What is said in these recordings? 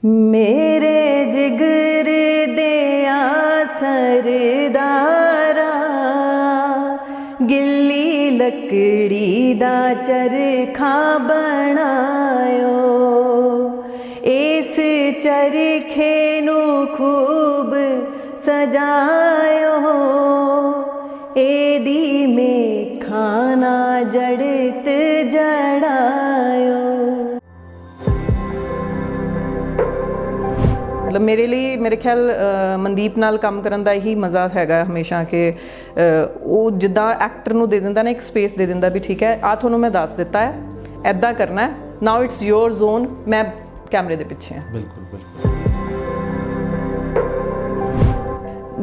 मेरे जिगर दिया सरदारा, गिल्ली लकड़ी दा चरखा बनायो, इस चरखे नू खूब सजायो, एदी में खाना जड़त जड़ायो। मतलब मेरे लिए मेरे ख्याल ਮਨਦੀਪ ਨਾਲ ਕੰਮ ਕਰਨ ਦਾ ਇਹੀ ਮਜ਼ਾ ਹੈਗਾ ਹਮੇਸ਼ਾ ਕਿ ਉਹ ਜਿੱਦਾਂ ਐਕਟਰ ਨੂੰ ਦੇ ਦਿੰਦਾ ਨਾ ਇੱਕ ਸਪੇਸ ਦੇ ਦਿੰਦਾ ਵੀ ਠੀਕ ਹੈ ਆ ਤੁਹਾਨੂੰ ਮੈਂ ਦੱਸ ਦਿੱਤਾ ਹੈ ਐਦਾਂ ਕਰਨਾ ਹੈ, ਨਾਓ ਇਟਸ ਯੋਰ ਜ਼ੋਨ, ਮੈਂ ਕੈਮਰੇ ਦੇ ਪਿੱਛੇ ਹਾਂ। ਬਿਲਕੁਲ ਬਿਲਕੁਲ।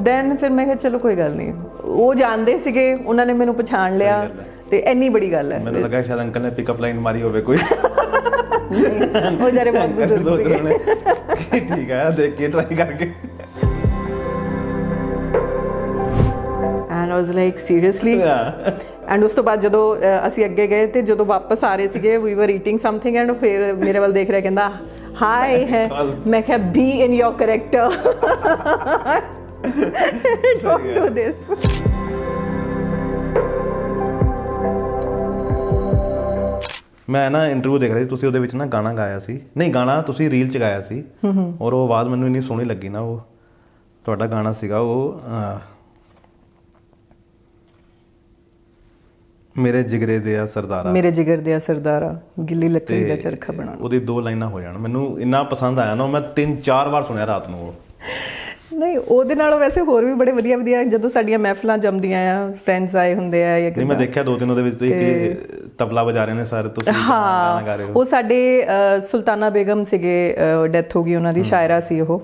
ਦੈਨ ਫਿਰ ਮੈਂ ਕਿਹਾ ਚਲੋ ਕੋਈ ਗੱਲ ਨਹੀਂ, ਉਹ ਜਾਣਦੇ ਸੀਗੇ, ਉਹਨਾਂ ਨੇ ਮੈਨੂੰ ਪਛਾਣ ਲਿਆ ਤੇ ਇੰਨੀ ਬੜੀ ਗੱਲ ਹੈ। ਮੈਨੂੰ ਲੱਗਾ ਸ਼ਾਇਦ ਅੰਕਲ ਨੇ ਪਿਕਅਪ ਲਾਈਨ ਮਾਰੀ ਹੋਵੇ ਕੋਈ। ਉਹ ਜਾਰੇ ਬਹੁਤ ਬਜ਼ੁਰਗ ਸੀਗੇ। ਠੀਕ ਹੈ, ਦੇਖ ਕੇ ਟਰਾਈ ਕਰਕੇ। And I was like seriously. And ਉਸ ਤੋਂ ਬਾਅਦ ਜਦੋਂ ਅਸੀਂ ਅੱਗੇ ਗਏ ਤੇ ਜਦੋਂ ਵਾਪਸ ਆ ਰਹੇ ਸੀਗੇ ਵੀ ਵਰ ਈਟਿੰਗ ਸਮਥਿੰਗ ਐਂਡ ਫਿਰ ਮੇਰੇ ਵੱਲ ਦੇਖ ਰਿਹਾ ਕਹਿੰਦਾ ਹਾਈ ਹੈ, ਮੈਂ ਕਿਹਾ be in your character, don't do this. ਮੈਂ ਨਾ ਇੰਟਰਵਿਊ ਦੇਖ ਰਿਹਾ ਸੀ, ਤੁਸੀਂ ਉਹਦੇ ਵਿੱਚ ਨਾ ਗਾਣਾ ਗਾਇਆ ਸੀ, ਨਹੀਂ ਗਾਣਾ ਤੁਸੀਂ ਰੀਲ 'ਚ ਗਾਇਆ ਸੀ, ਔਰ ਉਹ ਆਵਾਜ਼ ਮੈਨੂੰ ਇੰਨੀ ਸੋਹਣੀ ਲੱਗੀ ਨਾ, ਉਹ ਤੁਹਾਡਾ ਗਾਣਾ ਸੀਗਾ ਉਹ ਮੇਰੇ ਜਿਗਰੇ ਦੇ ਆ ਸਰਦਾਰਾ, ਮੇਰੇ ਜਿਗਰ ਦੇ ਆ ਸਰਦਾਰਾ, ਗਿੱਲੀ ਲੱਕੜੀ ਦਾ ਚਰਖਾ ਬਣਾਉਣਾ। ਉਹਦੀ 2 ਲਾਈਨਾਂ ਹੋ ਜਾਣ, ਮੈਨੂੰ ਇੰਨਾ ਪਸੰਦ ਆਇਆ ਨਾ, ਮੈਂ 3-4 ਵਾਰ ਸੁਣਿਆ ਰਾਤ ਨੂੰ। ਉਹ ਨਹੀਂ ਉਹਦੇ ਨਾਲੋਂ ਵੈਸੇ ਹੋਰ ਵੀ ਬੜੇ ਵਧੀਆ ਵਧੀਆ ਜਦੋਂ ਸਾਡੀਆਂ ਮਹਿਫਲਾਂ ਜੰਮਦੀਆਂ ਆ, ਫਰੈਂਡਸ ਆਏ ਹੁੰਦੇ ਆ ਜਾਂ ਨਹੀਂ ਮੈਂ ਦੇਖਿਆ 2-3 ਉਹਦੇ ਵਿੱਚ ਤੁਸੀਂ ਤਬਲਾ ਵਜਾ ਰਹੇ ਨੇ ਸਾਰੇ, ਤੁਸੀਂ ਗਾਣਾ ਗਾ ਰਹੇ ਹੋ। ਉਹ ਸਾਡੇ ਸੁਲਤਾਨਾ ਬੇਗਮ ਸੀਗੇ, ਡੈਥ ਹੋ ਗਈ ਉਹਨਾਂ ਦੀ, ਸ਼ਾਇਰਾ ਸੀ ਉਹ,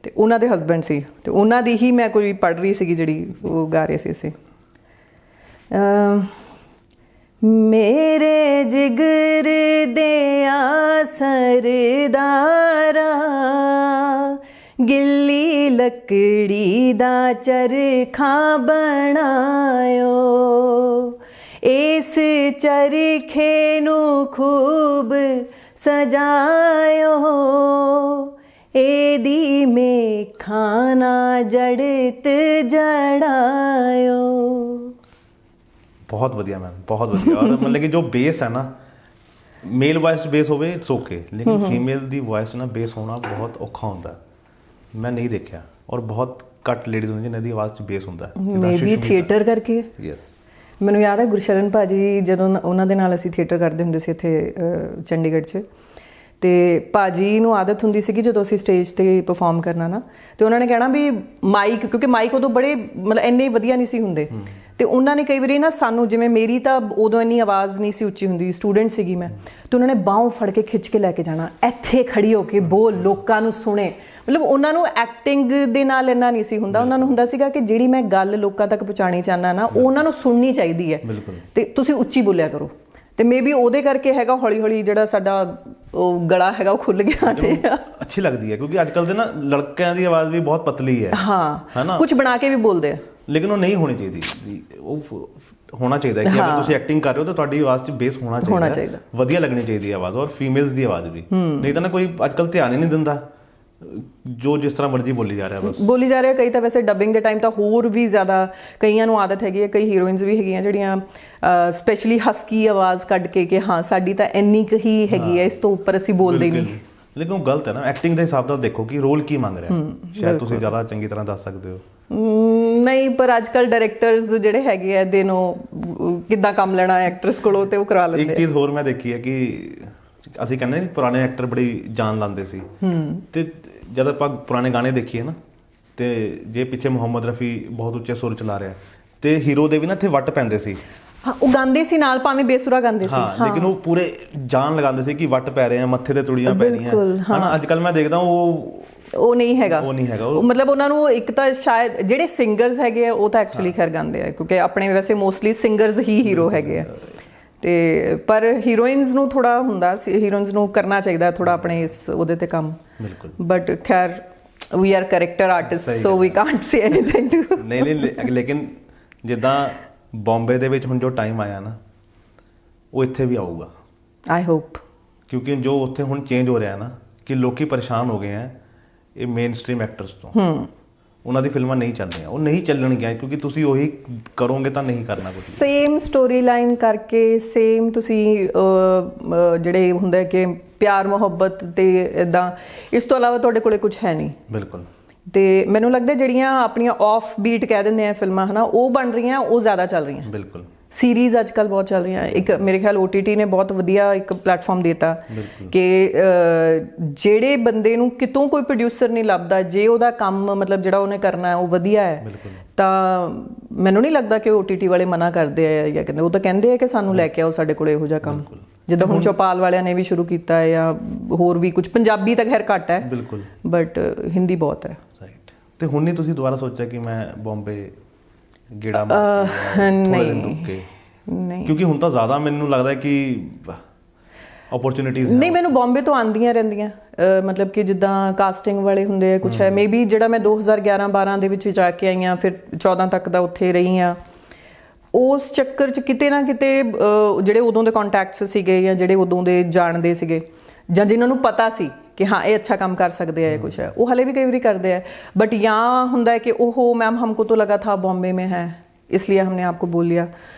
ਤੇ ਉਹਨਾਂ ਦੇ ਹਸਬੈਂਡ ਸੀ, ਤੇ ਉਹਨਾਂ ਦੀ ਹੀ ਮੈਂ ਕੋਈ ਪੜ੍ਹ ਰਹੀ ਸੀਗੀ ਜਿਹੜੀ ਉਹ ਗਾ ਰਹੇ ਸੀ ਅਸੀਂ। ਮੇਰੇ ਜਿਗਰ ਦਿਆ ਸਰਦਾਰਾ, ਗਿੱਲੀ ਲੱਕੜੀ ਦਾ ਚਰਖਾ ਬਣਾਇਓ, ਇਸ ਚਰਖੇ ਨੂੰ ਖੂਬ ਸਜਾਇਓ, ਇਹਦੀ ਮੇਖਾਂ ਨਾ ਜੜਤ ਜੜਾਇਓ। ਬਹੁਤ ਵਧੀਆ ਮੈਮ, ਬਹੁਤ ਵਧੀਆ। ਔਰ ਮਤਲਬ ਕਿ ਜੋ ਬੇਸ ਹੈ ਨਾ, ਮੇਲ ਵੌਇਸ ਬੇਸ ਹੋਵੇ ਇਟਸ ਓਕੇ, ਲੇਕਿਨ ਫੀਮੇਲ ਦੀ ਵੌਇਸ ਨਾ ਬੇਸ ਹੋਣਾ ਬਹੁਤ ਔਖਾ ਹੁੰਦਾ। ਮੈਂ ਨਹੀਂ ਦੇਖਿਆ, ਔਰ ਬਹੁਤ ਘੱਟ ਲੇਡੀਜ਼ ਹੁੰਦੀਆਂ ਜਿਨ੍ਹਾਂ ਦੀ ਆਵਾਜ਼ 'ਚ ਬੇਸ ਹੁੰਦਾ। ਮੇਬੀ ਥੀਏਟਰ ਕਰਕੇ। ਯੈਸ। ਮੈਨੂੰ ਯਾਦ ਹੈ ਗੁਰਸ਼ਰਨ ਭਾਜੀ ਜਦੋਂ ਉਹਨਾਂ ਦੇ ਨਾਲ ਅਸੀਂ ਥੀਏਟਰ ਕਰਦੇ ਹੁੰਦੇ ਸੀ ਇੱਥੇ ਚੰਡੀਗੜ੍ਹ 'ਚ, ਤੇ ਭਾਜੀ ਨੂੰ ਆਦਤ ਹੁੰਦੀ ਸੀਗੀ ਜਦੋਂ ਅਸੀਂ ਸਟੇਜ 'ਤੇ ਪਰਫਾਰਮ ਕਰਨਾ ਨਾ, ਤੇ ਉਹਨਾਂ ਨੇ ਕਹਿਣਾ ਵੀ ਮਾਈਕ, ਕਿਉਂਕਿ ਮਾਈਕ ਉਦੋਂ ਬੜੇ ਮਤਲਬ ਇੰਨੇ ਵਧੀਆ ਨਹੀਂ ਸੀ ਹੁੰਦੇ, ਤੇ ਉਹਨਾਂ ਨੇ ਕਈ ਵਾਰੀ ਨਾ ਸਾਨੂੰ, ਜਿਵੇਂ ਮੇਰੀ ਤਾਂ ਉਦੋਂ ਇੰਨੀ ਆਵਾਜ਼ ਨਹੀਂ ਸੀ ਉੱਚੀ ਹੁੰਦੀ, ਸਟੂਡੈਂਟ ਸੀਗੀ ਮੈਂ, ਤੇ ਉਹਨਾਂ ਨੇ ਬਾਹੋਂ ਫੜ ਕੇ ਖਿੱਚ ਕੇ ਲੈ ਕੇ ਜਾਣਾ, ਇੱਥੇ ਖੜੀ ਹੋ ਕੇ ਬੋਲ, ਲੋਕਾਂ ਨੂੰ ਸੁਣੇ। ਮਤਲਬ ਉਹਨਾਂ ਨੂੰ ਐਕਟਿੰਗ ਦੇ ਨਾਲ ਇੰਨਾ ਨਹੀਂ ਸੀ ਹੁੰਦਾ, ਉਹਨਾਂ ਨੂੰ ਹੁੰਦਾ ਸੀਗਾ ਕਿ ਜਿਹੜੀ ਮੈਂ ਗੱਲ ਲੋਕਾਂ ਤੱਕ ਪਹੁੰਚਾਉਣੀ ਚਾਹੁੰਦਾ ਨਾ, ਉਹ ਉਹਨਾਂ ਨੂੰ ਸੁਣਨੀ ਚਾਹੀਦੀ ਹੈ, ਤੇ ਤੁਸੀਂ ਉੱਚੀ ਬੋਲਿਆ ਕਰੋ। ਤੇ ਮੇਬੀ ਉਹਦੇ ਕਰਕੇ ਹੈਗਾ, ਹੌਲੀ ਹੌਲੀ ਜਿਹੜਾ ਸਾਡਾ ਉਹ ਗਲਾ ਹੈਗਾ ਉਹ ਖੁੱਲ ਗਿਆ। ਤੇ ਅੱਛੀ ਲੱਗਦੀ ਹੈ ਕਿਉਂਕਿ ਅੱਜ ਕੱਲ੍ਹ ਦੇ ਨਾ ਲੜਕਿਆਂ ਦੀ ਆਵਾਜ਼ ਵੀ ਬਹੁਤ ਪਤਲੀ ਹੈ, ਹਾਂ, ਕੁਝ ਬਣਾ ਕੇ ਵੀ ਬੋਲਦੇ ਆ, ਲੇਕਿਨ ਉਹ ਨਹੀਂ ਹੋਣੀ ਚਾਹੀਦੀ। ਉਹ ਹੋਣਾ ਚਾਹੀਦਾ ਕਿ ਅਗਰ ਤੁਸੀਂ ਐਕਟਿੰਗ ਕਰ ਰਹੇ ਹੋ ਤਾਂ ਤੁਹਾਡੀ ਆਵਾਜ਼ 'ਚ ਬੇਸ ਹੋਣਾ ਚਾਹੀਦਾ, ਵਧੀਆ ਲੱਗਣੀ ਚਾਹੀਦੀ ਹੈ ਆਵਾਜ਼, ਔਰ ਫੀਮੇਲਸ ਦੀ ਆਵਾਜ਼ ਵੀ। ਨਹੀਂ ਤਾਂ ਨਾ ਕੋਈ ਅੱਜ ਕੱਲ੍ਹ ਧਿਆਨ ਹੀ ਨਹੀਂ ਦਿੰਦਾ, ਜੋ ਜਿਸ ਤਰ੍ਹਾਂ ਮਰਜ਼ੀ ਬੋਲੀ ਜਾ ਰਿਹਾ, ਬਸ ਬੋਲੀ ਜਾ ਰਿਹਾ। ਕਈ ਤਾਂ ਵੈਸੇ ਡਬਿੰਗ ਦੇ ਟਾਈਮ ਤਾਂ ਹੋਰ ਵੀ ਜ਼ਿਆਦਾ ਕਈਆਂ ਨੂੰ ਆਦਤ ਹੈਗੀ ਹੈ, ਕਈ ਹੀਰੋਇਨਸ ਵੀ ਹੈਗੀਆਂ ਜਿਹੜੀਆਂ ਸਪੈਸ਼ਲੀ ਹਸਕੀ ਆਵਾਜ਼ ਕੱਢ ਕੇ ਕਿ ਹਾਂ ਸਾਡੀ ਤਾਂ ਇੰਨੀ ਕੁ ਹੀ ਹੈਗੀ ਹੈ, ਇਸ ਤੋਂ ਉੱਪਰ ਅਸੀਂ ਬੋਲਦੇ ਹੀ ਨਹੀਂ। ਲੇਕਿਨ ਉਹ ਗਲਤ ਹੈ ਨਾ, ਐਕਟਿੰਗ ਦੇ ਹਿਸਾਬ ਨਾਲ ਦੇਖੋ ਕਿ ਰੋਲ ਕੀ ਮੰਗ ਰਿਹਾ, ਸ਼ਾਇਦ ਤੁਸੀਂ ਜ਼ਿਆਦਾ ਚੰਗੀ ਤਰ੍ਹਾਂ ਦੱਸ ਸਕਦੇ ਹੋ। ਨਹੀਂ, ਪਰ ਅੱਜ ਕੱਲ੍ਹ ਡਾਇਰੈਕਟਰਸ ਜਿਹੜੇ ਹੈਗੇ ਆ ਦੇ ਨੋ ਕਿੱਦਾਂ ਕੰਮ ਲੈਣਾ ਐਕਟਰਸ ਕੋਲੋਂ, ਤੇ ਉਹ ਕਰਾ ਲੈਂਦੇ। ਇੱਕ ਚੀਜ਼ ਹੋਰ ਮੈਂ ਦੇਖੀ ਹੈ ਕਿ ਅਸੀਂ ਕਹਿੰਦੇ ਨਹੀਂ ਪੁਰਾਣੇ ਐਕਟਰ ਬੜੀ ਜਾਨ ਲਾਉਂਦੇ ਸੀ, ਤੇ ਜਦ ਆਪਾਂ ਪੁਰਾਣੇ ਗਾਣੇ ਦੇਖੀਏ ਨਾ, ਤੇ ਜੇ ਪਿੱਛੇ ਮੁਹੰਮਦ ਰਫੀ ਬਹੁਤ ਉੱਚੇ ਸੁਰ ਚਲਾ ਰਿਹਾ, ਤੇ ਹੀਰੋ ਦੇ ਵੀ ਨਾ ਇੱਥੇ ਵੱਟ ਪੈਂਦੇ ਸੀ। ਹਾਂ, ਉਹ ਗਾਉਂਦੇ ਸੀ ਨਾਲ, ਭਾਵੇਂ ਬੇਸੁਰਾ ਗਾਉਂਦੇ ਸੀ, ਲੇਕਿਨ ਉਹ ਪੂਰੇ ਜਾਨ ਲਗਾਉਂਦੇ ਸੀ ਕਿ ਵੱਟ ਪੈ ਰਹੇ ਆ, ਮੱਥੇ ਤੇ ਤੁੜੀਆਂ ਪੈ ਰਹੀਆਂ ਹਨਾ। ਅੱਜ ਕੱਲ੍ਹ ਮੈਂ ਦੇਖਦਾ ਉਹ ਨਹੀਂ ਹੈਗਾ, ਮਤਲਬ ਉਹਨਾਂ ਨੂੰ ਇੱਕ ਤਾਂ ਸ਼ਾਇਦ ਜਿਹੜੇ ਸਿੰਗਰਸ ਹੈਗੇ ਆ ਉਹ ਤਾਂ ਐਕਚੁਅਲੀ ਖੈਰ ਗਾਉਂਦੇ ਆ, ਕਿਉਂਕਿ ਆਪਣੇ ਵੈਸੇ ਮੋਸਟਲੀ ਸਿੰਗਰਸ ਹੀ ਹੀਰੋ ਹੈਗੇ ਆ, ਤੇ ਪਰ ਹੀਰੋਇਨਸ ਨੂੰ ਥੋੜਾ ਹੁੰਦਾ, ਹੀਰੋਇਨਸ ਨੂੰ ਕਰਨਾ ਚਾਹੀਦਾ ਥੋੜਾ ਆਪਣੇ ਇਸ ਉਹਦੇ ਤੇ ਕੰਮ। ਬਿਲਕੁਲ। ਬਟ ਖੈਰ we are character artist, so we can't say anything too. ਨਹੀਂ, ਲੇਕਿਨ ਜਿੱਦਾਂ ਬੰਬੇ ਦੇ ਵਿੱਚ ਹੁਣ ਜੋ ਟਾਈਮ ਆਇਆ ਨਾ, ਉਹ ਇੱਥੇ ਵੀ ਆਊਗਾ, ਆਈ ਹੋਪ, ਕਿਉਂਕਿ ਜੋ ਉੱਥੇ ਹੁਣ ਚੇਂਜ ਹੋ ਰਿਹਾ ਨਾ, ਕਿ ਲੋਕੀ ਪਰੇਸ਼ਾਨ ਹੋ ਗਏ ਆ ਇਹ ਮੇਨ ਸਟ੍ਰੀਮ ਐਕਟਰਸ ਤੋਂ, ਉਹਨਾਂ ਦੀ ਫਿਲਮਾਂ ਨਹੀਂ ਚੱਲ ਰਹੀਆਂ, ਉਹ ਨਹੀਂ ਚੱਲਣਗੀਆਂ ਕਿਉਂਕਿ ਤੁਸੀਂ ਉਹੀ ਕਰੋਗੇ ਤਾਂ ਨਹੀਂ ਕਰਨਾ ਕੁਝ। ਸੇਮ ਸਟੋਰੀ ਲਾਈਨ ਕਰਕੇ ਸੇਮ ਤੁਸੀਂ ਜਿਹੜੇ ਹੁੰਦਾ ਕਿ ਪਿਆਰ ਮੁਹੱਬਤ ਤੇ ਇਦਾਂ, ਇਸ ਤੋਂ ਇਲਾਵਾ ਤੁਹਾਡੇ ਕੋਲੇ ਕੁਝ ਹੈ ਨਹੀਂ। ਬਿਲਕੁਲ। ਤੇ ਮੈਨੂੰ ਲੱਗਦਾ ਜਿਹੜੀਆਂ ਆਪਣੀਆਂ ਆਫ ਬੀਟ ਕਹਿ ਦਿੰਦੇ ਆ ਫਿਲਮਾਂ ਹਨਾ, ਉਹ ਬਣ ਰਹੀਆਂ, ਉਹ ਜ਼ਿਆਦਾ ਚੱਲ ਰਹੀਆਂ। ਬਿਲਕੁਲ। ਸੀਰੀਜ਼ ਅੱਜ ਕੱਲ੍ਹ ਬਹੁਤ ਚੱਲ ਰਹੀਆਂ। ਇੱਕ ਮੇਰੇ ਖਿਆਲ OTT ਨੇ ਬਹੁਤ ਵਧੀਆ ਇੱਕ ਪਲੇਟਫਾਰਮ ਦਿੱਤਾ ਕਿ ਜਿਹੜੇ ਬੰਦੇ ਨੂੰ ਕਿਤੋਂ ਕੋਈ ਪ੍ਰੋਡਿਊਸਰ ਨਹੀਂ ਲੱਭਦਾ, ਜੇ ਉਹਦਾ ਕੰਮ ਮਤਲਬ ਜਿਹੜਾ ਉਹਨੇ ਕਰਨਾ ਉਹ ਵਧੀਆ ਹੈ, ਤਾਂ ਮੈਨੂੰ ਨਹੀਂ ਲੱਗਦਾ ਕਿ OTT ਵਾਲੇ ਮਨਾ ਕਰਦੇ ਆ ਜਾਂ ਕਹਿੰਦੇ, ਉਹ ਤਾਂ ਕਹਿੰਦੇ ਆ ਕਿ ਸਾਨੂੰ ਲੈ ਕੇ ਆਓ ਸਾਡੇ ਕੋਲ ਇਹੋ ਜਿਹਾ ਕੰਮ। ਜਿੱਦਾਂ ਹੁਣ ਚੌਪਾਲ ਵਾਲਿਆਂ ਨੇ ਵੀ ਸ਼ੁਰੂ ਕੀਤਾ ਹੈ, ਜਾਂ ਹੋਰ ਵੀ ਕੁਝ, ਪੰਜਾਬੀ ਤਾਂ ਖੈਰ ਘੱਟ ਹੈ ਬਿਲਕੁਲ, ਬਟ ਹਿੰਦੀ ਬਹੁਤ ਹੈ। ਰਾਈਟ। ਤੇ ਹੁਣ ਨਹੀਂ ਤੁਸੀਂ ਦੁਬਾਰਾ ਸੋਚਿਆ ਕਿ ਮੈਂ ਬੰਬੇ ਗੇੜਾ ਮਾਰ ਕੇ ਥੋੜੇ ਦਿਨ ਰੁਕ ਕੇ? ਨਹੀਂ, ਕਿਉਂਕਿ ਹੁਣ ਤਾਂ ਜ਼ਿਆਦਾ ਮੈਨੂੰ ਲੱਗਦਾ ਕਿ ਓਪਰਚੁਨਿਟੀਜ਼ ਨਹੀਂ, ਮੈਨੂੰ ਬੰਬੇ ਤੋਂ ਆਉਂਦੀਆਂ ਰਹਿੰਦੀਆਂ, ਮਤਲਬ ਕਿ ਜਿੱਦਾਂ ਕਾਸਟਿੰਗ ਵਾਲੇ ਹੁੰਦੇ ਆ ਕੁਛ ਹੈ, ਮੇ ਬੀ ਜਿਹੜਾ ਮੈਂ 2011-12 ਦੇ ਵਿੱਚ ਜਾ ਕੇ ਆਈ ਹਾਂ, ਫਿਰ 14 ਤੱਕ ਦਾ ਉੱਥੇ ਰਹੀ ਹਾਂ, ਉਸ ਚੱਕਰ 'ਚ ਕਿਤੇ ਨਾ ਕਿਤੇ ਜਿਹੜੇ ਉਦੋਂ ਦੇ ਕੰਟੈਕਟਸ ਸੀਗੇ ਜਾਂ ਜਿਹੜੇ ਉਦੋਂ ਦੇ ਜਾਣਦੇ ਸੀਗੇ ਜਾਂ ਜਿਨ੍ਹਾਂ ਨੂੰ ਪਤਾ ਸੀ ਕਿ ਹਾਂ ਇਹ ਅੱਛਾ ਕੰਮ ਕਰ ਸਕਦੇ ਆ, ਕੁਛ ਹੈ, ਉਹ ਹਲੇ ਵੀ ਕਈ ਵਾਰੀ ਕਰਦੇ ਆ। बट यहाँ ਹੁੰਦਾ है कि ओहो मैम हमको तो लगा था बॉम्बे में है इसलिए हमने आपको बोल लिया,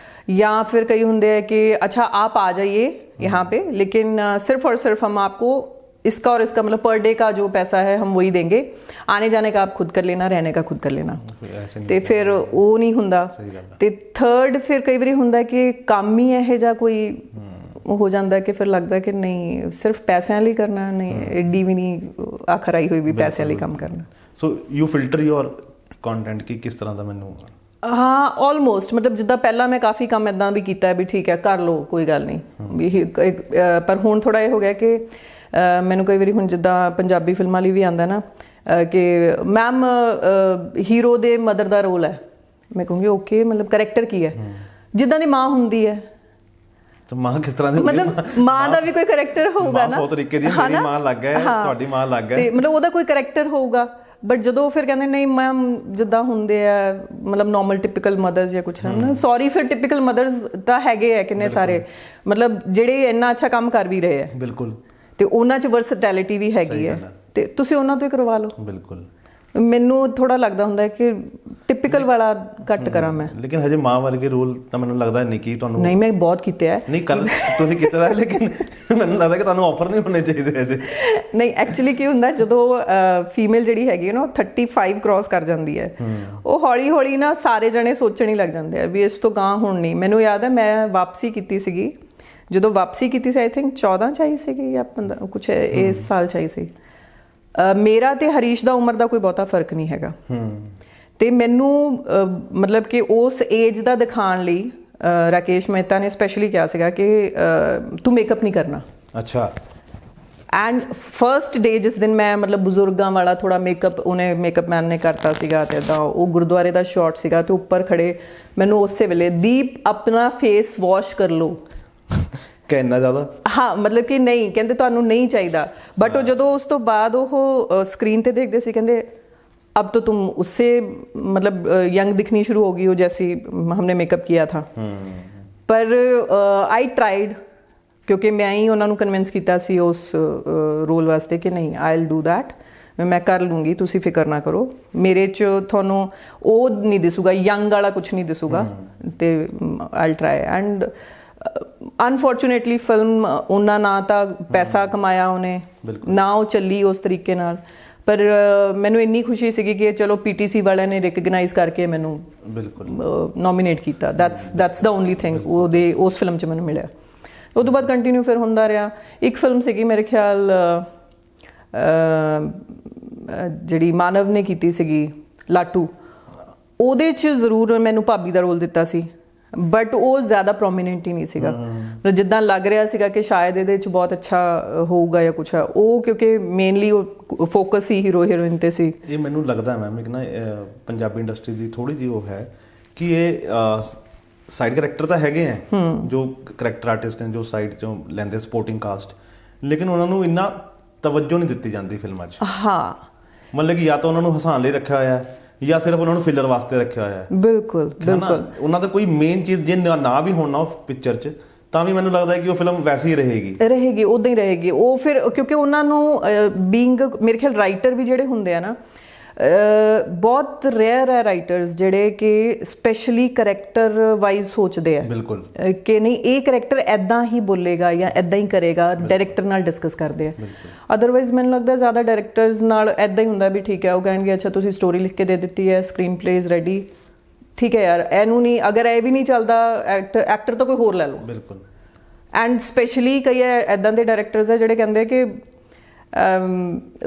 या फिर कई होंगे है कि अच्छा आप आ जाइए यहाँ पे, लेकिन सिर्फ और सिर्फ हम आपको इसका और इसका मतलब पर डे का जो पैसा है हम वही देंगे, आने जाने का आप खुद कर लेना, रहने का खुद कर लेना। ਤੇ ਫਿਰ ਉਹ ਨਹੀਂ ਹੁੰਦਾ। ਤੇ ਥਰਡ ਫਿਰ ਕਈ ਵਾਰੀ ਹੁੰਦਾ ਕਿ ਕੰਮ ਹੀ ਇਹੋ ਜਿਹਾ ਕੋਈ ਹੋ ਜਾਂਦਾ ਕਿ ਫਿਰ ਲੱਗਦਾ ਕਿ ਨਹੀਂ ਸਿਰਫ ਪੈਸਿਆਂ ਲਈ ਕਰਨਾ, ਨਹੀਂ ਐਡੀ ਵੀ ਨਹੀਂ ਆਖਰ ਆਈ ਹੋਈ ਵੀ ਪੈਸਿਆਂ ਲਈ ਕੰਮ ਕਰਨਾ। So you filter your content ਕਿ ਕਿਸ ਤਰ੍ਹਾਂ ਦਾ ਮੈਨੂੰ? ਹਾਂ, ਆਲਮੋਸਟ, ਮਤਲਬ ਜਿੱਦਾਂ ਪਹਿਲਾਂ ਮੈਂ ਕਾਫੀ ਕੰਮ ਇਦਾਂ ਵੀ ਕੀਤਾ ਵੀ ਠੀਕ ਹੈ ਕਰ ਲਓ ਕੋਈ ਗੱਲ ਨਹੀਂ ਵੀ, ਪਰ ਹੁਣ ਥੋੜਾ ਇਹ ਹੋ ਗਿਆ ਕਿ ਮੈਨੂੰ ਕਈ ਵਾਰੀ ਹੁਣ ਜਿੱਦਾਂ ਪੰਜਾਬੀ ਫਿਲਮਾਂ ਲਈ ਵੀ ਆਉਂਦਾ ਨਾ ਕਿ ਮੈਮ ਹੀਰੋ ਦੇ ਮਦਰ ਦਾ ਰੋਲ ਹੈ, ਮੈਂ ਕਹੂੰਗੀ ਓਕੇ, ਮਤਲਬ ਕਰੈਕਟਰ ਕੀ ਹੈ, ਜਿੱਦਾਂ ਦੀ ਮਾਂ ਹੁੰਦੀ ਹੈ ਤਾਂ ਮਾਂ ਕਿਸ ਤਰ੍ਹਾਂ ਦੀ, ਮਤਲਬ ਮਾਂ ਦਾ ਵੀ ਕੋਈ ਕਰੈਕਟਰ ਹੋਊਗਾ ਨਾ, ਸੌ ਤਰੀਕੇ ਦੀ, ਮੇਰੀ ਮਾਂ ਲੱਗ ਹੈ, ਤੁਹਾਡੀ ਮਾਂ ਲੱਗ ਹੈ, ਤੇ ਮਤਲਬ ਉਹਦਾ ਕੋਈ ਕਰੈਕਟਰ ਹੋਊਗਾ। ਬਟ ਜਦੋਂ ਫਿਰ ਕਹਿੰਦੇ ਨਹੀਂ ਮੈਮ ਜਿੱਦਾਂ ਹੁੰਦੇ ਆ ਮਤਲਬ ਨੋਰਮਲ ਟਿਪੀਕਲ ਮਦਰਸ ਜਾਂ ਕੁਛ ਹੈ, ਸੌਰੀ ਫਿਰ ਟਿਪੀਕਲ ਮਦਰਸ ਤਾਂ ਹੈਗੇ ਆ ਕਿੰਨੇ ਸਾਰੇ, ਮਤਲਬ ਜਿਹੜੇ ਇੰਨਾ ਅੱਛਾ ਕੰਮ ਕਰ ਵੀ ਰਹੇ ਆ। ਬਿਲਕੁਲ। ਤੇ ਉਹਨਾਂ 'ਚ ਵਰਸਟੈਲਿਟੀ ਵੀ ਹੈਗੀ ਹੈ, ਤੇ ਤੁਸੀਂ ਉਹਨਾਂ ਤੋਂ ਹੀ ਕਰਵਾ ਲਓ। ਬਿਲਕੁਲ। ਮੈਨੂੰ ਥੋੜਾ ਲੱਗਦਾ ਹੁੰਦਾ ਕਿ ਟਿਪੀਕਲ ਵਾਲਾ ਘੱਟ ਕਰਾਂ ਮੈਂ। ਲੇਕਿਨ ਹਜੇ ਮਾਂ ਵਰਗੇ ਰੋਲ ਤਾਂ ਮੈਨੂੰ ਲੱਗਦਾ ਨਹੀਂ ਕਿ ਤੁਹਾਨੂੰ, ਨਹੀਂ ਮੈਂ ਬਹੁਤ ਕੀਤੇ ਹੈ, ਨਹੀਂ ਕਰ ਤੁਸੀਂ ਕੀਤੇ ਦਾ, ਲੇਕਿਨ ਮੈਨੂੰ ਲੱਗਦਾ ਕਿ ਤੁਹਾਨੂੰ ਆਫਰ ਨਹੀਂ ਹੋਣੇ ਚਾਹੀਦੇ ਇਹਦੇ। ਨਹੀਂ ਐਕਚੁਅਲੀ ਕੀ ਹੁੰਦਾ ਜਦੋਂ ਫੀਮੇਲ ਜਿਹੜੀ ਹੈਗੀ ਨਾ 35 ਕ੍ਰਾਸ ਕਰ ਜਾਂਦੀ ਹੈ, ਉਹ ਹੌਲੀ ਹੌਲੀ ਨਾ ਸਾਰੇ ਜਣੇ ਸੋਚਣ ਹੀ ਲੱਗ ਜਾਂਦੇ ਆ ਵੀ ਇਸ ਤੋਂ ਗਾਂ ਹੁਣ ਨਹੀਂ। ਮੈਨੂੰ ਯਾਦ ਹੈ ਮੈਂ ਵਾਪਸੀ ਕੀਤੀ ਸੀਗੀ, ਜਦੋਂ ਵਾਪਸੀ ਕੀਤੀ ਸੀ ਆਈ ਥਿੰਕ 14 ਚ ਆਈ ਸੀਗੀ ਜਾਂ 15 ਕੁਛ ਇਸ ਸਾਲ ਚ ਆਈ ਸੀ। ਮੇਰਾ ਤੇ ਹਰੀਸ਼ ਦਾ ਉਮਰ ਦਾ ਕੋਈ ਬਹੁਤਾ ਫਰਕ ਨਹੀਂ ਹੈਗਾ, ਤੇ ਮੈਨੂੰ ਮਤਲਬ ਕਿ ਉਸ ਏਜ ਦਾ ਦਿਖਾਉਣ ਲਈ ਰਾਕੇਸ਼ ਮਹਿਤਾ ਨੇ ਸਪੈਸ਼ਲੀ ਕਿਹਾ ਸੀਗਾ ਕਿ ਤੂੰ ਮੇਕਅਪ ਨਹੀਂ ਕਰਨਾ। ਅੱਛਾ। ਐਂਡ ਫਰਸਟ ਡੇ ਜਿਸ ਦਿਨ ਮੈਂ ਮਤਲਬ ਬਜ਼ੁਰਗਾਂ ਵਾਲਾ ਥੋੜਾ ਮੇਕਅਪ ਉਹਨੇ ਮੇਕਅਪ ਮੈਨ ਨੇ ਕਰਤਾ ਸੀਗਾ, ਤੇ ਇਦਾਂ ਉਹ ਗੁਰਦੁਆਰੇ ਦਾ ਸ਼ਾਟ ਸੀਗਾ ਤੇ ਉੱਪਰ ਖੜੇ ਮੈਨੂੰ ਉਸੇ ਵੇਲੇ ਦੀਪ ਆਪਣਾ ਫੇਸ ਵਾਸ਼ ਕਰ ਲਓ ਕਿੰਨਾ ਜ਼ਿਆਦਾ, ਹਾਂ ਮਤਲਬ ਕਿ ਨਹੀਂ ਕਹਿੰਦੇ ਤੁਹਾਨੂੰ ਨਹੀਂ ਚਾਹੀਦਾ। ਬਟ ਉਹ ਜਦੋਂ ਉਸ ਤੋਂ ਬਾਅਦ ਉਹ ਸਕਰੀਨ ਤੇ ਦੇਖਦੇ ਸੀ ਕਹਿੰਦੇ अब तो तुम उससे मतलब यंग दिखनी शुरू होगी हो जैसी हमने मेकअप किया था। पर आई ट्राइड क्योंकि मैं ही उन्होंने कन्विंस किया सी उस रोल वास्ते कि नहीं आई विल डू दैट, मैं कर लूँगी, तुसी फिक्र ना करो, मेरे च थोनों वो नहीं दिसूगा यंग वाला कुछ नहीं दिसूगा, तो I will try. And unfortunately film उन्ना ना तो पैसा कमाया उन्हें ना वो चली उस तरीके नाल, पर मैनू इन्नी खुशी सी कि चलो PTC वाले ने रिकगनाइज करके मैनू बिल्कुल नॉमिनेट किया। दैट्स द ओनली थिंग वो उस फिल्म च मैनू मिलिया। उस तो बाद कंटिन्यू फिर होंदा रहा। एक फिल्म सी मेरे ख्याल जिहड़ी मानव ने की सी लाटू, ਉਹਦੇ 'ਚ ਜ਼ਰੂਰ ਮੈਨੂੰ ਭਾਬੀ ਦਾ ਰੋਲ ਦਿੱਤਾ ਸੀ, ਬਟ ਉਹ ਜ਼ਿਆਦਾ ਪ੍ਰੋਮੀਨੈਂਟ ਹੀ ਨਹੀਂ ਸੀਗਾ, ਮਤਲਬ ਜਿੱਦਾਂ ਲੱਗ ਰਿਹਾ ਸੀਗਾ ਕਿ ਸ਼ਾਇਦ ਇਹਦੇ 'ਚ ਬਹੁਤ ਅੱਛਾ ਹੋਊਗਾ ਜਾਂ ਕੁਛ ਹੈ, ਉਹ ਕਿਉਂਕਿ ਮੇਨਲੀ ਉਹ ਫੋਕਸ ਹੀ ਹੀਰੋ ਹੀਰੋਇਨ ਤੇ ਸੀ। ਇਹ ਮੈਨੂੰ ਲੱਗਦਾ ਮੈਮ ਇੱਕ ਨਾ ਪੰਜਾਬੀ ਇੰਡਸਟਰੀ ਦੀ ਥੋੜੀ ਜਿਹੀ ਉਹ ਹੈ ਕਿ ਇਹ ਸਾਈਡ ਕਰੈਕਟਰ ਤਾਂ ਹੈਗੇ ਆ ਜੋ ਕਰੈਕਟਰ ਆਰਟਿਸਟ ਨੇ ਜੋ ਸਾਈਡ 'ਚੋਂ ਲੈਂਦੇ ਸਪੋਰਟਿੰਗ ਕਾਸਟ, ਲੇਕਿਨ ਉਹਨਾਂ ਨੂੰ ਇੰਨਾ ਤਵੱਜੋ ਨਹੀਂ ਦਿੱਤੀ ਜਾਂਦੀ ਫਿਲਮਾਂ 'ਚ। ਹਾਂ, ਮਤਲਬ ਕਿ ਜਾਂ ਤਾਂ ਉਹਨਾਂ ਨੂੰ ਹਸਾਉਣ ਲਈ ਰੱਖਿਆ ਹੋਇਆ ਹੈ ਜਾਂ ਸਿਰਫ ਉਹਨਾਂ ਨੂੰ ਫਿਲਰ ਵਾਸਤੇ ਰੱਖਿਆ ਹੋਇਆ ਹੈ। ਬਿਲਕੁਲ ਬਿਲਕੁਲ, ਉਹਨਾਂ ਦਾ ਕੋਈ ਮੇਨ ਚੀਜ਼ ਜੇ ਨਾ ਵੀ ਹੋਣਾ ਉਹ ਪਿਕਚਰ 'ਚ ਤਾਂ ਵੀ ਮੈਨੂੰ ਲੱਗਦਾ ਹੈ ਕਿ ਉਹ ਫਿਲਮ ਵੈਸੇ ਹੀ ਰਹੇਗੀ ਉਦਾਂ ਹੀ ਰਹੇਗੀ ਉਹ। ਫਿਰ ਕਿਉਂਕਿ ਉਹਨਾਂ ਨੂੰ ਬੀਇੰਗ ਮੇਰੇ ਖਿਆਲ ਰਾਈਟਰ ਵੀ ਜਿਹੜੇ ਹੁੰਦੇ ਆ ਨਾ, ਬਹੁਤ ਰੇਅਰ ਹੈ ਰਾਈਟਰਸ ਜਿਹੜੇ ਕਿ ਸਪੈਸ਼ਲੀ ਕਰੈਕਟਰ ਵਾਈਜ਼ ਸੋਚਦੇ ਆ। ਬਿਲਕੁਲ ਕਿ ਨਹੀਂ ਇਹ ਕਰੈਕਟਰ ਐਦਾਂ ਹੀ ਬੋਲੇਗਾ ਜਾਂ ਐਦਾਂ ਹੀ ਕਰੇਗਾ, ਡਾਇਰੈਕਟਰ ਨਾਲ ਡਿਸਕਸ ਕਰਦੇ ਆ। ਅਦਰਵਾਈਜ਼ ਮੈਨੂੰ ਲੱਗਦਾ ਜ਼ਿਆਦਾ ਡਾਇਰੈਕਟਰਸ ਨਾਲ ਐਦਾਂ ਹੀ ਹੁੰਦਾ ਵੀ ਠੀਕ ਹੈ, ਉਹ ਕਹਿਣਗੇ ਅੱਛਾ ਤੁਸੀਂ ਸਟੋਰੀ ਲਿਖ ਕੇ ਦੇ ਦਿੱਤੀ ਹੈ, ਸਕਰੀਨ ਪਲੇਜ਼ ਰੈਡੀ, ਠੀਕ ਹੈ ਯਾਰ ਇਹਨੂੰ ਨਹੀਂ, ਅਗਰ ਇਹ ਵੀ ਨਹੀਂ ਚੱਲਦਾ ਐਕਟਰ ਤਾਂ ਕੋਈ ਹੋਰ ਲੈ ਲਓ। ਬਿਲਕੁਲ। ਐਂਡ ਸਪੈਸ਼ਲੀ ਕਈ ਐਦਾਂ ਦੇ ਡਾਇਰੈਕਟਰਸ ਆ ਜਿਹੜੇ ਕਹਿੰਦੇ ਕਿ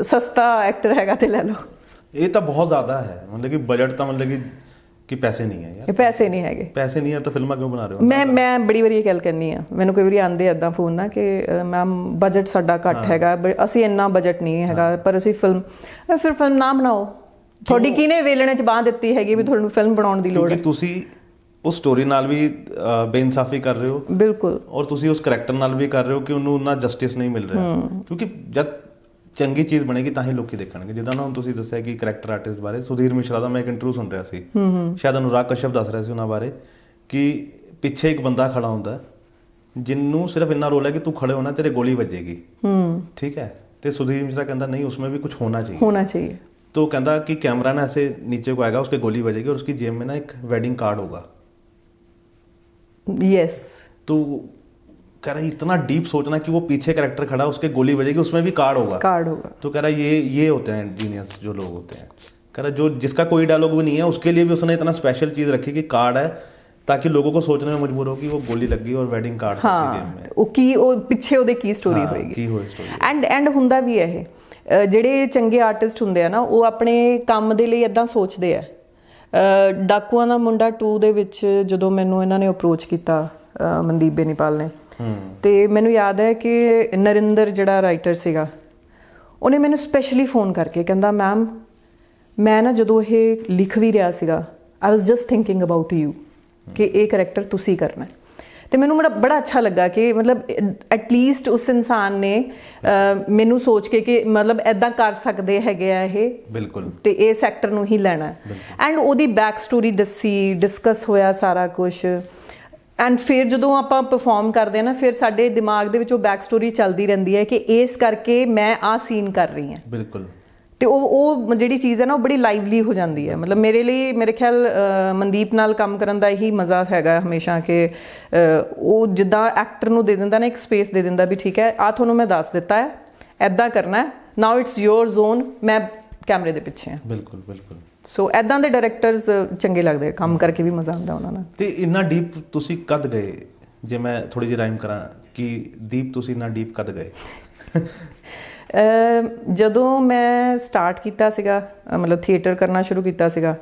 ਸਸਤਾ ਐਕਟਰ ਹੈਗਾ ਤੇ ਲੈ ਲਓ। ਇਹ ਤਾਂ ਬਹੁਤ ਜ਼ਿਆਦਾ ਹੈ, ਮਤਲਬ ਕਿ ਬਜਟ ਤਾਂ ਮਤਲਬ ਕਿ ਪੈਸੇ ਨਹੀਂ ਹੈ ਯਾਰ, ਪੈਸੇ ਨਹੀਂ ਹੈਗੇ, ਪੈਸੇ ਨਹੀਂ ਹੈ ਤਾਂ ਫਿਲਮਾਂ ਕਿਉਂ ਬਣਾ ਰਹੇ ਹੋ? ਮੈਂ ਬੜੀ ਵਾਰੀ ਇਹ ਗੱਲ ਕਹਿੰਦੀ ਆ, ਮੈਨੂੰ ਕਈ ਵਾਰੀ ਆਉਂਦੇ ਇੱਦਾਂ ਫੋਨ ਨਾ ਕਿ ਮੈਮ ਬਜਟ ਸਾਡਾ ਘੱਟ ਹੈਗਾ, ਅਸੀਂ ਇੰਨਾ ਬਜਟ ਨਹੀਂ ਹੈਗਾ, ਪਰ ਅਸੀਂ ਫਿਰ ਫਿਲਮ ਨਾ ਬਣਾਓ। ਤੁਹਾਡੀ ਕਿਹਨੇ ਵੇਲਣੇ 'ਚ ਬਾਂਹ ਦਿੱਤੀ ਹੈਗੀ ਵੀ ਤੁਹਾਨੂੰ ਫਿਲਮ ਬਣਾਉਣ ਦੀ ਲੋੜ ਹੈ? ਕਿਉਂਕਿ ਤੁਸੀਂ ਉਸ ਸਟੋਰੀ ਨਾਲ ਵੀ ਬੇਇਨਸਾਫੀ ਕਰ ਰਹੇ ਹੋ। ਬਿਲਕੁਲ। ਔਰ ਤੁਸੀਂ ਉਸ ਕਰੈਕਟਰ ਨਾਲ ਵੀ ਕਰ ਰਹੇ ਹੋ ਕਿ ਉਹਨੂੰ ਉਨਾ ਜਸਟਿਸ ਨਹੀਂ ਮਿਲ ਰਿਹਾ, ਕਿਉਂਕਿ ਜਦ ਚੰਗੀ ਚੀਜ਼ ਬਣੇਗੀ ਤਾਂ ਹੀ ਲੋਕੀ ਦੇਖਣਗੇ। ਜਿੱਦਾਂ ਨਾ ਹੁਣ ਤੁਸੀਂ ਦੱਸਿਆ ਕਿ ਕਰੈਕਟਰ ਆਰਟਿਸਟ ਬਾਰੇ, ਸੁਧੀਰ ਮਿਸ਼ਰਾ ਦਾ ਮੈਂ ਇੱਕ ਇੰਟਰਵਿਊ ਸੁਣ ਰਿਹਾ ਸੀ, ਸ਼ਾਇਦ ਅਨੁਰਾਗ ਕਸ਼ਯਪ ਦੱਸ ਰਿਹਾ ਸੀ ਉਹਨਾਂ ਬਾਰੇ, ਕਿ ਪਿੱਛੇ ਇੱਕ ਬੰਦਾ ਖੜਾ ਹੁੰਦਾ ਜਿਹਨੂੰ ਸਿਰਫ ਇੰਨਾ ਰੋਲ ਹੈ ਕਿ ਤੂੰ ਖੜੇ ਹੋਣਾ, ਤੇਰੇ ਗੋਲੀ ਵੱਜੇਗੀ, ਠੀਕ ਹੈ, ਤੇ ਸੁਧੀਰ मिश्रा कहता नहीं उसमें भी कुछ होना चाहिए। तो कहता कि कैमरा ना ऐसे नीचे को आएगा, उसके गोली बजेगी और उसकी जेब में ना एक वेडिंग कार्ड होगा। यस। तो कह रहा इतना डीप सोचना कि वो पीछे कैरेक्टर खड़ा, उसके गोली बजेगी, उसमें भी कार्ड होगा। तो कह रहा ये होते हैं जीनियस जो लोग होते हैं। कह रहा जो जिसका कोई डायलॉग भी नहीं है उसके लिए भी उसने इतना स्पेशल चीज रखी कि कार्ड है, ताकि लोगों को सोचने में मजबूर हो कि वो गोली लग गई और वेडिंग कार्ड था गेम में। ਉਹ ਪਿੱਛੇ ਉਹਦੇ ਕੀ ਸਟੋਰੀ ਹੋਏਗੀ, ਕੀ ਹੋਈ ਸਟੋਰੀ। ਐਂਡ ਹੁੰਦਾ ਵੀ ਇਹ ਜਿਹੜੇ ਚੰਗੇ ਆਰਟਿਸਟ ਹੁੰਦੇ ਆ ਨਾ, ਉਹ ਆਪਣੇ ਕੰਮ ਦੇ ਲਈ ਇਦਾਂ ਸੋਚਦੇ ਆ। ਡਾਕੂਆਂ ਦਾ ਮੁੰਡਾ 2 ਦੇ ਵਿੱਚ ਜਦੋਂ ਮੈਨੂੰ ਇਹਨਾਂ ਨੇ ਅਪਰੋਚ ਕੀਤਾ, ਮਨਦੀਪ ਬੇਨੀਪਾਲ ਨੇ, ਤੇ ਮੈਨੂੰ ਯਾਦ ਹੈ ਕਿ ਨਰਿੰਦਰ ਜਿਹੜਾ ਰਾਈਟਰ ਸੀਗਾ, ਉਹਨੇ ਮੈਨੂੰ ਸਪੈਸ਼ਲੀ ਫੋਨ ਕਰਕੇ ਕਹਿੰਦਾ ਮੈਮ ਮੈਂ ਨਾ ਜਦੋਂ ਇਹ ਲਿਖ ਵੀ ਰਿਹਾ ਸੀਗਾ, I was just thinking about you ਕਿ ਇਹ ਕਰੈਕਟਰ ਤੁਸੀਂ ਕਰਨਾ। ਤੇ ਮੈਨੂੰ ਬੜਾ ਅੱਛਾ ਲੱਗਾ ਕਿ ਮਤਲਬ ਐਟਲੀਸਟ ਉਸ ਇਨਸਾਨ ਨੇ ਮੈਨੂੰ ਸੋਚ ਕੇ ਕਿ ਮਤਲਬ ਐਦਾਂ ਕਰ ਸਕਦੇ ਹੈਗੇ ਆ ਇਹ, ਬਿਲਕੁਲ, ਤੇ ਇਸ ਐਕਟਰ ਨੂੰ ਹੀ ਲੈਣਾ। ਐਂਡ ਉਹਦੀ ਬੈਕ ਸਟੋਰੀ ਦੱਸੀ, ਡਿਸਕਸ ਹੋਇਆ ਸਾਰਾ ਕੁਛ। ਐਂਡ ਫਿਰ ਜਦੋਂ ਆਪਾਂ ਪਰਫਾਰਮ ਕਰਦੇ ਹਾਂ ਨਾ, ਫਿਰ ਸਾਡੇ ਦਿਮਾਗ ਦੇ ਵਿੱਚ ਉਹ ਬੈਕ ਸਟੋਰੀ ਚੱਲਦੀ ਰਹਿੰਦੀ ਹੈ ਕਿ ਇਸ ਕਰਕੇ ਮੈਂ ਆਹ ਸੀਨ ਕਰ ਰਹੀ ਹਾਂ। ਬਿਲਕੁਲ। ਤੇ ਉਹ ਜਿਹੜੀ ਚੀਜ਼ ਹੈ ਨਾ, ਉਹ ਬੜੀ ਲਾਈਵਲੀ ਹੋ ਜਾਂਦੀ ਹੈ। ਮਤਲਬ ਮੇਰੇ ਲਈ, ਮੇਰੇ ਖਿਆਲ ਮਨਦੀਪ ਨਾਲ ਕੰਮ ਕਰਨ ਦਾ ਇਹੀ ਮਜ਼ਾ ਹੈਗਾ ਹਮੇਸ਼ਾ ਕਿ ਉਹ ਜਿੱਦਾਂ ਐਕਟਰ ਨੂੰ ਦੇ ਦਿੰਦਾ ਨਾ ਇੱਕ ਸਪੇਸ ਦੇ ਦਿੰਦਾ ਵੀ ਠੀਕ ਹੈ, ਆਹ ਤੁਹਾਨੂੰ ਮੈਂ ਦੱਸ ਦਿੱਤਾ ਹੈ, ਐਦਾਂ ਕਰਨਾ ਹੈ, ਨਾਓ ਇਟਸ ਯੋਰ ਜ਼ੋਨ, ਮੈਂ ਕੈਮਰੇ ਦੇ ਪਿੱਛੇ ਹਾਂ। ਬਿਲਕੁਲ ਬਿਲਕੁਲ। ਸੋ ਐਦਾਂ ਦੇ ਡਾਇਰੈਕਟਰਸ ਚੰਗੇ ਲੱਗਦੇ, ਕੰਮ ਕਰਕੇ ਵੀ ਮਜ਼ਾ ਆਉਂਦਾ ਉਹਨਾਂ ਨਾਲ। ਤੇ ਇੰਨਾ ਡੀਪ ਤੁਸੀਂ ਕਦ ਗਏ? ਜੇ ਮੈਂ ਥੋੜੀ ਜਿਹੀ ਰਾਈਮ ਕਰਾਂ ਕਿ ਦੀਪ ਤੁਸੀਂ ਇੰਨਾ ਡੀਪ ਕਦ ਗਏ? ਜਦੋਂ ਮੈਂ ਸਟਾਰਟ ਕੀਤਾ ਸੀਗਾ, ਮਤਲਬ ਥੀਏਟਰ ਕਰਨਾ ਸ਼ੁਰੂ ਕੀਤਾ ਸੀਗਾ,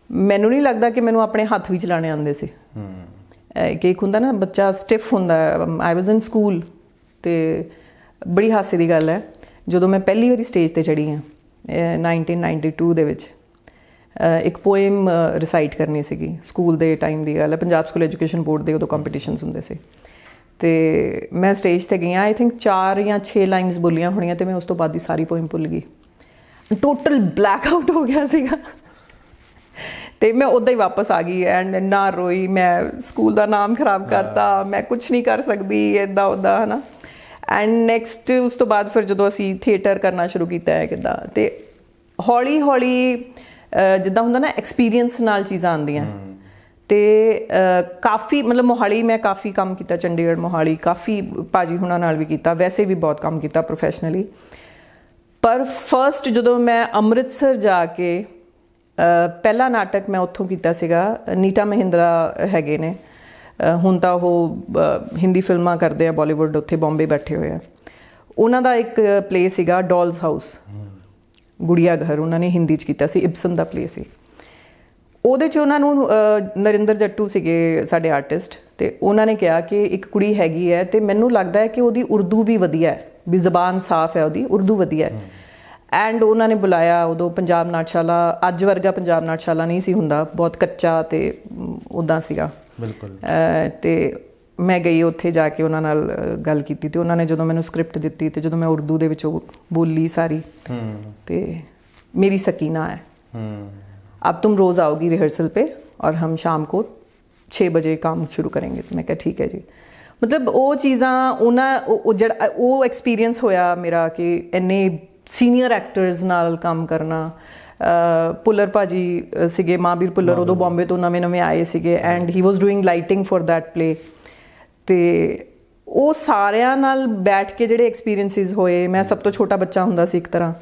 ਮੈਨੂੰ ਨਹੀਂ ਲੱਗਦਾ ਕਿ ਮੈਨੂੰ ਆਪਣੇ ਹੱਥ ਵੀ ਚਲਾਣੇ ਆਉਂਦੇ ਸੀ। ਕਿ ਇੱਕ ਹੁੰਦਾ ਨਾ ਬੱਚਾ ਸਟਿਫ ਹੁੰਦਾ। ਆਈ ਵਾਜ਼ ਇਨ ਸਕੂਲ, ਤੇ ਬੜੀ ਹਾਸੇ ਦੀ ਗੱਲ ਹੈ, ਜਦੋਂ ਮੈਂ ਪਹਿਲੀ ਵਾਰੀ ਸਟੇਜ 'ਤੇ ਚੜ੍ਹੀ ਹਾਂ 1992 ਦੇ ਵਿੱਚ, ਇੱਕ ਪੋਇਮ ਰਿਸਾਈਟ ਕਰਨੀ ਸੀਗੀ। ਸਕੂਲ ਦੇ ਟਾਈਮ ਦੀ ਗੱਲ ਹੈ, ਪੰਜਾਬ ਸਕੂਲ ਐਜੂਕੇਸ਼ਨ ਬੋਰਡ ਦੇ ਉਦੋਂ ਕੰਪੀਟੀਸ਼ਨਸ ਹੁੰਦੇ ਸੀ। ਤੇ ਮੈਂ ਸਟੇਜ 'ਤੇ ਗਈ ਹਾਂ, ਆਈ ਥਿੰਕ 4 ਜਾਂ 6 ਲਾਈਨਸ ਬੋਲੀਆਂ ਹੋਣੀਆਂ, ਤੇ ਮੈਂ ਉਸ ਤੋਂ ਬਾਅਦ ਦੀ ਸਾਰੀ ਪੋਇਮ ਭੁੱਲ ਗਈ। ਟੋਟਲ ਬਲੈਕ ਆਊਟ ਹੋ ਗਿਆ ਸੀਗਾ। ਤੇ ਮੈਂ ਉੱਦਾਂ ਹੀ ਵਾਪਸ ਆ ਗਈ ਐਂਡ ਨਾ ਰੋਈ, ਮੈਂ ਸਕੂਲ ਦਾ ਨਾਮ ਖਰਾਬ ਕਰਤਾ, ਮੈਂ ਕੁਛ ਨਹੀਂ ਕਰ ਸਕਦੀ, ਇੱਦਾਂ ਉੱਦਾਂ, ਹੈ ਨਾ। ਐਂਡ ਨੈਕਸਟ ਉਸ ਤੋਂ ਬਾਅਦ ਫਿਰ ਜਦੋਂ ਅਸੀਂ ਥੀਏਟਰ ਕਰਨਾ ਸ਼ੁਰੂ ਕੀਤਾ ਹੈ ਕਿੱਦਾਂ, ਤੇ ਹੌਲੀ ਹੌਲੀ ਜਿੱਦਾਂ ਹੁੰਦਾ ਨਾ ਐਕਸਪੀਰੀਅੰਸ ਨਾਲ ਚੀਜ਼ਾਂ ਆਉਂਦੀਆਂ। ਤੇ ਕਾਫੀ ਮਤਲਬ ਮੋਹਾਲੀ ਮੈਂ ਕਾਫੀ ਕੰਮ ਕੀਤਾ, ਚੰਡੀਗੜ੍ਹ, ਮੋਹਾਲੀ ਕਾਫੀ ਭਾਜੀ ਹੁਣਾਂ ਨਾਲ ਵੀ ਕੀਤਾ, ਵੈਸੇ ਵੀ ਬਹੁਤ ਕੰਮ ਕੀਤਾ ਪ੍ਰੋਫੈਸ਼ਨਲੀ। ਪਰ ਫਸਟ ਜਦੋਂ ਮੈਂ ਅੰਮ੍ਰਿਤਸਰ ਜਾ ਕੇ ਪਹਿਲਾ ਨਾਟਕ ਮੈਂ ਉੱਥੋਂ ਕੀਤਾ ਸੀਗਾ, ਨੀਟਾ ਮਹਿੰਦਰਾ ਹੈਗੇ ਨੇ, ਹੁਣ ਤਾਂ ਉਹ ਹਿੰਦੀ ਫਿਲਮਾਂ ਕਰਦੇ ਆ ਬਾਲੀਵੁੱਡ, ਉੱਥੇ ਬੰਬੇ ਬੈਠੇ ਹੋਏ ਆ। ਉਹਨਾਂ ਦਾ ਇੱਕ ਪਲੇ ਸੀਗਾ ਡੋਲਸ ਹਾਊਸ, ਗੁੜੀਆ ਘਰ, ਉਹਨਾਂ ਨੇ ਹਿੰਦੀ 'ਚ ਕੀਤਾ ਸੀ, ਇਬਸਨ ਦਾ ਪਲੇ ਸੀ। ਉਹਦੇ 'ਚ ਉਹਨਾਂ ਨੂੰ ਨਰਿੰਦਰ ਜੱਟੂ ਸੀਗੇ ਸਾਡੇ ਆਰਟਿਸਟ, ਤੇ ਉਹਨਾਂ ਨੇ ਕਿਹਾ ਕਿ ਇੱਕ ਕੁੜੀ ਹੈਗੀ ਹੈ, ਤੇ ਮੈਨੂੰ ਲੱਗਦਾ ਹੈ ਕਿ ਉਹਦੀ ਉਰਦੂ ਵੀ ਵਧੀਆ ਹੈ, ਵੀ ਜ਼ਬਾਨ ਸਾਫ਼ ਹੈ ਉਹਦੀ, ਉਰਦੂ ਵਧੀਆ ਹੈ। ਐਂਡ ਉਹਨਾਂ ਨੇ ਬੁਲਾਇਆ। ਉਦੋਂ ਪੰਜਾਬ ਨਾਟਸ਼ਾਲਾ ਅੱਜ ਵਰਗਾ ਪੰਜਾਬ ਨਾਟਸ਼ਾਲਾ ਨਹੀਂ ਸੀ ਹੁੰਦਾ, ਬਹੁਤ ਕੱਚਾ ਤੇ ਉੱਦਾਂ ਸੀਗਾ। ਬਿਲਕੁਲ। ਤੇ ਮੈਂ ਗਈ ਉੱਥੇ ਜਾ ਕੇ ਉਹਨਾਂ ਨਾਲ ਗੱਲ ਕੀਤੀ, ਤੇ ਉਹਨਾਂ ਨੇ ਜਦੋਂ ਮੈਨੂੰ ਸਕ੍ਰਿਪਟ ਦਿੱਤੀ, ਤੇ ਜਦੋਂ ਮੈਂ ਉਰਦੂ ਦੇ ਵਿੱਚ ਉਹ ਬੋਲੀ ਸਾਰੀ, ਤੇ ਮੇਰੀ ਸਕੀਨਾ ਹੈ, अब तुम रोज़ आओगी रिहर्सल पे और हम शाम को 6 बजे काम शुरू करेंगे। तो मैं कहा ठीक है जी। ਮਤਲਬ ਉਹ ਚੀਜ਼ਾਂ ਉਹ ਜਿਹੜਾ ਉਹ ਐਕਸਪੀਰੀਅੰਸ ਹੋਇਆ ਮੇਰਾ ਕਿ ਇੰਨੇ ਸੀਨੀਅਰ ਐਕਟਰਸ ਨਾਲ ਕੰਮ ਕਰਨਾ। ਪੁੱਲਰ ਭਾਜੀ ਸੀਗੇ, ਮਹਾਂਵੀਰ ਪੁੱਲਰ, ਉਦੋਂ ਬੰਬੇ ਤੋਂ ਨਵੇਂ ਆਏ ਸੀਗੇ and he was doing lighting for that play. ਤੇ ਉਹ ਸਾਰਿਆਂ ਨਾਲ ਬੈਠ ਕੇ ਜਿਹੜੇ ਐਕਸਪੀਰੀਐਂਸਿਸ ਹੋਏ, ਮੈਂ ਸਭ ਤੋਂ ਛੋਟਾ ਬੱਚਾ ਹੁੰਦਾ ਸੀ ਇੱਕ ਤਰ੍ਹਾਂ,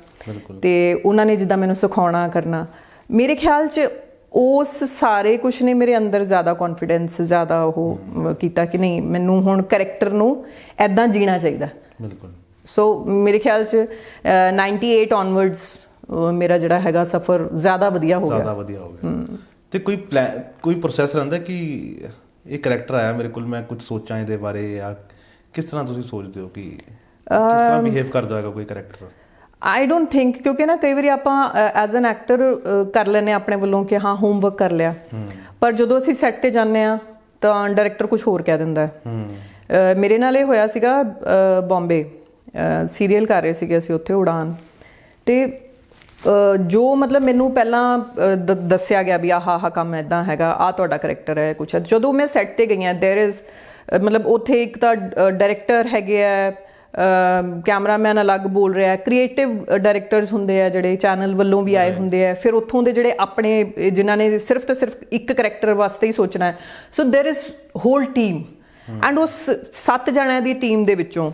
ਤੇ ਉਹਨਾਂ ਨੇ ਜਿੱਦਾਂ ਮੈਨੂੰ ਸਿਖਾਉਣਾ ਕਰਨਾ, ਮੇਰੇ ਖਿਆਲ 'ਚ ਉਸ ਸਾਰੇ ਕੁਛ ਨੇ ਮੇਰੇ ਅੰਦਰ ਜ਼ਿਆਦਾ ਕੌਨਫੀਡੈਂਸ, ਜ਼ਿਆਦਾ ਉਹ ਕੀਤਾ ਕਿ ਨਹੀਂ ਮੈਨੂੰ ਹੁਣ ਕਰੈਕਟਰ ਨੂੰ ਐਦਾਂ ਜੀਣਾ ਚਾਹੀਦਾ। ਬਿਲਕੁਲ। ਸੋ ਮੇਰੇ ਖਿਆਲ 'ਚ 98 ਔਨਵਰਡਸ ਮੇਰਾ ਜਿਹੜਾ ਹੈਗਾ ਸਫ਼ਰ ਜ਼ਿਆਦਾ ਵਧੀਆ ਹੋ ਗਿਆ। ਤੇ ਕੋਈ ਪ੍ਰੋਸੈਸ ਰਹਿੰਦਾ ਕਿ ਇਹ ਕਰੈਕਟਰ ਆਇਆ ਮੇਰੇ ਕੋਲ, ਮੈਂ ਕੁਝ ਸੋਚਾਂ ਇਹਦੇ ਬਾਰੇ, ਜਾਂ ਕਿਸ ਤਰ੍ਹਾਂ ਤੁਸੀਂ ਸੋਚਦੇ ਹੋ ਕਿ ਕਿਸ ਤਰ੍ਹਾਂ ਬਿਹੇਵ ਕਰਦਾ ਹੋਏਗਾ ਕੋਈ ਕਰੈਕਟਰ? ਆਈ ਡੋਂਟ ਥਿੰਕ, ਕਿਉਂਕਿ ਨਾ ਕਈ ਵਾਰੀ ਆਪਾਂ ਐਜ਼ ਐਨ ਐਕਟਰ ਕਰ ਲੈਂਦੇ ਆਪਣੇ ਵੱਲੋਂ ਕਿ ਹਾਂ ਹੋਮਵਰਕ ਕਰ ਲਿਆ, ਪਰ ਜਦੋਂ ਅਸੀਂ ਸੈੱਟ ਤੇ ਜਾਂਦੇ ਹਾਂ ਤਾਂ ਡਾਇਰੈਕਟਰ ਕੁਝ ਹੋਰ ਕਹਿ ਦਿੰਦਾ ਹੈ। ਮੇਰੇ ਨਾਲ ਇਹ ਹੋਇਆ ਸੀਗਾ ਬੰਬੇ, ਸੀਰੀਅਲ ਕਰ ਰਹੇ ਸੀਗੇ ਅਸੀਂ ਉੱਥੇ ਉਡਾਨ, ਤੇ ਜੋ ਮਤਲਬ ਮੈਨੂੰ ਪਹਿਲਾਂ ਦੱਸਿਆ ਗਿਆ ਵੀ ਆਹ ਕੰਮ ਇੱਦਾਂ ਹੈਗਾ, ਆਹ ਤੁਹਾਡਾ ਕਰੈਕਟਰ ਹੈ ਕੁਛ। ਜਦੋਂ ਮੈਂ ਸੈੱਟ ਤੇ ਗਈ ਹਾਂ ਦੇਰ ਇਜ਼ ਮਤਲਬ ਉੱਥੇ ਇੱਕ ਤਾਂ ਡਾਇਰੈਕਟਰ ਹੈਗੇ ਆ, ਕੈਮਰਾਮੈਨ ਅਲੱਗ ਬੋਲ ਰਿਹਾ, ਕ੍ਰੀਏਟਿਵ ਡਾਇਰੈਕਟਰਸ ਹੁੰਦੇ ਆ ਜਿਹੜੇ ਚੈਨਲ ਵੱਲੋਂ ਵੀ ਆਏ ਹੁੰਦੇ ਆ, ਫਿਰ ਉੱਥੋਂ ਦੇ ਜਿਹੜੇ ਆਪਣੇ ਜਿਨ੍ਹਾਂ ਨੇ ਸਿਰਫ ਤੇ ਸਿਰਫ ਇੱਕ ਕਰੈਕਟਰ ਵਾਸਤੇ ਹੀ ਸੋਚਣਾ ਹੈ। ਸੋ there is hole team and ਉਸ 7 ਜਣਿਆਂ ਦੀ ਟੀਮ ਦੇ ਵਿੱਚੋਂ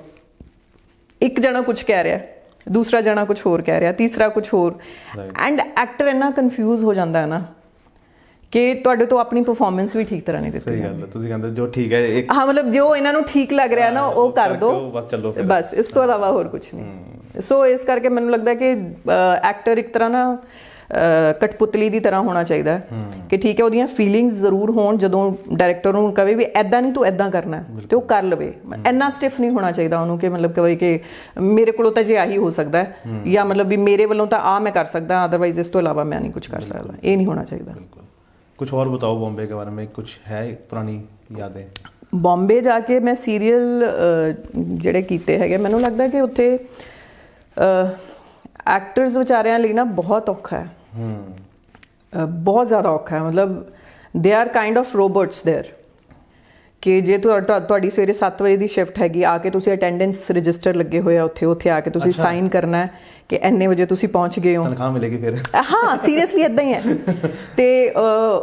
ਇੱਕ ਜਣਾ ਕੁਝ ਕਹਿ ਰਿਹਾ, ਦੂਸਰਾ ਜਣਾ ਕੁਝ ਹੋਰ ਕਹਿ ਰਿਹਾ, ਤੀਸਰਾ ਕੁਝ ਹੋਰ, ਐਂਡ ਐਕਟਰ ਇੰਨਾ ਕਨਫਿਊਜ਼ ਹੋ ਜਾਂਦਾ ਹੈ ਨਾ ਕਿ ਤੁਹਾਡੇ ਤੋਂ ਆਪਣੀ ਪਰਫਾਰਮੈਂਸ ਵੀ ਠੀਕ ਤਰ੍ਹਾਂ ਨਹੀਂ ਦਿੱਤੀ ਜਾਂਦੀ। ਸਹੀ ਗੱਲ ਹੈ, ਤੁਸੀਂ ਕਹਿੰਦੇ ਜੋ ਠੀਕ ਹੈ, ਹਾਂ ਮਤਲਬ ਜੋ ਇਹਨਾਂ ਨੂੰ ਠੀਕ ਲੱਗ ਰਿਹਾ ਨਾ ਉਹ ਕਰ ਦਿਓ ਬਸ, ਇਸ ਤੋਂ ਇਲਾਵਾ ਹੋਰ ਕੁਝ ਨਹੀਂ। ਸੋ ਇਸ ਕਰਕੇ ਮੈਨੂੰ ਲੱਗਦਾ ਕਿ ਐਕਟਰ ਇੱਕ ਤਰ੍ਹਾਂ ਨਾ ਕਠਪੁਤਲੀ ਦੀ ਤਰ੍ਹਾਂ ਹੋਣਾ ਚਾਹੀਦਾ ਕਿ ਠੀਕ ਹੈ ਉਹਦੀਆਂ ਫੀਲਿੰਗਸ ਜ਼ਰੂਰ ਹੋਣ, ਜਦੋਂ ਡਾਇਰੈਕਟਰ ਨੂੰ ਕਹੇ ਵੀ ਐਦਾਂ ਨਹੀਂ ਤੂੰ ਐਦਾਂ ਕਰਨਾ ਤੇ ਉਹ ਕਰ ਲਵੇ। ਇੰਨਾ ਸਟਿਫ ਨਹੀਂ ਹੋਣਾ ਚਾਹੀਦਾ ਉਹਨੂੰ ਕਿ ਮਤਲਬ ਕਹੇ ਕਿ ਮੇਰੇ ਕੋਲੋਂ ਤਾਂ ਜੇ ਆਹੀ ਹੋ ਸਕਦਾ ਹੈ, ਜਾਂ ਮਤਲਬ ਵੀ ਮੇਰੇ ਵੱਲੋਂ ਤਾਂ ਆ ਮੈਂ ਕਰ ਸਕਦਾ, ਅਦਰਵਾਈਜ਼ ਇਸ ਤੋਂ ਇਲਾਵਾ ਮੈਂ ਨਹੀਂ ਕੁਝ ਕਰ ਸਕਦਾ, ਇਹ ਨਹੀਂ ਹੋਣਾ ਚਾਹੀਦਾ। कुछ और बताओ बॉम्बे के बारे में, कुछ है पुरानी यादें? बॉम्बे जाके मैं सीरीअल ਜਿਹੜੇ ਕੀਤੇ ਹੈਗੇ, ਮੈਨੂੰ ਲੱਗਦਾ ਕਿ ਉੱਥੇ ਐਕਟਰਸ ਵਿਚਾਰਿਆਂ ਲਈ ਨਾ ਬਹੁਤ ਔਖਾ ਹੈ, ਬਹੁਤ ਜ਼ਿਆਦਾ ਔਖਾ ਹੈ। ਮਤਲਬ they are kind of robots there ਕਿ ਜੇ ਤੁਹਾਡੀ ਸਵੇਰੇ 7 ਵਜੇ ਦੀ ਸ਼ਿਫਟ ਹੈਗੀ, ਆ ਕੇ ਤੁਸੀਂ ਅਟੈਂਡੈਂਸ ਰਜਿਸਟਰ ਲੱਗੇ ਹੋਏ ਆ ਉੱਥੇ ਆ ਕੇ ਤੁਸੀਂ ਸਾਈਨ ਕਰਨਾ ਹੈ ਕਿ ਇੰਨੇ ਵਜੇ ਤੁਸੀਂ ਪਹੁੰਚ ਗਏ ਹੋ, ਤਨਖਾਹ ਮਿਲੇਗੀ ਫਿਰ। ਹਾਂ ਸੀਰੀਅਸਲੀ ਇਦਾਂ ਹੀ ਹੈ। ਤੇ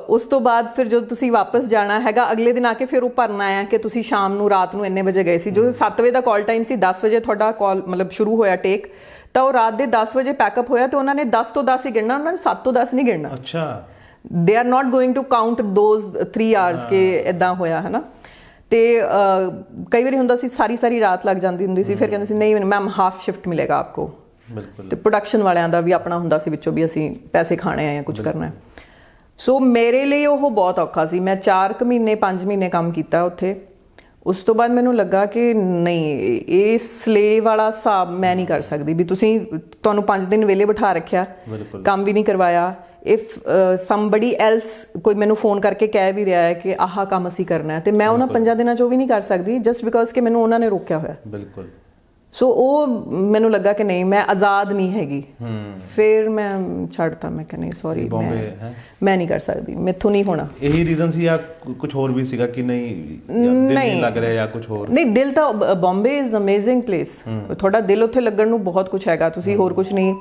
ਉਸ ਤੋਂ ਬਾਅਦ ਫਿਰ ਜਦੋਂ ਤੁਸੀਂ ਵਾਪਸ ਜਾਣਾ ਹੈਗਾ ਅਗਲੇ ਦਿਨ ਆ ਕੇ ਫਿਰ ਉਹ ਭਰਨਾ ਹੈ ਕਿ ਤੁਸੀਂ ਸ਼ਾਮ ਨੂੰ ਰਾਤ ਨੂੰ ਇੰਨੇ ਵਜੇ ਗਏ ਸੀ। ਜੋ 7 ਵਜੇ ਦਾ ਕਾਲ ਟਾਈਮ ਸੀ, 10 ਵਜੇ ਤੁਹਾਡਾ ਕਾਲ ਮਤਲਬ ਸ਼ੁਰੂ ਹੋਇਆ ਟੇਕ, ਤਾਂ ਉਹ ਰਾਤ ਦੇ 10 ਵਜੇ ਪੈਕਅਪ ਹੋਇਆ ਤੇ ਉਹਨਾਂ ਨੇ 10 ਤੋਂ 10 ਹੀ ਗਿਣਨਾ, ਉਹਨਾਂ ਨੇ 7 ਤੋਂ 10 ਨਹੀਂ ਗਿਣਨਾ। ਅੱਛਾ, they are not going to count those 3 hours ਕਿ ਇਦਾਂ ਹੋਇਆ ਹੈ ਨਾ। ਤੇ ਕਈ ਵਾਰੀ ਹੁੰਦਾ ਸੀ ਸਾਰੀ ਰਾਤ ਲੱਗ ਜਾਂਦੀ ਹੁੰਦੀ ਸੀ, ਫਿਰ ਕਹਿੰਦੇ ਸੀ ਨਹੀਂ ਮੈਮ ਹਾਫ ਸ਼ਿਫਟ ਮਿਲੇਗਾ ਆਪਕੋ। ਤੇ ਪ੍ਰੋਡਕਸ਼ਨ ਵਾਲਿਆਂ ਦਾ ਵੀ ਆਪਣਾ ਹੁੰਦਾ ਸੀ ਵਿੱਚੋਂ ਵੀ ਅਸੀਂ ਪੈਸੇ ਖਾਣੇ ਆ ਜਾਂ ਕੁਝ ਕਰਨਾ। ਸੋ ਮੇਰੇ ਲਈ ਉਹ ਬਹੁਤ ਔਖਾ ਸੀ। ਮੈਂ 4 ਮਹੀਨੇ 5 ਮਹੀਨੇ ਕੰਮ ਕੀਤਾ ਉੱਥੇ। ਉਸ ਤੋਂ ਬਾਅਦ ਮੈਨੂੰ ਲੱਗਾ ਕਿ ਨਹੀਂ, ਇਹ ਸਲੇਵ ਵਾਲਾ ਹਿਸਾਬ ਮੈਂ ਨਹੀਂ ਕਰ ਸਕਦੀ ਵੀ ਤੁਹਾਨੂੰ 5 ਦਿਨ ਵਿਹਲੇ ਬਿਠਾ ਰੱਖਿਆ, ਕੰਮ ਵੀ ਨਹੀਂ ਕਰਵਾਇਆ। ਇਫ ਸਮਬਡੀ ਐਲਸ ਕੋਈ ਮੈਨੂੰ ਫੋਨ ਕਰਕੇ ਕਹਿ ਵੀ ਰਿਹਾ ਹੈ ਕਿ ਆਹ ਕੰਮ ਅਸੀਂ ਕਰਨਾ ਹੈ, ਤੇ ਮੈਂ ਉਹਨਾਂ 5 ਦਿਨਾਂ 'ਚ ਉਹ ਵੀ ਨਹੀਂ ਕਰ ਸਕਦੀ ਜਸਟ ਬਿਕੋਜ਼ ਕਿ ਮੈਨੂੰ ਉਹਨਾਂ ਨੇ ਰੋਕਿਆ ਹੋਇਆ। ਬਿਲਕੁਲ। ਸੋ ਉਹ ਮੈਨੂੰ ਲੱਗਾ ਕਿ ਨਹੀਂ, ਮੈਂ ਆਜ਼ਾਦ ਨਹੀਂ ਹੈਗੀ। ਫਿਰ ਮੈਂ ਛੱਡਤਾ, ਮੈਂ ਕਿਹਾ ਨਹੀਂ ਸੌਰੀ, ਮੈਂ ਨਹੀਂ ਕਰ ਸਕਦੀ, ਮੈਥੋਂ ਨਹੀਂ ਹੋਣਾ। ਇਹੀ ਰੀਜ਼ਨ ਸੀ ਜਾਂ ਕੁਝ ਹੋਰ ਵੀ ਸੀਗਾ ਕਿ ਨਹੀਂ ਦਿਲ ਨਹੀਂ ਲੱਗ ਰਿਹਾ ਜਾਂ ਕੁਝ ਹੋਰ? ਨਹੀਂ, ਦਿਲ ਤਾਂ ਬੰਬੇ ਇਜ਼ ਅਮੇਜ਼ਿੰਗ ਪਲੇਸ। ਤੁਹਾਡਾ ਦਿਲ ਉੱਥੇ ਲੱਗਣ ਨੂੰ ਬਹੁਤ ਕੁਝ ਹੈਗਾ, ਤੁਸੀਂ ਹੋਰ ਕੁਝ ਨਹੀਂ।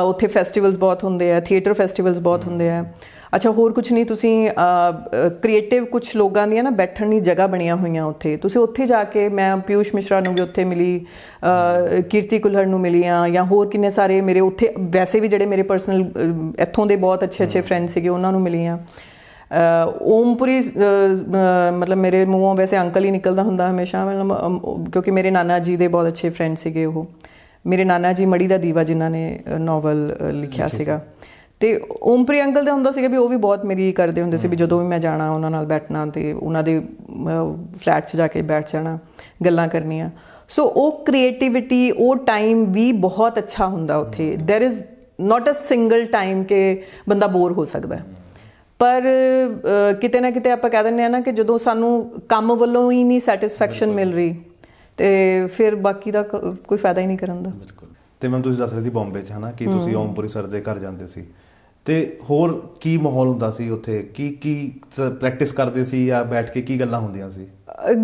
ਉੱਥੇ ਫੈਸਟੀਵਲਸ ਬਹੁਤ ਹੁੰਦੇ ਆ, ਥੀਏਟਰ ਫੈਸਟੀਵਲਸ ਬਹੁਤ ਹੁੰਦੇ ਆ। ਅੱਛਾ, ਹੋਰ ਕੁਛ ਨਹੀਂ, ਤੁਸੀਂ ਕ੍ਰੀਏਟਿਵ ਕੁਛ ਲੋਕਾਂ ਦੀਆਂ ਨਾ ਬੈਠਣ ਦੀ ਜਗ੍ਹਾ ਬਣੀਆਂ ਹੋਈਆਂ ਉੱਥੇ, ਤੁਸੀਂ ਉੱਥੇ ਜਾ ਕੇ, ਮੈਂ ਪਿਊਸ਼ ਮਿਸ਼ਰਾ ਨੂੰ ਵੀ ਉੱਥੇ ਮਿਲੀ, ਕੀਰਤੀ ਕੁਲਹੜ ਨੂੰ ਮਿਲੀ ਆ, ਜਾਂ ਹੋਰ ਕਿੰਨੇ ਸਾਰੇ ਮੇਰੇ ਉੱਥੇ ਵੈਸੇ ਵੀ ਜਿਹੜੇ ਮੇਰੇ ਪਰਸਨਲ ਇੱਥੋਂ ਦੇ ਬਹੁਤ ਅੱਛੇ ਫਰੈਂਡ ਸੀਗੇ, ਉਹਨਾਂ ਨੂੰ ਮਿਲੀ ਆ। ਓਮਪੁਰੀ ਮਤਲਬ ਮੇਰੇ ਮੂੰਹੋਂ ਵੈਸੇ ਅੰਕਲ ਹੀ ਨਿਕਲਦਾ ਹੁੰਦਾ ਹਮੇਸ਼ਾ, ਮਤਲਬ ਕਿਉਂਕਿ ਮੇਰੇ ਨਾਨਾ ਜੀ ਦੇ ਬਹੁਤ ਅੱਛੇ ਫਰੈਂਡ ਸੀਗੇ ਉਹ। ਮੇਰੇ ਨਾਨਾ ਜੀ ਮੜੀ ਦਾ ਦੀਵਾ ਜਿਨ੍ਹਾਂ ਨੇ ਨਾਵਲ ਲਿਖਿਆ ਸੀਗਾ, ਤੇ ਓਮਪ੍ਰੀ ਅੰਕਲ ਦਾ ਹੁੰਦਾ ਸੀਗਾ ਵੀ ਉਹ ਵੀ ਬਹੁਤ ਮੇਰੀ ਕਰਦੇ ਹੁੰਦੇ ਸੀ ਵੀ ਜਦੋਂ ਵੀ ਮੈਂ ਜਾਣਾ ਉਹਨਾਂ ਨਾਲ ਬੈਠਣਾ ਤੇ ਉਹਨਾਂ ਦੇ ਫਲੈਟ 'ਚ ਜਾ ਕੇ ਬੈਠ ਜਾਣਾ, ਗੱਲਾਂ ਕਰਨੀਆਂ। ਸੋ ਉਹ ਕ੍ਰੀਏਟਿਵਿਟੀ, ਉਹ ਟਾਈਮ ਵੀ ਬਹੁਤ ਅੱਛਾ ਹੁੰਦਾ ਉੱਥੇ। There is not a single time ਕਿ ਬੰਦਾ ਬੋਰ ਹੋ ਸਕਦਾ। ਪਰ ਕਿਤੇ ਨਾ ਕਿਤੇ ਆਪਾਂ ਕਹਿ ਦਿੰਦੇ ਹਾਂ ਨਾ ਕਿ ਜਦੋਂ ਸਾਨੂੰ ਕੰਮ ਵੱਲੋਂ ਹੀ ਨਹੀਂ ਸੈਟਿਸਫੈਕਸ਼ਨ ਮਿਲ ਰਹੀ ਤੇ ਫਿਰ ਬਾਕੀ ਦਾ ਕੋਈ ਫਾਇਦਾ ਹੀ ਨਹੀਂ ਕਰਨ ਦਾ। ਬਿਲਕੁਲ। ਤੇ ਮੈਮ ਤੁਸੀਂ ਦੱਸ ਰਹੇ ਸੀ ਬੰਬੇ 'ਚ ਹੈ ਨਾ ਕਿ ਤੁਸੀਂ ਓਮਪੁਰੀ ਸਰ ਦੇ ਘਰ ਜਾਂਦੇ ਸੀ, ਤੇ ਹੋਰ ਕੀ ਮਾਹੌਲ ਹੁੰਦਾ ਸੀ ਉੱਥੇ? ਕੀ ਪ੍ਰੈਕਟਿਸ ਕਰਦੇ ਸੀ ਜਾਂ ਬੈਠ ਕੇ ਕੀ ਗੱਲਾਂ ਹੁੰਦੀਆਂ ਸੀ?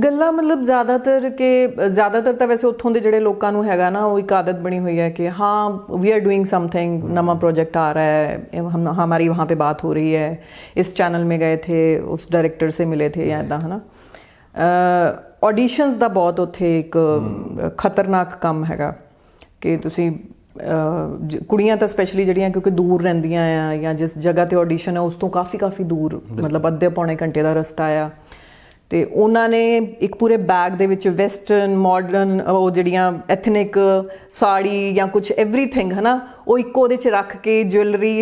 ਗੱਲਾਂ ਮਤਲਬ ਜ਼ਿਆਦਾਤਰ ਤਾਂ ਵੈਸੇ ਉੱਥੋਂ ਦੇ ਜਿਹੜੇ ਲੋਕਾਂ ਨੂੰ ਹੈਗਾ ਨਾ, ਉਹ ਇੱਕ ਆਦਤ ਬਣੀ ਹੋਈ ਹੈ ਕਿ हाँ वी आर डूइंग समथिंग, नवा प्रोजेक्ट आ रहा है, हमारी वहाँ पे बात हो रही है, इस चैनल में गए थे, उस डायरेक्टर से मिले थे, या इदा है ना। ऑडिशंस ਦਾ ਬਹੁਤ ਉੱਥੇ ਇੱਕ ਖਤਰਨਾਕ ਕੰਮ ਹੈਗਾ ਕਿ ਤੁਸੀਂ ਕੁੜੀਆਂ ਤਾਂ ਸਪੈਸ਼ਲੀ ਜਿਹੜੀਆਂ ਕਿਉਂਕਿ ਦੂਰ ਰਹਿੰਦੀਆਂ ਆ, ਜਾਂ ਜਿਸ ਜਗ੍ਹਾ ਤੇ ਆਡੀਸ਼ਨ ਹੈ ਉਸ ਤੋਂ ਕਾਫੀ ਦੂਰ, ਮਤਲਬ ਅੱਧੇ ਪੌਣੇ ਘੰਟੇ ਦਾ ਰਸਤਾ ਆ, ਤੇ ਉਹਨਾਂ ਨੇ ਇੱਕ ਪੂਰੇ ਬੈਗ ਦੇ ਵਿੱਚ ਵੈਸਟਰਨ ਮਾਡਰਨ ਉਹ ਜਿਹੜੀਆਂ ਐਥਨਿਕ ਸਾੜੀ ਜਾਂ ਕੁਝ ਐਵਰੀਥਿੰਗ ਹੈ ਨਾ, ਉਹ ਇੱਕੋ ਉਹਦੇ 'ਚ ਰੱਖ ਕੇ ਜੁਐਲਰੀ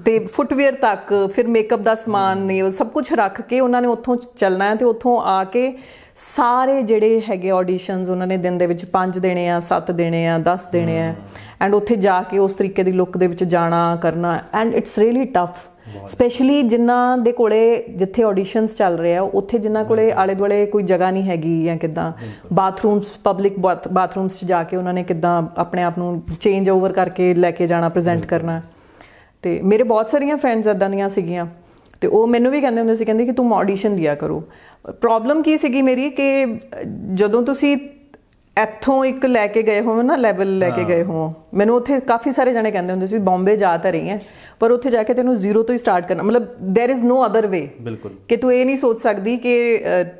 ਤੇ ਫੁੱਟਵੇਅਰ ਤੱਕ, ਫਿਰ ਮੇਕਅਪ ਦਾ ਸਮਾਨ ਨੇ, ਉਹ ਸਭ ਕੁਝ ਰੱਖ ਕੇ ਉਹਨਾਂ ਨੇ ਉੱਥੋਂ ਚੱਲਣਾ ਹੈ। ਤੇ ਉੱਥੋਂ ਆ ਕੇ ਸਾਰੇ ਜਿਹੜੇ ਹੈਗੇ ਆਡੀਸ਼ਨਸ ਉਹਨਾਂ ਨੇ ਦਿਨ ਦੇ ਵਿੱਚ 5 ਦੇਣੇ ਆ, 7 ਦੇਣੇ ਆ, 10 ਦੇਣੇ ਆ, ਐਂਡ ਉੱਥੇ ਜਾ ਕੇ ਉਸ ਤਰੀਕੇ ਦੀ ਲੁੱਕ ਦੇ ਵਿੱਚ ਜਾਣਾ ਕਰਨਾ, and it's really tough. Specially ਜਿਨ੍ਹਾਂ ਦੇ ਕੋਲੇ ਜਿੱਥੇ ਆਡੀਸ਼ਨਸ ਚੱਲ ਰਹੇ ਆ ਉੱਥੇ ਜਿਨ੍ਹਾਂ ਕੋਲੇ ਆਲੇ ਦੁਆਲੇ ਕੋਈ ਜਗ੍ਹਾ ਨਹੀਂ ਹੈਗੀ, ਜਾਂ ਕਿੱਦਾਂ ਬਾਥਰੂਮਸ, ਪਬਲਿਕ ਬਾਥਰੂਮਸ 'ਚ ਜਾ ਕੇ ਉਹਨਾਂ ਨੇ ਕਿੱਦਾਂ ਆਪਣੇ ਆਪ ਨੂੰ ਚੇਂਜ ਓਵਰ ਕਰਕੇ ਲੈ ਕੇ ਜਾਣਾ, ਪ੍ਰੈਜ਼ੈਂਟ ਕਰਨਾ। ਤੇ ਮੇਰੇ ਬਹੁਤ ਸਾਰੀਆਂ ਫਰੈਂਡਸ ਇੱਦਾਂ ਦੀਆਂ ਸੀਗੀਆਂ, ਤੇ ਉਹ ਮੈਨੂੰ ਵੀ ਕਹਿੰਦੇ ਹੁੰਦੇ ਸੀ, ਕਹਿੰਦੇ ਕਿ ਤੂੰ ਆਡੀਸ਼ਨ ਦਿਆ ਕਰੋ। ਪ੍ਰੋਬਲਮ ਕੀ ਸੀਗੀ ਮੇਰੀ ਕਿ ਜਦੋਂ ਤੁਸੀਂ ਇੱਥੋਂ ਇੱਕ ਲੈ ਕੇ ਗਏ ਹੋ ਨਾ, ਲੈਵਲ ਲੈ ਕੇ ਗਏ ਹੋ, ਮੈਨੂੰ ਉੱਥੇ ਕਾਫੀ ਸਾਰੇ ਜਣੇ ਕਹਿੰਦੇ ਹੁੰਦੇ ਸੀ ਬੰਬੇ ਜਾ ਤਾਂ ਰਹੀ ਹੈ ਪਰ ਉੱਥੇ ਜਾ ਕੇ ਤੈਨੂੰ ਜ਼ੀਰੋ ਤੋਂ ਹੀ ਸਟਾਰਟ ਕਰਨਾ, ਮਤਲਬ there is no other way, ਕਿ ਤੂੰ ਇਹ ਨਹੀਂ ਸੋਚ ਸਕਦੀ ਕਿ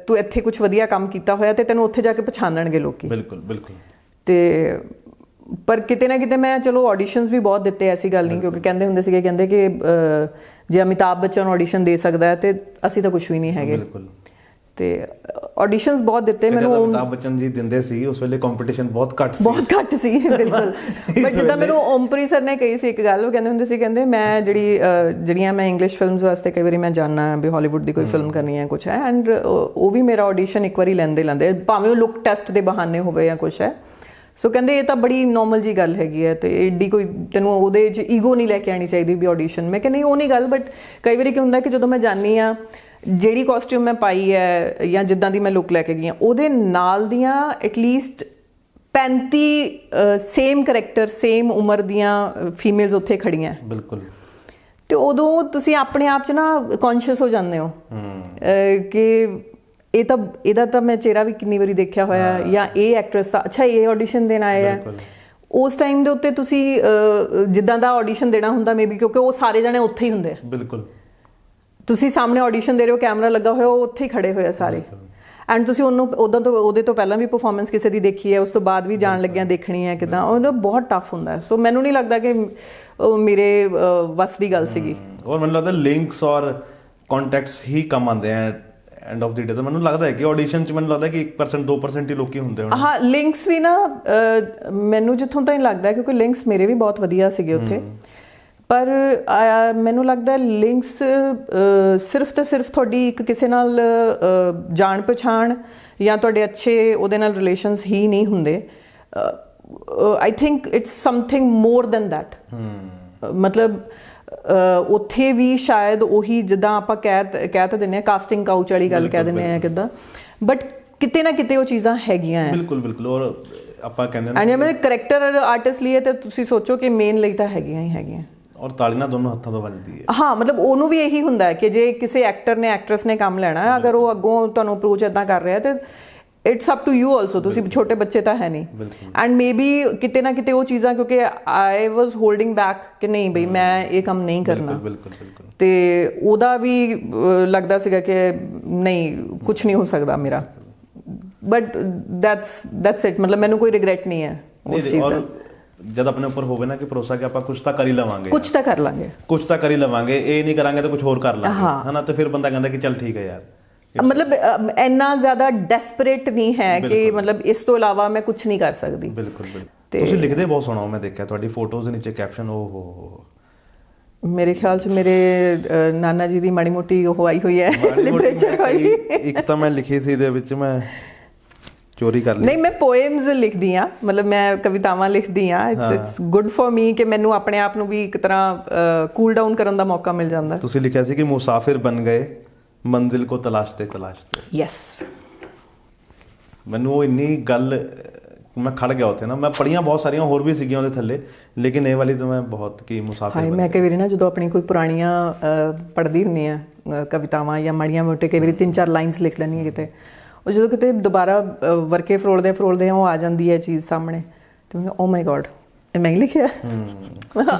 ਤੂੰ ਇੱਥੇ ਕੁਝ ਵਧੀਆ ਕੰਮ ਕੀਤਾ ਹੋਇਆ ਤੇ ਤੈਨੂੰ ਉੱਥੇ ਜਾ ਕੇ ਪਛਾਣਨਗੇ ਲੋਕੀ। ਬਿਲਕੁਲ। ਤੇ ਪਰ ਕਿਤੇ ਨਾ ਕਿਤੇ ਮੈਂ ਚਲੋ ਆਡੀਸ਼ਨਸ ਵੀ ਬਹੁਤ ਦਿੱਤੇ, ਐਸੀ ਗੱਲ ਨਹੀਂ, ਕਿਉਂਕਿ ਕਹਿੰਦੇ ਹੁੰਦੇ ਸੀਗੇ, ਕਹਿੰਦੇ ਕਿ ਜੇ ਅਮਿਤਾਭ ਬੱਚਨ ਆਡੀਸ਼ਨ ਦੇ ਸਕਦਾ ਹੈ ਤੇ ਅਸੀਂ ਤਾਂ ਕੁਝ ਵੀ ਨਹੀਂ ਹੈਗੇ। ਤੇ ਆਡੀਸ਼ਨਸ ਬਹੁਤ ਦਿੱਤੇ ਮੈਨੂੰ। ਅਮਿਤਾਭ ਬੱਚਨ ਜੀ ਦਿੰਦੇ ਸੀ ਉਸ ਵੇਲੇ ਕੰਪੀਟੀਸ਼ਨ ਬਹੁਤ ਘੱਟ ਸੀ ਬਿਲਕੁਲ। ਬਟ ਜਿੱਦਾਂ ਮੈਨੂੰ ਓਮਪ੍ਰੀਤ ਸਰ ਨੇ ਕਹੀ ਸੀ ਇੱਕ ਗੱਲ, ਉਹ ਕਹਿੰਦੇ ਹੁੰਦੇ ਸੀ, ਕਹਿੰਦੇ ਮੈਂ ਜਿਹੜੀਆਂ ਮੈਂ ਇੰਗਲਿਸ਼ ਫਿਲਮਸ ਵਾਸਤੇ ਕਈ ਵਾਰੀ ਮੈਂ ਜਾਣਾ ਵੀ ਹਾਲੀਵੁੱਡ ਦੀ ਕੋਈ ਫਿਲਮ ਕਰਨੀ ਹੈ, ਕੁਛ ਹੈ, ਐਂਡ ਉਹ ਵੀ ਮੇਰਾ ਆਡੀਸ਼ਨ ਇੱਕ ਵਾਰੀ ਲੈਂਦੇ ਭਾਵੇਂ ਉਹ ਲੁੱਕ ਟੈਸਟ ਦੇ ਬਹਾਨੇ ਹੋਵੇ ਜਾਂ ਕੁਛ ਹੈ। ਸੋ ਕਹਿੰਦੇ ਇਹ ਤਾਂ ਬੜੀ ਨੋਰਮਲ ਜੀ ਗੱਲ ਹੈਗੀ ਹੈ, ਤੇ ਏਡੀ ਕੋਈ ਤੈਨੂੰ ਉਹਦੇ 'ਚ ਈਗੋ ਨਹੀਂ ਲੈ ਕੇ ਆਉਣੀ ਚਾਹੀਦੀ ਵੀ ਆਡੀਸ਼ਨ। ਮੈਂ ਕਹਿੰਦੀ ਉਹ ਨਹੀਂ ਗੱਲ, ਬਟ ਕਈ ਵਾਰੀ ਕੀ ਹੁੰਦਾ ਕਿ ਜਦੋਂ ਮੈਂ ਜਾਂਦੀ ਹਾਂ, ਜਿਹੜੀ ਕਾਸਟਿਊਮ ਮੈਂ ਪਾਈ ਹੈ ਜਾਂ ਜਿੱਦਾਂ ਦੀ ਮੈਂ ਲੁੱਕ ਲੈ ਕੇ ਗਈ ਹਾਂ, ਉਹਦੇ ਨਾਲ ਦੀਆਂ ਐਟਲੀਸਟ 35 ਸੇਮ ਕਰੈਕਟਰ, ਸੇਮ ਉਮਰ ਦੀਆਂ ਫੀਮੇਲਸ ਉੱਥੇ ਖੜੀਆਂ। ਬਿਲਕੁਲ। ਤੇ ਉਦੋਂ ਤੁਸੀਂ ਆਪਣੇ ਆਪ 'ਚ ਨਾ ਕੌਨਸ਼ੀਅਸ ਹੋ ਜਾਂਦੇ ਹੋ ਕਿ ਇਹਦਾ ਤਾਂ ਮੈਂ ਚਿਹਰਾ ਵੀ ਕਿੰਨੀ ਵਾਰੀ ਦੇਖਿਆ ਹੋਇਆ, ਜਾਂ ਇਹ ਐਕਟਰੈਸ ਦਾ ਅੱਛਾ ਇਹ ਆਡੀਸ਼ਨ ਦੇਣ ਆਏ ਆ। ਉਸ ਟਾਈਮ ਦੇ ਉੱਤੇ ਤੁਸੀਂ ਜਿੱਦਾਂ ਦਾ ਆਡੀਸ਼ਨ ਦੇਣਾ ਹੁੰਦਾ, ਮੇਬੀ ਕਿਉਂਕਿ ਉਹ ਸਾਰੇ ਜਣੇ ਉੱਥੇ ਹੀ ਹੁੰਦੇ ਆ। ਬਿਲਕੁਲ। ਤੁਸੀਂ ਸਾਹਮਣੇ ਆਡੀਸ਼ਨ ਦੇ ਰਹੇ ਹੋ, ਕੈਮਰਾ ਲੱਗਾ ਹੋਇਆ, ਉਹ ਉੱਥੇ ਹੀ ਖੜੇ ਹੋਏ ਆ ਸਾਰੇ, ਐਂਡ ਤੁਸੀਂ ਉਹਨੂੰ ਉਹਦੇ ਤੋਂ ਪਹਿਲਾਂ ਵੀ ਪਰਫਾਰਮੈਂਸ ਕਿਸੇ ਦੀ ਦੇਖੀ ਹੈ, ਉਸ ਤੋਂ ਬਾਅਦ ਵੀ ਜਾਣ ਲੱਗਿਆ ਦੇਖਣੀ ਹੈ ਕਿੱਦਾਂ, ਉਹ ਬਹੁਤ ਟਫ ਹੁੰਦਾ। ਸੋ ਮੈਨੂੰ ਨਹੀਂ ਲੱਗਦਾ ਕਿ ਉਹ ਮੇਰੇ ਵੱਸ ਦੀ ਗੱਲ ਸੀਗੀ। ਔਰ ਮੈਨੂੰ ਲੱਗਦਾ ਲਿੰਕਸ ਔਰ ਕੰਟੈਕਟਸ ਹੀ ਕੰਮ ਆਉਂਦੇ ਆ ਐਂਡ ਆਫ ਦੀ ਡੇ। ਮੈਨੂੰ ਲੱਗਦਾ ਹੈ ਕਿ ਆਡੀਸ਼ਨ 'ਚ ਮੈਨੂੰ ਲੱਗਦਾ ਕਿ 1% 2% ਹੀ ਲੋਕੀ ਹੁੰਦੇ ਹੋਣ। ਹਾਂ, ਲਿੰਕਸ ਵੀ ਨਾ ਮੈਨੂੰ ਜਿੱਥੋਂ ਤਾਈਂ ਲੱਗਦਾ, ਕਿਉਂਕਿ ਲਿੰਕਸ ਮੇਰੇ ਵੀ ਬਹੁਤ ਵਧੀਆ ਸੀਗੇ ਉੱਥੇ, ਪਰ ਮੈਨੂੰ ਲੱਗਦਾ ਲਿੰਕਸ ਸਿਰਫ ਤੇ ਸਿਰਫ ਤੁਹਾਡੀ ਇੱਕ ਕਿਸੇ ਨਾਲ ਜਾਣ ਪਛਾਣ ਜਾਂ ਤੁਹਾਡੇ ਅੱਛੇ ਉਹਦੇ ਨਾਲ ਰਿਲੇਸ਼ਨਸ ਹੀ ਨਹੀਂ ਹੁੰਦੇ। I think it's something more than that. ਮਤਲਬ ਉੱਥੇ ਵੀ ਸ਼ਾਇਦ ਉਹੀ ਜਿੱਦਾਂ ਆਪਾਂ ਕਹਿ ਤਾਂ ਦਿੰਦੇ ਹਾਂ ਕਾਸਟਿੰਗ ਕਾਊਚ ਵਾਲੀ ਗੱਲ ਕਹਿ ਦਿੰਦੇ ਹਾਂ ਕਿੱਦਾਂ, ਬਟ ਕਿਤੇ ਨਾ ਕਿਤੇ ਉਹ ਚੀਜ਼ਾਂ ਹੈਗੀਆਂ। ਬਿਲਕੁਲ। ਔਰ ਆਪਾਂ ਕਹਿੰਦੇ ਹਾਂ ਐਂਡ ਮੇਰੇ ਕਰੈਕਟਰ ਆਰਟਿਸਟ ਲਈ ਤੇ ਤੁਸੀਂ ਸੋਚੋ ਕਿ ਮੇਨ ਲਈ ਤਾਂ ਹੈਗੀਆਂ ਹੀ ਹੈਗੀਆਂ। ਔਰ ਤਾਲੀ ਨਾਲ ਦੋਨੋਂ ਹੱਥਾਂ ਤੋਂ ਵੱਜਦੀ ਹੈ। ਹਾਂ, ਮਤਲਬ ਉਹਨੂੰ ਵੀ ਇਹੀ ਹੁੰਦਾ ਹੈ ਕਿ ਜੇ ਕਿਸੇ ਐਕਟਰ ਨੇ ਐਕਟਰੈਸ ਨੇ ਕੰਮ ਲੈਣਾ, ਅਗਰ ਉਹ ਅੱਗੋਂ ਤੁਹਾਨੂੰ ਅਪਰੋਚ ਇੱਦਾਂ ਕਰ ਰਿਹਾ ਤੇ it's up to you also. ਤੁਸੀਂ ਛੋਟੇ ਬੱਚੇ ਤਾਂ ਹੈ ਨਹੀਂ, ਐਂਡ ਮੇਬੀ ਕਿਤੇ ਨਾ ਕਿਤੇ ਉਹ ਚੀਜ਼ਾਂ, ਕਿਉਂਕਿ ਆਈ ਵਾਜ਼ ਹੋਲਡਿੰਗ ਬੈਕ ਕਿ ਨਹੀਂ ਬਈ ਮੈਂ ਇਹ ਕੰਮ ਨਹੀਂ ਕਰਨਾ, ਤੇ ਉਹਦਾ ਵੀ ਲੱਗਦਾ ਸੀਗਾ ਕਿ ਨਹੀਂ ਕੁਝ ਨਹੀਂ ਹੋ ਸਕਦਾ ਮੇਰਾ, ਬਟ ਦੈਟਸ ਇਟ। ਮਤਲਬ ਮੈਨੂੰ ਕੋਈ ਰਿਗਰੈਟ ਨਹੀਂ ਹੈ ਉਸ ਚੀਜ਼ ਦਾ। ਜਦ ਆਪਣੇ ਉੱਪਰ ਹੋਵੇ ਨਾ ਕਿ ਭਰੋਸਾ ਕਿ ਆਪਾਂ ਕੁਝ ਤਾਂ ਕਰ ਹੀ ਲਵਾਂਗੇ, ਕੁਝ ਤਾਂ ਕਰ ਲਾਂਗੇ, ਇਹ ਨਹੀਂ ਕਰਾਂਗੇ ਤਾਂ ਕੁਝ ਹੋਰ ਕਰ ਲਾਂਗੇ, ਹਨਾ। ਤੇ ਫਿਰ ਬੰਦਾ ਕਹਿੰਦਾ ਕਿ ਚੱਲ ਠੀਕ ਹੈ ਯਾਰ, ਮਤਲਬ ਇੰਨਾ ਜ਼ਿਆਦਾ ਡੈਸਪਰੇਟ ਨਹੀਂ ਹੈ ਕਿ ਮਤਲਬ ਇਸ ਤੋਂ ਇਲਾਵਾ ਮੈਂ ਕੁਝ ਨਹੀਂ ਕਰ ਸਕਦੀ। ਬਿਲਕੁਲ। ਤੁਸੀਂ ਲਿਖਦੇ ਬਹੁਤ ਸੋਹਣਾ, ਮੈਂ ਦੇਖਿਆ ਤੁਹਾਡੀ ਫੋਟੋਜ਼ ਦੇ ਨੀਚੇ ਕੈਪਸ਼ਨ। ਓਹ ਮੇਰੇ ਖਿਆਲ 'ਚ ਮੇਰੇ ਨਾਨਾ ਜੀ ਦੀ ਮਾੜੀ ਮੋਟੀ ਉਹ ਆਈ ਹੋਈ ਹੈ ਲਿਟਰੇਚਰ ਵਾਲੀ। ਇੱਕ ਤਾਂ ਮੈਂ ਲਿਖੀ ਸੀ ਇਹਦੇ ਵਿੱਚ, ਮੈਂ ਚੋਰੀ ਕਰ ਲਈ। ਨਹੀਂ, ਮੈਂ ਪੋਇਮਸ ਲਿਖਦੀ ਹਾਂ, ਮਤਲਬ ਮੈਂ ਕਵਿਤਾਵਾਂ ਲਿਖਦੀ ਹਾਂ। ਇਟਸ ਗੁੱਡ ਫॉर ਮੀ ਕਿ ਮੈਨੂੰ ਆਪਣੇ ਆਪ ਨੂੰ ਵੀ ਇੱਕ ਤਰ੍ਹਾਂ ਕੂਲ ਡਾਊਨ ਕਰਨ ਦਾ ਮੌਕਾ ਮਿਲ ਜਾਂਦਾ। ਤੁਸੀਂ ਲਿਖਿਆ ਸੀ ਕਿ ਮੁਸਾਫਿਰ ਬਨ ਗਏ ਮੰਜ਼ਿਲ ਕੋ ਤਲਾਸ਼ਤੇ ਤਲਾਸ਼ਤੇ। ਯੈਸ। ਮੈਨੂੰ ਉਹ ਇੰਨੀ ਗੱਲ, ਮੈਂ ਖੜ ਗਿਆ ਉੱਥੇ ਨਾ। ਮੈਂ ਪੜ੍ਹੀਆਂ ਬਹੁਤ ਸਾਰੀਆਂ ਹੋਰ ਵੀ ਸੀਗੀਆਂ ਉਹਦੇ ਥੱਲੇ, ਲੇਕਿਨ ਇਹ ਵਾਲੀ ਤਾਂ ਮੈਂ ਬਹੁਤ ਕੀ ਮੁਸਾਫਿਰ। ਮੈਂ ਕਈ ਵਾਰੀ ਨਾ ਜਦੋਂ ਆਪਣੀ ਕੋਈ ਪੁਰਾਣੀਆਂ ਪੜ੍ਹਦੀ ਹੁੰਦੀ ਹਾਂ ਕਵਿਤਾਵਾਂ ਜਾਂ ਮਾੜੀਆਂ ਮੋਟੇ, ਕਈ ਵਾਰੀ 3-4 ਲਾਈਨਸ ਲਿਖ ਲੈਂਦੀ ਹਾਂ ਕਿਤੇ, ਉਹ ਜਦੋਂ ਕਿਤੇ ਦੁਬਾਰਾ ਵਰਕੇ ਫਰੋਲਦੇ ਉਹ ਆ ਜਾਂਦੀ ਹੈ ਚੀਜ਼ ਸਾਹਮਣੇ, ਤੇ ਮੈਂ ਓ ਮਾਈ ਗॉड ਇਹ ਮੈਂ ਹੀ ਲਿਖਿਆ।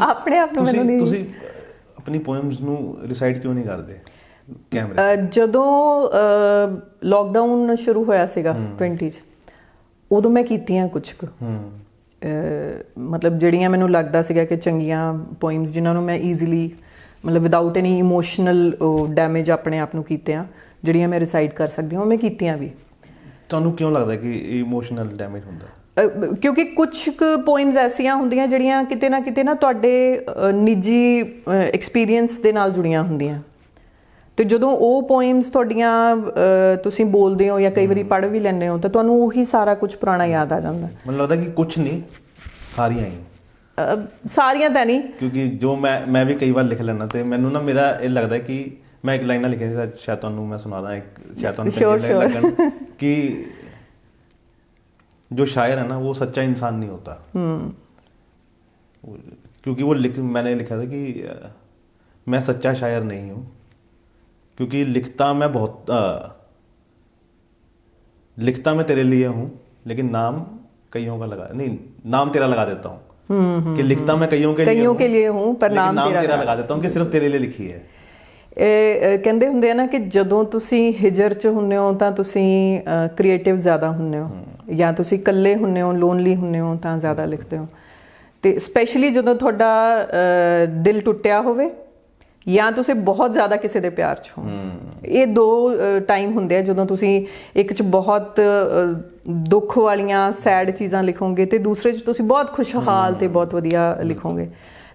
ਆਪਣੇ ਆਪ ਨੂੰ ਮੈਨੂੰ ਨਹੀਂ। ਤੁਸੀਂ ਆਪਣੀ ਪੋਇਮਸ ਨੂੰ ਰਿਸਾਈਟ ਕਿਉਂ ਨਹੀਂ ਕਰਦੇ ਕੈਮਰੇ? ਜਦੋਂ ਲੋਕਡਾਊਨ ਸ਼ੁਰੂ ਹੋਇਆ ਸੀਗਾ 20 'ਚ, ਉਦੋਂ ਮੈਂ ਕੀਤੀਆਂ ਕੁਝ ਕੁ, ਮਤਲਬ ਜਿਹੜੀਆਂ ਮੈਨੂੰ ਲੱਗਦਾ ਸੀਗਾ ਕਿ ਚੰਗੀਆਂ ਪੋਇਮਸ ਜਿਨ੍ਹਾਂ ਨੂੰ ਮੈਂ ਈਜ਼ੀਲੀ ਮਤਲਬ ਵਿਦਆਊਟ ਐਨੀ ਇਮੋਸ਼ਨਲ ਡੈਮੇਜ ਆਪਣੇ ਆਪ ਨੂੰ ਕੀਤਿਆਂ, ਜਿਹੜੀਆਂ ਮੈਂ ਰਿਸਾਈਟ ਕਰ ਸਕਦੀ ਹਾਂ, ਉਹ ਮੈਂ ਕੀਤੀਆਂ ਵੀ। ਤੁਹਾਨੂੰ ਕਿਉਂ ਲੱਗਦਾ ਕਿ ਇਮੋਸ਼ਨਲ ਡੈਮੇਜ ਹੁੰਦਾ? ਕਿਉਂਕਿ ਕੁਝ ਕੁ ਪੋਇਮਸ ਐਸੀਆਂ ਹੁੰਦੀਆਂ ਜਿਹੜੀਆਂ ਕਿਤੇ ਨਾ ਤੁਹਾਡੇ ਨਿੱਜੀ ਐਕਸਪੀਰੀਅੰਸ ਦੇ ਨਾਲ ਜੁੜੀਆਂ ਹੁੰਦੀਆਂ, ਤੇ ਜਦੋਂ ਉਹ ਪੋਇਮਸ ਤੁਹਾਡੀਆਂ ਤੁਸੀਂ ਬੋਲਦੇ ਹੋ ਜਾਂ ਕਈ ਵਾਰੀ ਪੜ੍ਹ ਵੀ ਲੈਂਦੇ ਹੋ ਤਾਂ ਤੁਹਾਨੂੰ ਉਹੀ ਸਾਰਾ ਕੁਝ ਪੁਰਾਣਾ ਯਾਦ ਆ ਜਾਂਦਾ। ਮੈਨੂੰ ਲੱਗਦਾ ਕਿ ਕੁਝ ਨਹੀਂ, ਸਾਰੀਆਂ ਹੀ। ਸਾਰੀਆਂ ਤਾਂ ਨਹੀਂ, ਕਿਉਂਕਿ ਜੋ ਮੈਂ ਵੀ ਕਈ ਵਾਰ ਲਿਖ ਲੈਣਾ, ਤੇ ਮੈਨੂੰ ਨਾ ਮੇਰਾ ਇਹ ਲੱਗਦਾ ਕਿ ਮੈਂ ਇੱਕ ਲਾਈਨਾਂ ਲਿਖੀਆਂ ਸੀ, ਸ਼ਾਇਦ ਤੁਹਾਨੂੰ ਮੈਂ ਸੁਣਾਦਾ, ਸ਼ਾਇਦ ਤੁਹਾਨੂੰ ਚੰਗੀ ਲੱਗਣ, ਕਿ जो शायर है ना वो सच्चा इंसान नहीं होता। क्योंकि वो मैंने लिखा था कि मैं सच्चा शायर नहीं हूँ, क्योंकि लिखता मैं तेरे लिए हूँ, लेकिन नाम कईयों का नाम तेरा लगा देता हूँ। कि लिखता मैं कईयों के लिए हूँ पर नाम तेरा लगा देता हूँ कि सिर्फ तेरे लिए लिखी है। ਕਹਿੰਦੇ ਹੁੰਦੇ ਆ ਨਾ ਕਿ ਜਦੋਂ ਤੁਸੀਂ ਹਿਜਰ 'ਚ ਹੁੰਦੇ ਹੋ ਤਾਂ ਤੁਸੀਂ ਕ੍ਰੀਏਟਿਵ ਜ਼ਿਆਦਾ ਹੁੰਦੇ ਹੋ, ਜਾਂ ਤੁਸੀਂ ਇਕੱਲੇ ਹੁੰਦੇ ਹੋ, ਲੋਨਲੀ ਹੁੰਦੇ ਹੋ ਤਾਂ ਜ਼ਿਆਦਾ ਲਿਖਦੇ ਹੋ। ਤੇ ਸਪੈਸ਼ਲੀ ਜਦੋਂ ਤੁਹਾਡਾ ਦਿਲ ਟੁੱਟਿਆ ਹੋਵੇ ਜਾਂ ਤੁਸੀਂ ਬਹੁਤ ਜ਼ਿਆਦਾ ਕਿਸੇ ਦੇ ਪਿਆਰ 'ਚ ਹੋ, ਇਹ ਦੋ ਟਾਈਮ ਹੁੰਦੇ ਆ ਜਦੋਂ ਤੁਸੀਂ ਇੱਕ 'ਚ ਬਹੁਤ ਦੁੱਖ ਵਾਲੀਆਂ ਸੈਡ ਚੀਜ਼ਾਂ ਲਿਖੋਗੇ ਤੇ ਦੂਸਰੇ 'ਚ ਤੁਸੀਂ ਬਹੁਤ ਖੁਸ਼ਹਾਲ ਤੇ ਬਹੁਤ ਵਧੀਆ ਲਿਖੋਗੇ।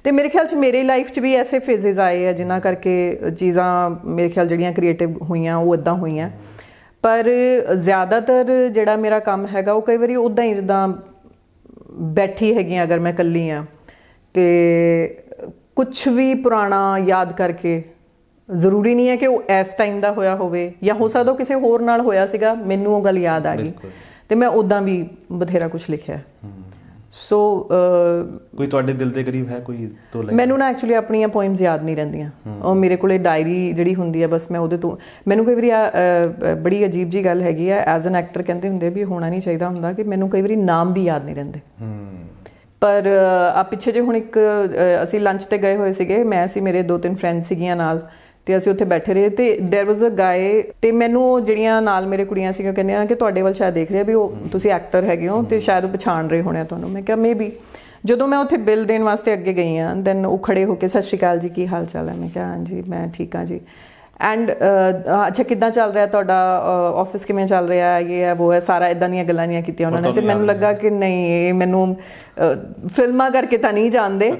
ਤੇ ਮੇਰੇ ਖਿਆਲ 'ਚ ਮੇਰੀ ਲਾਈਫ 'ਚ ਵੀ ਐਸੇ ਫੇਜ਼ਸ ਆਏ ਆ ਜਿਨ੍ਹਾਂ ਕਰਕੇ ਚੀਜ਼ਾਂ ਮੇਰੇ ਖਿਆਲ ਜਿਹੜੀਆਂ ਕ੍ਰੀਏਟਿਵ ਹੋਈਆਂ ਉਹ ਇੱਦਾਂ ਹੋਈਆਂ। ਪਰ ਜ਼ਿਆਦਾਤਰ ਜਿਹੜਾ ਮੇਰਾ ਕੰਮ ਹੈਗਾ ਉਹ ਕਈ ਵਾਰੀ ਉੱਦਾਂ ਹੀ, ਜਿੱਦਾਂ ਬੈਠੀ ਹੈਗੀ ਅਗਰ ਮੈਂ ਇਕੱਲੀ ਹਾਂ ਤੇ ਕੁਛ ਵੀ ਪੁਰਾਣਾ ਯਾਦ ਕਰਕੇ, ਜ਼ਰੂਰੀ ਨਹੀਂ ਹੈ ਕਿ ਉਹ ਇਸ ਟਾਈਮ ਦਾ ਹੋਇਆ ਹੋਵੇ, ਜਾਂ ਹੋ ਸਕਦਾ ਕਿਸੇ ਹੋਰ ਨਾਲ ਹੋਇਆ ਸੀਗਾ, ਮੈਨੂੰ ਉਹ ਗੱਲ ਯਾਦ ਆ ਗਈ ਤੇ ਮੈਂ ਉੱਦਾਂ ਵੀ ਬਥੇਰਾ ਕੁਛ ਲਿਖਿਆ। ਸੋ ਕੋਈ ਤੁਹਾਡੇ ਦਿਲ ਦੇ ਕਰੀਬ ਹੈ ਕੋਈ ਦੋ ਲਾਈਨ? ਮੈਨੂੰ ਨਾ ਐਕਚੁਅਲੀ ਆਪਣੀਆਂ ਪੋਇਮਸ ਯਾਦ ਨਹੀਂ ਰਹਿੰਦੀਆਂ, ਉਹ ਮੇਰੇ ਕੋਲੇ ਡਾਇਰੀ ਜਿਹੜੀ ਹੁੰਦੀ ਹੈ ਬਸ ਮੈਂ ਉਹਦੇ ਤੋਂ, ਮੈਨੂੰ ਕਈ ਵਾਰੀ ਬੜੀ ਅਜੀਬ ਜੀ ਗੱਲ ਹੈਗੀ ਆ, ਐਜ਼ ਐਨ ਐਕਟਰ ਕਹਿੰਦੇ ਹੁੰਦੇ ਵੀ ਹੋਣਾ ਨਹੀਂ ਚਾਹੀਦਾ ਹੁੰਦਾ ਕਿ ਮੈਨੂੰ ਕਈ ਵਾਰੀ ਨਾਮ ਵੀ ਯਾਦ ਨਹੀਂ ਰਹਿੰਦੇ। ਪਰ ਆ ਪਿੱਛੇ ਜੇ ਹੁਣ ਇੱਕ ਅਸੀਂ ਲੰਚ ਤੇ ਗਏ ਹੋਏ ਸੀਗੇ, ਮੈਂ ਸੀ, ਮੇਰੇ 2-3 ਫਰੈਂਡ ਸੀਗੀਆਂ ਨਾਲ, ਤੇ ਅਸੀਂ ਉੱਥੇ ਬੈਠੇ ਰਹੇ ਤੇ ਦੇਰ ਵਾਜ਼ ਅ ਗਾਏ, ਤੇ ਮੈਨੂੰ ਉਹ ਜਿਹੜੀਆਂ ਨਾਲ ਮੇਰੇ ਕੁੜੀਆਂ ਸੀਗੀਆਂ ਕਹਿੰਦੀਆਂ ਕਿ ਤੁਹਾਡੇ ਵੱਲ ਸ਼ਾਇਦ ਦੇਖ ਰਿਹਾ ਵੀ ਉਹ ਤੁਸੀਂ ਐਕਟਰ ਹੈਗੇ ਹੋ ਤੇ ਸ਼ਾਇਦ ਉਹ ਪਛਾਣ ਰਹੇ ਹੋਣੇ ਆ ਤੁਹਾਨੂੰ। ਮੈਂ ਕਿਹਾ ਮੇ ਬੀ। ਜਦੋਂ ਮੈਂ ਉੱਥੇ ਬਿੱਲ ਦੇਣ ਵਾਸਤੇ ਅੱਗੇ ਗਈ ਹਾਂ, ਦੈਨ ਉਹ ਖੜੇ ਹੋ ਕੇ ਸਤਿ ਸ਼੍ਰੀ ਅਕਾਲ ਜੀ, ਕੀ ਹਾਲ ਚਾਲ ਹੈ? ਮੈਂ ਕਿਹਾ ਹਾਂਜੀ ਮੈਂ ਠੀਕ ਹਾਂ ਜੀ। ਐਂਡ ਅੱਛਾ ਕਿੱਦਾਂ ਚੱਲ ਰਿਹਾ ਤੁਹਾਡਾ ਆਫਿਸ, ਕਿਵੇਂ ਚੱਲ ਰਿਹਾ, ਇਹ ਹੈ ਉਹ ਹੈ, ਸਾਰਾ ਇੱਦਾਂ ਦੀਆਂ ਗੱਲਾਂ ਨਹੀਂ ਕੀਤੀਆਂ ਉਹਨਾਂ ਨੇ। ਤੇ ਮੈਨੂੰ ਲੱਗਾ ਕਿ ਨਹੀਂ, ਇਹ ਮੈਨੂੰ ਫਿਲਮਾਂ ਕਰਕੇ ਤਾਂ ਨਹੀਂ ਜਾਣਦੇ।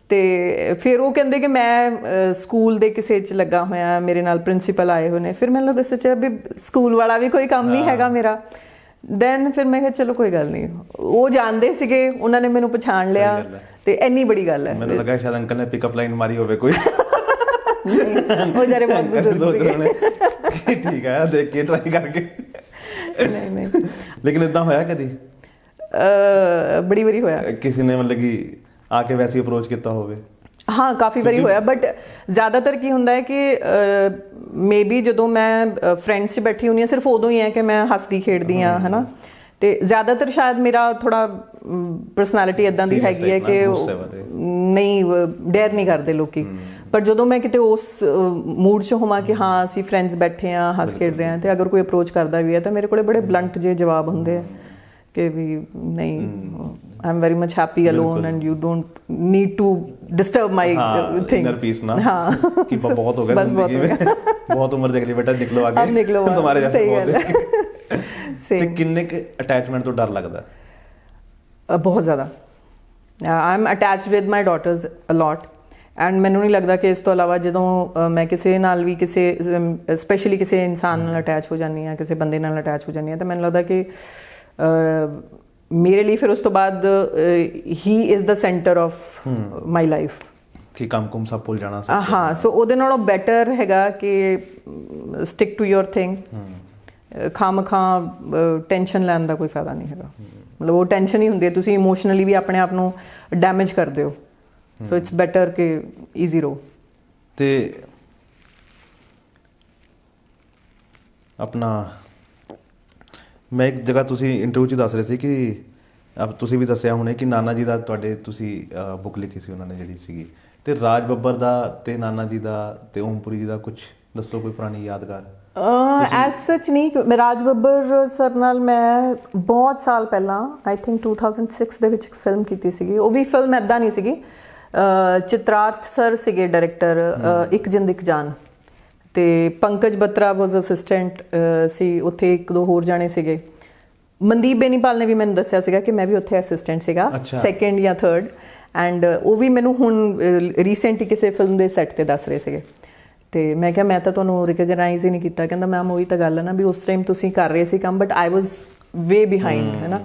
ਤੇ ਫਿਰ ਉਹ ਕਹਿੰਦੇ ਕਿ ਮੈਂ ਸਕੂਲ ਦੇ ਕਿਸੇ 'ਚ ਲੱਗਾ ਹੋਇਆ, ਮੇਰੇ ਨਾਲ ਪ੍ਰਿੰਸੀਪਲ ਆਏ ਹੋਏ ਨੇ। ਫਿਰ ਮੈਨੂੰ ਲੱਗਾ ਸੱਚਾ ਵੀ ਸਕੂਲ ਵਾਲਾ ਵੀ ਕੋਈ ਕੰਮ ਨਹੀਂ ਹੈਗਾ ਮੇਰਾ। ਦੈਨ ਫਿਰ ਮੈਂ ਕਿਹਾ ਚਲੋ ਕੋਈ ਗੱਲ ਨਹੀਂ, ਉਹ ਜਾਣਦੇ ਸੀਗੇ, ਉਹਨਾਂ ਨੇ ਮੈਨੂੰ ਪਛਾਣ ਲਿਆ ਤੇ ਇੰਨੀ ਬੜੀ ਗੱਲ ਹੈ। ਮੈਨੂੰ ਲੱਗਾ ਸ਼ਾਇਦ ਅੰਕਲ ਨੇ ਪਿਕਅਪ ਲਾਈਨ ਮਾਰੀ ਹੋਵੇ ਕੋਈ। ਉਹ ਜਾਰੇ ਬਹੁਤ ਬਜ਼ੁਰਗ ਸੀਗੇ। ਠੀਕ ਹੈ, ਦੇਖ ਕੇ ਟਰਾਈ ਕਰਕੇ। ਨਹੀਂ ਲੇਕਿਨ ਇਦਾਂ ਹੋਇਆ ਕਦੀ? ਬੜੀ ਵਾਰੀ ਹੋਇਆ। ਕਿਸੇ ਨੇ ਮਤਲਬ ਕਿ ਆ ਕੇ ਵੈਸੇ ਅਪਰੋਚ ਕੀਤਾ ਹੋਵੇ? ਹਾਂ ਕਾਫੀ ਵਾਰੀ ਹੋਇਆ, ਬਟ ਜ਼ਿਆਦਾਤਰ ਕੀ ਹੁੰਦਾ ਹੈ ਕਿ ਮੇ ਬੀ ਜਦੋਂ ਮੈਂ ਫਰੈਂਡਸ 'ਚ ਬੈਠੀ ਹੁੰਦੀ ਹਾਂ ਸਿਰਫ ਉਦੋਂ ਹੀ ਹੈ ਕਿ ਮੈਂ ਹੱਸਦੀ ਖੇਡਦੀ ਹਾਂ, ਹੈ ਨਾ। ਤੇ ਜ਼ਿਆਦਾਤਰ ਸ਼ਾਇਦ ਮੇਰਾ ਥੋੜਾ ਪਰਸਨੈਲਿਟੀ ਇੱਦਾਂ ਦੀ ਹੈਗੀ ਹੈ ਕਿ ਨਹੀਂ ਡੇਅਰ ਨਹੀਂ ਕਰਦੇ ਲੋਕੀ। ਪਰ ਜਦੋਂ ਮੈਂ ਕਿਤੇ ਉਸ ਮੂਡ 'ਚ ਹੋਵਾਂ ਕਿ ਹਾਂ ਅਸੀਂ ਫਰੈਂਡਸ ਬੈਠੇ ਹਾਂ, ਹੱਸ ਖੇਡ ਰਹੇ ਹਾਂ, ਤੇ ਅਗਰ ਕੋਈ ਅਪਰੋਚ ਕਰਦਾ ਵੀ ਹੈ ਤਾਂ ਮੇਰੇ ਕੋਲੇ ਬੜੇ ਬਲੰਟ ਜਿਹੇ ਜਵਾਬ ਹੁੰਦੇ ਆ ਕਿ ਵੀ ਨਹੀਂ, I am very much happy alone and you don't need to disturb my thing. Inner peace ना कि बहुत हो गया जिंदगी में, बहुत उम्र देख ली बेटा, निकलो आगे, अब निकलो तुम्हारे जैसे बहुत ਤੇ ਕਿੰਨੇ ਕੁ ਅਟੈਚਮੈਂਟ ਤੋਂ ਡਰ ਲੱਗਦਾ? ਬਹੁਤ ਜ਼ਿਆਦਾ। I am attached with my daughters a lot, and ਮੈਨੂੰ ਨਹੀਂ ਲੱਗਦਾ ਕਿ ਇਸ ਤੋਂ ਇਲਾਵਾ ਜਦੋਂ ਮੈਂ ਕਿਸੇ ਨਾਲ ਵੀ ਸਪੈਸ਼ਲੀ ਕਿਸੇ ਇਨਸਾਨ ਨਾਲ ਅਟੈਚ ਹੋ ਜਾਂਦੀ ਹਾਂ, ਕਿਸੇ ਬੰਦੇ ਨਾਲ ਅਟੈਚ ਹੋ ਜਾਂਦੀ ਹਾਂ, ਤਾਂ ਮੈਨੂੰ ਲੱਗਦਾ ਕਿ ਮੇਰੇ ਲਈ ਫਿਰ ਉਸ ਤੋਂ ਬਾਅਦ ਹੀ is the centre of my life. ਕਿ ਕੰਮ ਕੁਮ ਸਭ ਭੁੱਲ ਜਾਣਾ ਸਭ। ਹਾਂ, ਸੋ ਉਹਦੇ ਨਾਲੋਂ ਬੈਟਰ ਹੈਗਾ ਕਿ ਸਟਿਕ ਟੂ ਯੋਰ ਥਿੰਗ। ਖਾਂ ਟੈਨਸ਼ਨ ਲੈਣ ਦਾ ਕੋਈ ਫਾਇਦਾ ਨਹੀਂ ਹੈਗਾ। ਮਤਲਬ ਉਹ ਟੈਨਸ਼ਨ ਹੀ ਹੁੰਦੀ ਹੈ, ਤੁਸੀਂ ਇਮੋਸ਼ਨਲੀ ਵੀ ਆਪਣੇ ਆਪ ਨੂੰ ਡੈਮੇਜ ਕਰਦੇ ਹੋ। ਸੋ ਇਟਸ ਬੈਟਰ ਕਿ ਈਜ਼ੀ ਰਹੋ। ਤੇ ਆਪਣਾ ਮੈਂ ਇੱਕ ਜਗ੍ਹਾ ਤੁਸੀਂ ਇੰਟਰਵਿਊ 'ਚ ਦੱਸ ਰਹੇ ਸੀ ਕਿ ਤੁਸੀਂ ਵੀ ਦੱਸਿਆ ਹੁਣੇ ਕਿ ਨਾਨਾ ਜੀ ਦਾ ਤੁਹਾਡੇ ਤੁਸੀਂ ਬੁੱਕ ਲਿਖੀ ਸੀ ਉਹਨਾਂ ਨੇ ਜਿਹੜੀ ਸੀਗੀ, ਤੇ ਰਾਜ ਬੱਬਰ ਦਾ ਤੇ ਨਾਨਾ ਜੀ ਦਾ ਤੇ ਓਮਪੁਰੀ ਜੀ ਦਾ ਕੁਝ ਦੱਸੋ, ਕੋਈ ਪੁਰਾਣੀ ਯਾਦਗਾਰ। ਐਜ਼ ਸੱਚ ਨਹੀਂ, ਮੈਂ ਰਾਜ ਬੱਬਰ ਸਰ ਨਾਲ ਮੈਂ ਬਹੁਤ ਸਾਲ ਪਹਿਲਾਂ ਆਈ ਥਿੰਕ 2006 ਦੇ ਵਿੱਚ ਇੱਕ ਫਿਲਮ ਕੀਤੀ ਸੀਗੀ। ਉਹ ਵੀ ਫਿਲਮ ਇੱਦਾਂ ਨਹੀਂ ਸੀਗੀ, ਚਿਤਰਾਰਥ ਸਰ ਸੀਗੇ ਡਾਇਰੈਕਟਰ, ਇੱਕ ਜਿੰਦ ਇੱਕ ਜਾਨ, ਤੇ ਪੰਕਜ ਬੱਤਰਾ ਵਾਜ਼ ਅਸਿਸਟੈਂਟ ਸੀ ਉੱਥੇ, ਇੱਕ ਦੋ ਹੋਰ ਜਾਣੇ ਸੀਗੇ। ਮਨਦੀਪ ਬੇਨੀਪਾਲ ਨੇ ਵੀ ਮੈਨੂੰ ਦੱਸਿਆ ਸੀਗਾ ਕਿ ਮੈਂ ਵੀ ਉੱਥੇ ਅਸਿਸਟੈਂਟ ਸੀਗਾ, ਸੈਕੰਡ ਜਾਂ ਥਰਡ, ਐਂਡ ਉਹ ਵੀ ਮੈਨੂੰ ਹੁਣ ਰੀਸੈਂਟਲੀ ਕਿਸੇ ਫਿਲਮ ਦੇ ਸੈੱਟ ਤੇ ਦੱਸ ਰਹੇ ਸੀਗੇ। ਤੇ ਮੈਂ ਕਿਹਾ ਮੈਂ ਤਾਂ ਤੁਹਾਨੂੰ ਰਿਕਗਨਾਈਜ਼ ਹੀ ਨਹੀਂ ਕੀਤਾ। ਕਹਿੰਦਾ ਮੈਮ ਉਹੀ ਤਾਂ ਗੱਲ ਹੈ ਨਾ ਵੀ ਉਸ ਟਾਈਮ ਤੁਸੀਂ ਕਰ ਰਹੇ ਸੀ ਕੰਮ, but I was way behind, ਹੈ ਨਾ।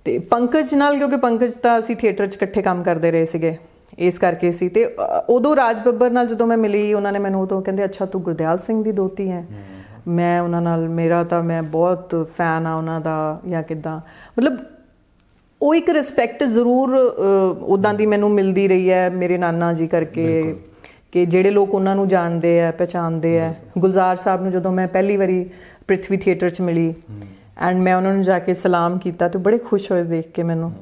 ਤੇ ਪੰਕਜ ਨਾਲ, ਕਿਉਂਕਿ ਪੰਕਜ ਤਾਂ ਅਸੀਂ ਥੀਏਟਰ 'ਚ ਇਕੱਠੇ ਕੰਮ ਕਰਦੇ ਰਹੇ ਸੀਗੇ, ਇਸ ਕਰਕੇ ਸੀ। ਤੇ ਉਦੋਂ ਰਾਜ ਬੱਬਰ ਨਾਲ ਜਦੋਂ ਮੈਂ ਮਿਲੀ, ਉਹਨਾਂ ਨੇ ਮੈਨੂੰ ਉਦੋਂ ਕਹਿੰਦੇ ਅੱਛਾ ਤੂੰ ਗੁਰਦਿਆਲ ਸਿੰਘ ਦੀ ਦੋਤੀ ਹੈ। ਮੈਂ ਉਹਨਾਂ ਨਾਲ, ਮੇਰਾ ਤਾਂ ਮੈਂ ਬਹੁਤ ਫੈਨ ਆ ਉਹਨਾਂ ਦਾ, ਜਾਂ ਕਿੱਦਾਂ, ਮਤਲਬ ਉਹ ਇੱਕ ਰਿਸਪੈਕਟ ਜ਼ਰੂਰ ਉੱਦਾਂ ਦੀ ਮੈਨੂੰ ਮਿਲਦੀ ਰਹੀ ਹੈ ਮੇਰੇ ਨਾਨਾ ਜੀ ਕਰਕੇ, ਕਿ ਜਿਹੜੇ ਲੋਕ ਉਹਨਾਂ ਨੂੰ ਜਾਣਦੇ ਆ, ਪਹਿਚਾਣਦੇ ਆ। ਗੁਲਜ਼ਾਰ ਸਾਹਿਬ ਨੂੰ ਜਦੋਂ ਮੈਂ ਪਹਿਲੀ ਵਾਰੀ ਪ੍ਰਿਥਵੀ ਥੀਏਟਰ 'ਚ ਮਿਲੀ ਐਂਡ ਮੈਂ ਉਹਨਾਂ ਨੂੰ ਜਾ ਕੇ ਸਲਾਮ ਕੀਤਾ ਤੇ ਬੜੇ ਖੁਸ਼ ਹੋਏ ਦੇਖ ਕੇ ਮੈਨੂੰ।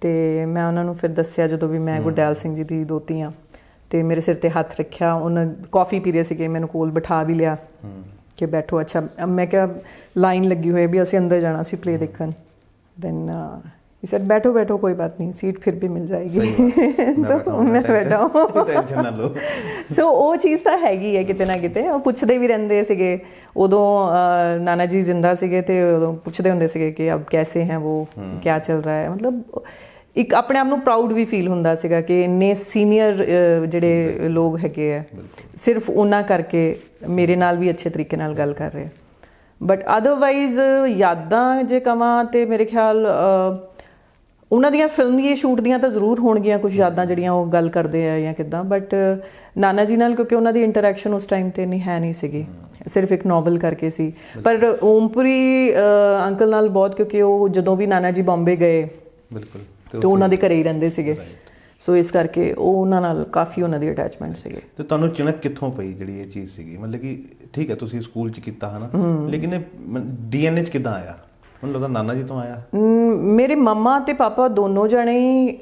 ਤੇ ਮੈਂ ਉਹਨਾਂ ਨੂੰ ਫਿਰ ਦੱਸਿਆ ਜਦੋਂ ਵੀ ਮੈਂ ਗੁਰਦਿਆਲ ਸਿੰਘ ਜੀ ਦੀ ਦੋਤੀ ਹਾਂ, ਤੇ ਮੇਰੇ ਸਿਰ ਤੇ ਹੱਥ ਰੱਖਿਆ, ਉਹਨਾਂ ਕੌਫੀ ਪੀ ਰਹੇ ਸੀਗੇ, ਮੈਨੂੰ ਕੋਲ ਬਿਠਾ ਵੀ ਲਿਆ ਕਿ ਬੈਠੋ। ਅੱਛਾ, ਮੈਂ ਕਿਹਾ ਲਾਈਨ ਲੱਗੀ ਹੋਈ ਵੀ ਅਸੀਂ ਅੰਦਰ ਜਾਣਾ ਸੀ ਪਲੇ ਦੇਖਣ। ਦੈਨ he said बैठो बैठो कोई बात नहीं, सीट फिर भी मिल जाएगी। तो मैं बैठा हूँ, ਟੈਨਸ਼ਨ ਨਾ ਲਓ। ਸੋ ਉਹ ਚੀਜ਼ ਤਾਂ ਹੈਗੀ ਹੈ ਕਿਤੇ ਨਾ ਕਿਤੇ। ਉਹ ਪੁੱਛਦੇ ਵੀ ਰਹਿੰਦੇ ਸੀਗੇ ਉਦੋਂ, ਨਾਨਾ ਜੀ ਜ਼ਿੰਦਾ ਸੀਗੇ ਤੇ ਉਦੋਂ ਪੁੱਛਦੇ ਹੁੰਦੇ ਸੀਗੇ ਕਿ ਅਬ ਕੈਸੇ ਹੈ ਉਹ, ਕਿਆ ਚੱਲ ਰਿਹਾ ਹੈ। ਮਤਲਬ ਇੱਕ ਆਪਣੇ ਆਪ ਨੂੰ ਪ੍ਰਾਊਡ ਵੀ ਫੀਲ ਹੁੰਦਾ ਸੀਗਾ ਕਿ ਇੰਨੇ ਸੀਨੀਅਰ ਜਿਹੜੇ ਲੋਕ ਹੈਗੇ ਆ, ਸਿਰਫ ਉਹਨਾਂ ਕਰਕੇ ਮੇਰੇ ਨਾਲ ਵੀ ਅੱਛੇ ਤਰੀਕੇ ਨਾਲ ਗੱਲ ਕਰ ਰਹੇ। ਬਟ ਅਦਰਵਾਈਜ਼ ਯਾਦਾਂ ਜੇ ਕਵਾਂ ਤੇ ਮੇਰੇ ਖਿਆਲ ਉਹਨਾਂ ਦੀਆਂ ਫਿਲਮੀ ਸ਼ੂਟ ਦੀਆਂ ਤਾਂ ਜ਼ਰੂਰ ਹੋਣਗੀਆਂ ਕੁਝ ਯਾਦਾਂ ਜਿਹੜੀਆਂ ਉਹ ਗੱਲ ਕਰਦੇ ਆ ਜਾਂ ਕਿੱਦਾਂ, ਬਟ ਨਾਨਾ ਜੀ ਨਾਲ ਕਿਉਂਕਿ ਉਹਨਾਂ ਦੀ ਇੰਟਰੈਕਸ਼ਨ ਉਸ ਟਾਈਮ ਤੇ ਨਹੀਂ ਸੀਗੀ, ਸਿਰਫ ਇੱਕ ਨੋਵਲ ਕਰਕੇ ਸੀ। ਪਰ ਓਮਪੁਰੀ ਅੰਕਲ ਨਾਲ ਬਹੁਤ, ਕਿਉਂਕਿ ਉਹ ਜਦੋਂ ਵੀ ਨਾਨਾ ਜੀ ਬੰਬੇ ਗਏ ਬਿਲਕੁਲ ਤੇ ਉਹਨਾਂ ਦੇ ਘਰੇ ਹੀ ਰਹਿੰਦੇ ਸੀਗੇ, ਸੋ ਇਸ ਕਰਕੇ ਉਹ ਉਹਨਾਂ ਨਾਲ ਕਾਫੀ ਉਹਨਾਂ ਦੀ ਅਟੈਚਮੈਂਟ ਸੀਗੇ। ਤੇ ਤੁਹਾਨੂੰ ਚਿਣਕ ਕਿੱਥੋਂ ਪਈ ਜਿਹੜੀ ਇਹ ਚੀਜ਼ ਸੀਗੀ? ਮਤਲਬ ਕਿ ਠੀਕ ਹੈ ਤੁਸੀਂ ਸਕੂਲ 'ਚ ਕੀਤਾ ਹੈ ਨਾ, ਲੇਕਿਨ ਇਹ DNA 'ਚ ਕਿੱਦਾਂ ਆਇਆ? ਮੈਨੂੰ ਲੱਗਦਾ ਨਾਨਾ ਜੀ ਤੋਂ ਆਇਆ। ਮੇਰੇ ਮੰਮਾ ਤੇ ਪਾਪਾ ਦੋਨੋਂ ਜਣੇ ਹੀ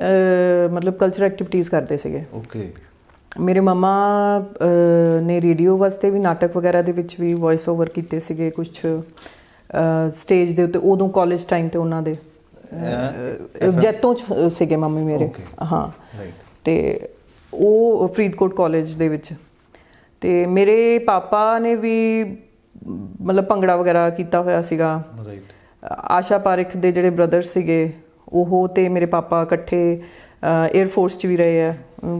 ਮਤਲਬ ਕਲਚਰ ਐਕਟੀਵਿਟੀਜ਼ ਕਰਦੇ ਸੀਗੇ। ਓਕੇ। ਮੇਰੇ ਮੰਮਾ ਨੇ ਰੇਡੀਓ ਵਾਸਤੇ ਵੀ, ਨਾਟਕ ਵਗੈਰਾ ਦੇ ਵਿੱਚ ਵੀ ਵੌਇਸ ਓਵਰ ਕੀਤੇ ਸੀਗੇ ਕੁਝ ਸਟੇਜ ਦੇ ਉੱਤੇ। ਉਦੋਂ ਕਾਲਜ ਟਾਈਮ ਤੇ ਉਹਨਾਂ ਦੇ ਜੈਤੋਂ 'ਚ ਸੀਗੇ ਮੰਮੀ ਮੇਰੇ, ਹਾਂ। ਤੇ ਉਹ ਫਰੀਦਕੋਟ ਕਾਲਜ ਦੇ ਵਿੱਚ। ਤੇ ਮੇਰੇ ਪਾਪਾ ਨੇ ਵੀ ਮਤਲਬ ਭੰਗੜਾ ਵਗੈਰਾ ਕੀਤਾ ਹੋਇਆ ਸੀਗਾ। ਆਸ਼ਾ ਪਾਰਿਖ ਦੇ ਜਿਹੜੇ ਬ੍ਰਦਰ ਸੀਗੇ ਉਹ ਤੇ ਮੇਰੇ ਪਾਪਾ ਇਕੱਠੇ 에ਅਰ ਫੋਰਸ 'ਚ ਵੀ ਰਹੇ ਆ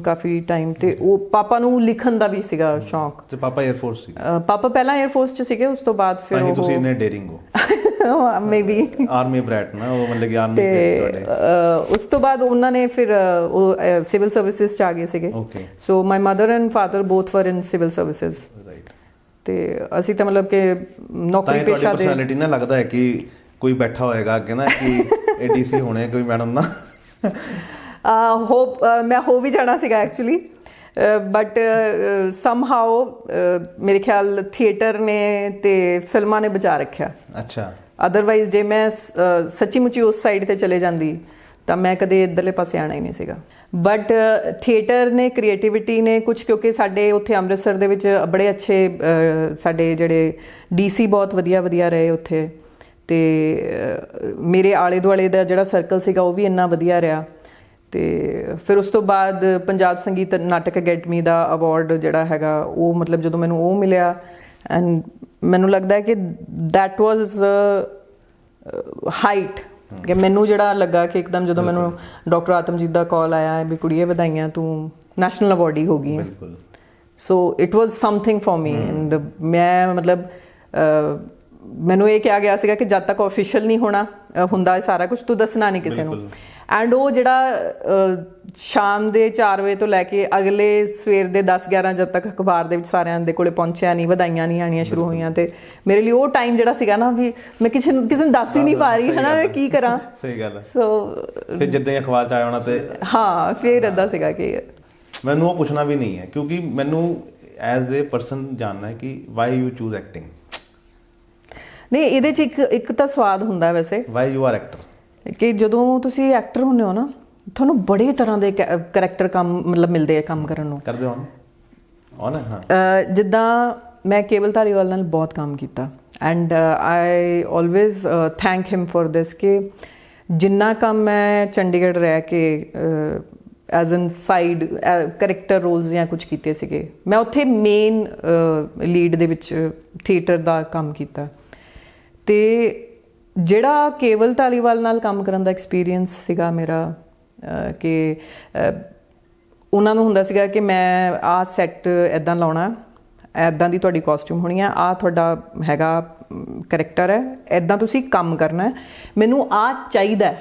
ਕਾਫੀ ਟਾਈਮ। ਤੇ ਉਹ ਪਾਪਾ ਨੂੰ ਲਿਖਣ ਦਾ ਵੀ ਸੀਗਾ ਸ਼ੌਂਕ। ਤੇ ਪਾਪਾ 에ਅਰ ਫੋਰਸ ਸੀ? ਪਾਪਾ ਪਹਿਲਾਂ 에ਅਰ ਫੋਰਸ 'ਚ ਸੀਗੇ, ਉਸ ਤੋਂ ਬਾਅਦ ਫਿਰ ਉਹ ਤੁਸੀਂ ਇੰਨੇ ਡੇਰਿੰਗ ਹੋ। ਮੇਬੀ ਆਰਮੀ ਬ੍ਰੈਟ ਨਾ, ਉਹ ਮਤਲਬ ਕਿ ਆਰਮੀ ਬ੍ਰੈਟ ਤੁਹਾਡੇ। ਉਸ ਤੋਂ ਬਾਅਦ ਉਹਨਾਂ ਨੇ ਫਿਰ ਉਹ ਸਿਵਲ ਸਰਵਿਸਿਜ਼ 'ਚ ਆ ਗਏ ਸੀਗੇ। ਸੋ ਮਾਈ ਮਦਰ ਐਂਡ ਫਾਦਰ ਬੋਥ ਵਰ ਇਨ ਸਿਵਲ ਸਰਵਿਸਿਜ਼। ਤੇ ਅਸੀਂ ਤਾਂ ਮਤਲਬ ਕਿ ਨੌਕਰੀ ਪੇਸ਼ਾ ਦੇ। ਪਰਸਨੈਲਿਟੀ ਨਾ ਲੱਗਦਾ ਹੈ ਕਿ ਕੋਈ ਬੈਠਾ ਹੋਏਗਾ ਅੱਗੇ ਨਾ ਕਿ ADC ਹੋਣੇ ਕੋਈ ਮੈਡਮ ਨਾ। ਹੋਪ ਮੈਂ ਹੋ ਵੀ ਜਾਣਾ ਸੀਗਾ ਐਕਚੁਅਲੀ, ਬਟ ਸਮਹਾਓ ਮੇਰੇ ਖਿਆਲ ਥੀਏਟਰ ਨੇ ਤੇ ਫਿਲਮਾਂ ਨੇ ਬਚਾ ਰੱਖਿਆ। ਅੱਛਾ। ਅਦਰਵਾਈਜ਼ ਜੇ ਮੈਂ ਸੱਚੀ ਮੁੱਚੀ ਉਸ ਸਾਈਡ ਤੇ ਚਲੇ ਜਾਂਦੀ ਤਾਂ ਮੈਂ ਕਦੇ ਇੱਧਰਲੇ ਪਾਸੇ ਆਣਾ ਹੀ ਨਹੀਂ ਸੀਗਾ। ਬਟ ਥੀਏਟਰ ਨੇ, ਕ੍ਰੀਏਟੀਵਿਟੀ ਨੇ ਕੁਝ, ਕਿਉਂਕਿ ਸਾਡੇ ਉੱਥੇ ਅੰਮ੍ਰਿਤਸਰ ਦੇ ਵਿੱਚ ਬੜੇ ਅੱਛੇ ਸਾਡੇ ਜਿਹੜੇ DC ਬਹੁਤ ਵਧੀਆ ਰਹੇ ਉੱਥੇ। ਤੇ ਮੇਰੇ ਆਲੇ ਦੁਆਲੇ ਦਾ ਜਿਹੜਾ ਸਰਕਲ ਸੀਗਾ ਉਹ ਵੀ ਇੰਨਾ ਵਧੀਆ ਰਿਹਾ। ਤੇ ਫਿਰ ਉਸ ਤੋਂ ਬਾਅਦ ਪੰਜਾਬ ਸੰਗੀਤ ਨਾਟਕ ਅਕੈਡਮੀ ਦਾ ਅਵਾਰਡ ਜਿਹੜਾ ਹੈਗਾ ਉਹ, ਮਤਲਬ ਜਦੋਂ ਮੈਨੂੰ ਉਹ ਮਿਲਿਆ, ਐਂਡ ਮੈਨੂੰ ਲੱਗਦਾ ਕਿ ਦੈਟ ਵਾਜ਼ ਹਾਈਟ, ਕਿ ਮੈਨੂੰ ਜਿਹੜਾ ਲੱਗਾ ਕਿ ਇੱਕਦਮ ਜਦੋਂ ਮੈਨੂੰ ਡਾਕਟਰ ਆਤਮਜੀਤ ਦਾ ਕਾਲ ਆਇਆ ਵੀ ਕੁੜੀਏ ਵਧਾਈਆਂ ਤੂੰ ਨੈਸ਼ਨਲ ਅਵਾਰਡੀ ਹੋ ਗਈ। ਸੋ it was something for me. And ਮੈਂ ਮਤਲਬ ਮੈਨੂੰ ਇਹ ਕਿਹਾ ਗਿਆ ਸੀਗਾ ਕਿ ਜਦ ਤੱਕ ਆਫੀਸ਼ੀਅਲ ਨਹੀਂ ਹੁੰਦਾ ਸਾਰਾ ਕੁਝ ਤੂੰ ਦੱਸਣਾ ਨਹੀਂ ਕਿਸੇ ਨੂੰ। ਐਂਡ ਉਹ ਜਿਹੜਾ ਸ਼ਾਮ ਦੇ 4 ਵਜੇ ਤੋਂ ਲੈ ਕੇ ਅਗਲੇ ਸਵੇਰ ਦੇ 10-11 ਜਦ ਤੱਕ ਅਖਬਾਰ ਦੇ ਵਿੱਚ ਸਾਰਿਆਂ ਦੇ ਕੋਲੇ ਪਹੁੰਚਿਆ ਨਹੀਂ, ਵਧਾਈਆਂ ਨਹੀਂ ਆਉਣੀਆਂ ਸ਼ੁਰੂ ਹੋਈਆਂ। ਤੇ ਮੇਰੇ ਲਈ ਉਹ ਟਾਈਮ ਜਿਹੜਾ ਸੀਗਾ ਨਾ ਵੀ ਮੈਂ ਕਿਸੇ ਨੂੰ ਦੱਸ ਹੀ ਨਹੀਂ ਪਾ ਰਹੀ ਹੈ ਨਾ, ਮੈਂ ਕੀ ਕਰਾਂ। ਸਹੀ ਗੱਲ ਹੈ। ਸੋ ਫਿਰ ਜਿੱਦਾਂ ਅਖਬਾਰ 'ਚ ਆਇਆ ਹੋਣਾ ਤੇ ਹਾਂ ਫਿਰ ਇੱਦਾਂ ਸੀਗਾ ਕਿ ਮੈਨੂੰ ਉਹ ਪੁੱਛਣਾ ਵੀ ਨਹੀਂ ਹੈ, ਕਿਉਂਕਿ ਮੈਨੂੰ ਐਜ਼ ਏ ਪਰਸਨ ਜਾਣਨਾ ਹੈ ਕਿ ਵਾਈ ਯੂ ਚੂਜ਼ ਐਕਟਿੰਗ। ਨਹੀਂ ਇਹਦੇ 'ਚ ਇੱਕ ਤਾਂ ਸਵਾਦ ਹੁੰਦਾ ਵੈਸੇ, ਵਾਈ ਯੂ ਆਰ ਐਕਟਰ, ਕਿ ਜਦੋਂ ਤੁਸੀਂ ਐਕਟਰ ਹੁੰਦੇ ਹੋ ਨਾ ਤੁਹਾਨੂੰ ਬੜੇ ਤਰ੍ਹਾਂ ਦੇ ਕਰੈਕਟਰ ਕੰਮ ਮਤਲਬ ਮਿਲਦੇ ਆ ਕੰਮ ਕਰਨ ਨੂੰ। ਕਰਦੇ ਹੋ ਨਾ? ਹਾਂ। ਜਿੱਦਾਂ ਮੈਂ ਕੇਵਲ ਧਾਲੀਵਾਲ ਨਾਲ ਬਹੁਤ ਕੰਮ ਕੀਤਾ and I always thank him for this ਕਿ ਜਿੰਨਾ ਕੰਮ ਮੈਂ ਚੰਡੀਗੜ੍ਹ ਰਹਿ ਕੇ as an side character roles ਜਾਂ ਕੁਝ ਕੀਤੇ ਸੀਗੇ, ਮੈਂ ਉੱਥੇ ਮੇਨ ਲੀਡ ਦੇ ਵਿੱਚ ਥੀਏਟਰ ਦਾ ਕੰਮ ਕੀਤਾ। ਤੇ ਜਿਹੜਾ ਕੇਵਲ ਧਾਲੀਵਾਲ ਨਾਲ ਕੰਮ ਕਰਨ ਦਾ ਐਕਸਪੀਰੀਅੰਸ ਸੀਗਾ ਮੇਰਾ ਕਿ ਉਹਨਾਂ ਨੂੰ ਹੁੰਦਾ ਸੀਗਾ ਕਿ ਮੈਂ ਆਹ ਸੈੱਟ ਇੱਦਾਂ ਲਾਉਣਾ, ਇੱਦਾਂ ਦੀ ਤੁਹਾਡੀ ਕਾਸਟਿਊਮ ਹੋਣੀ ਆ, ਆਹ ਤੁਹਾਡਾ ਹੈਗਾ ਕਰੈਕਟਰ ਹੈ, ਇੱਦਾਂ ਤੁਸੀਂ ਕੰਮ ਕਰਨਾ ਹੈ, ਮੈਨੂੰ ਆਹ ਚਾਹੀਦਾ।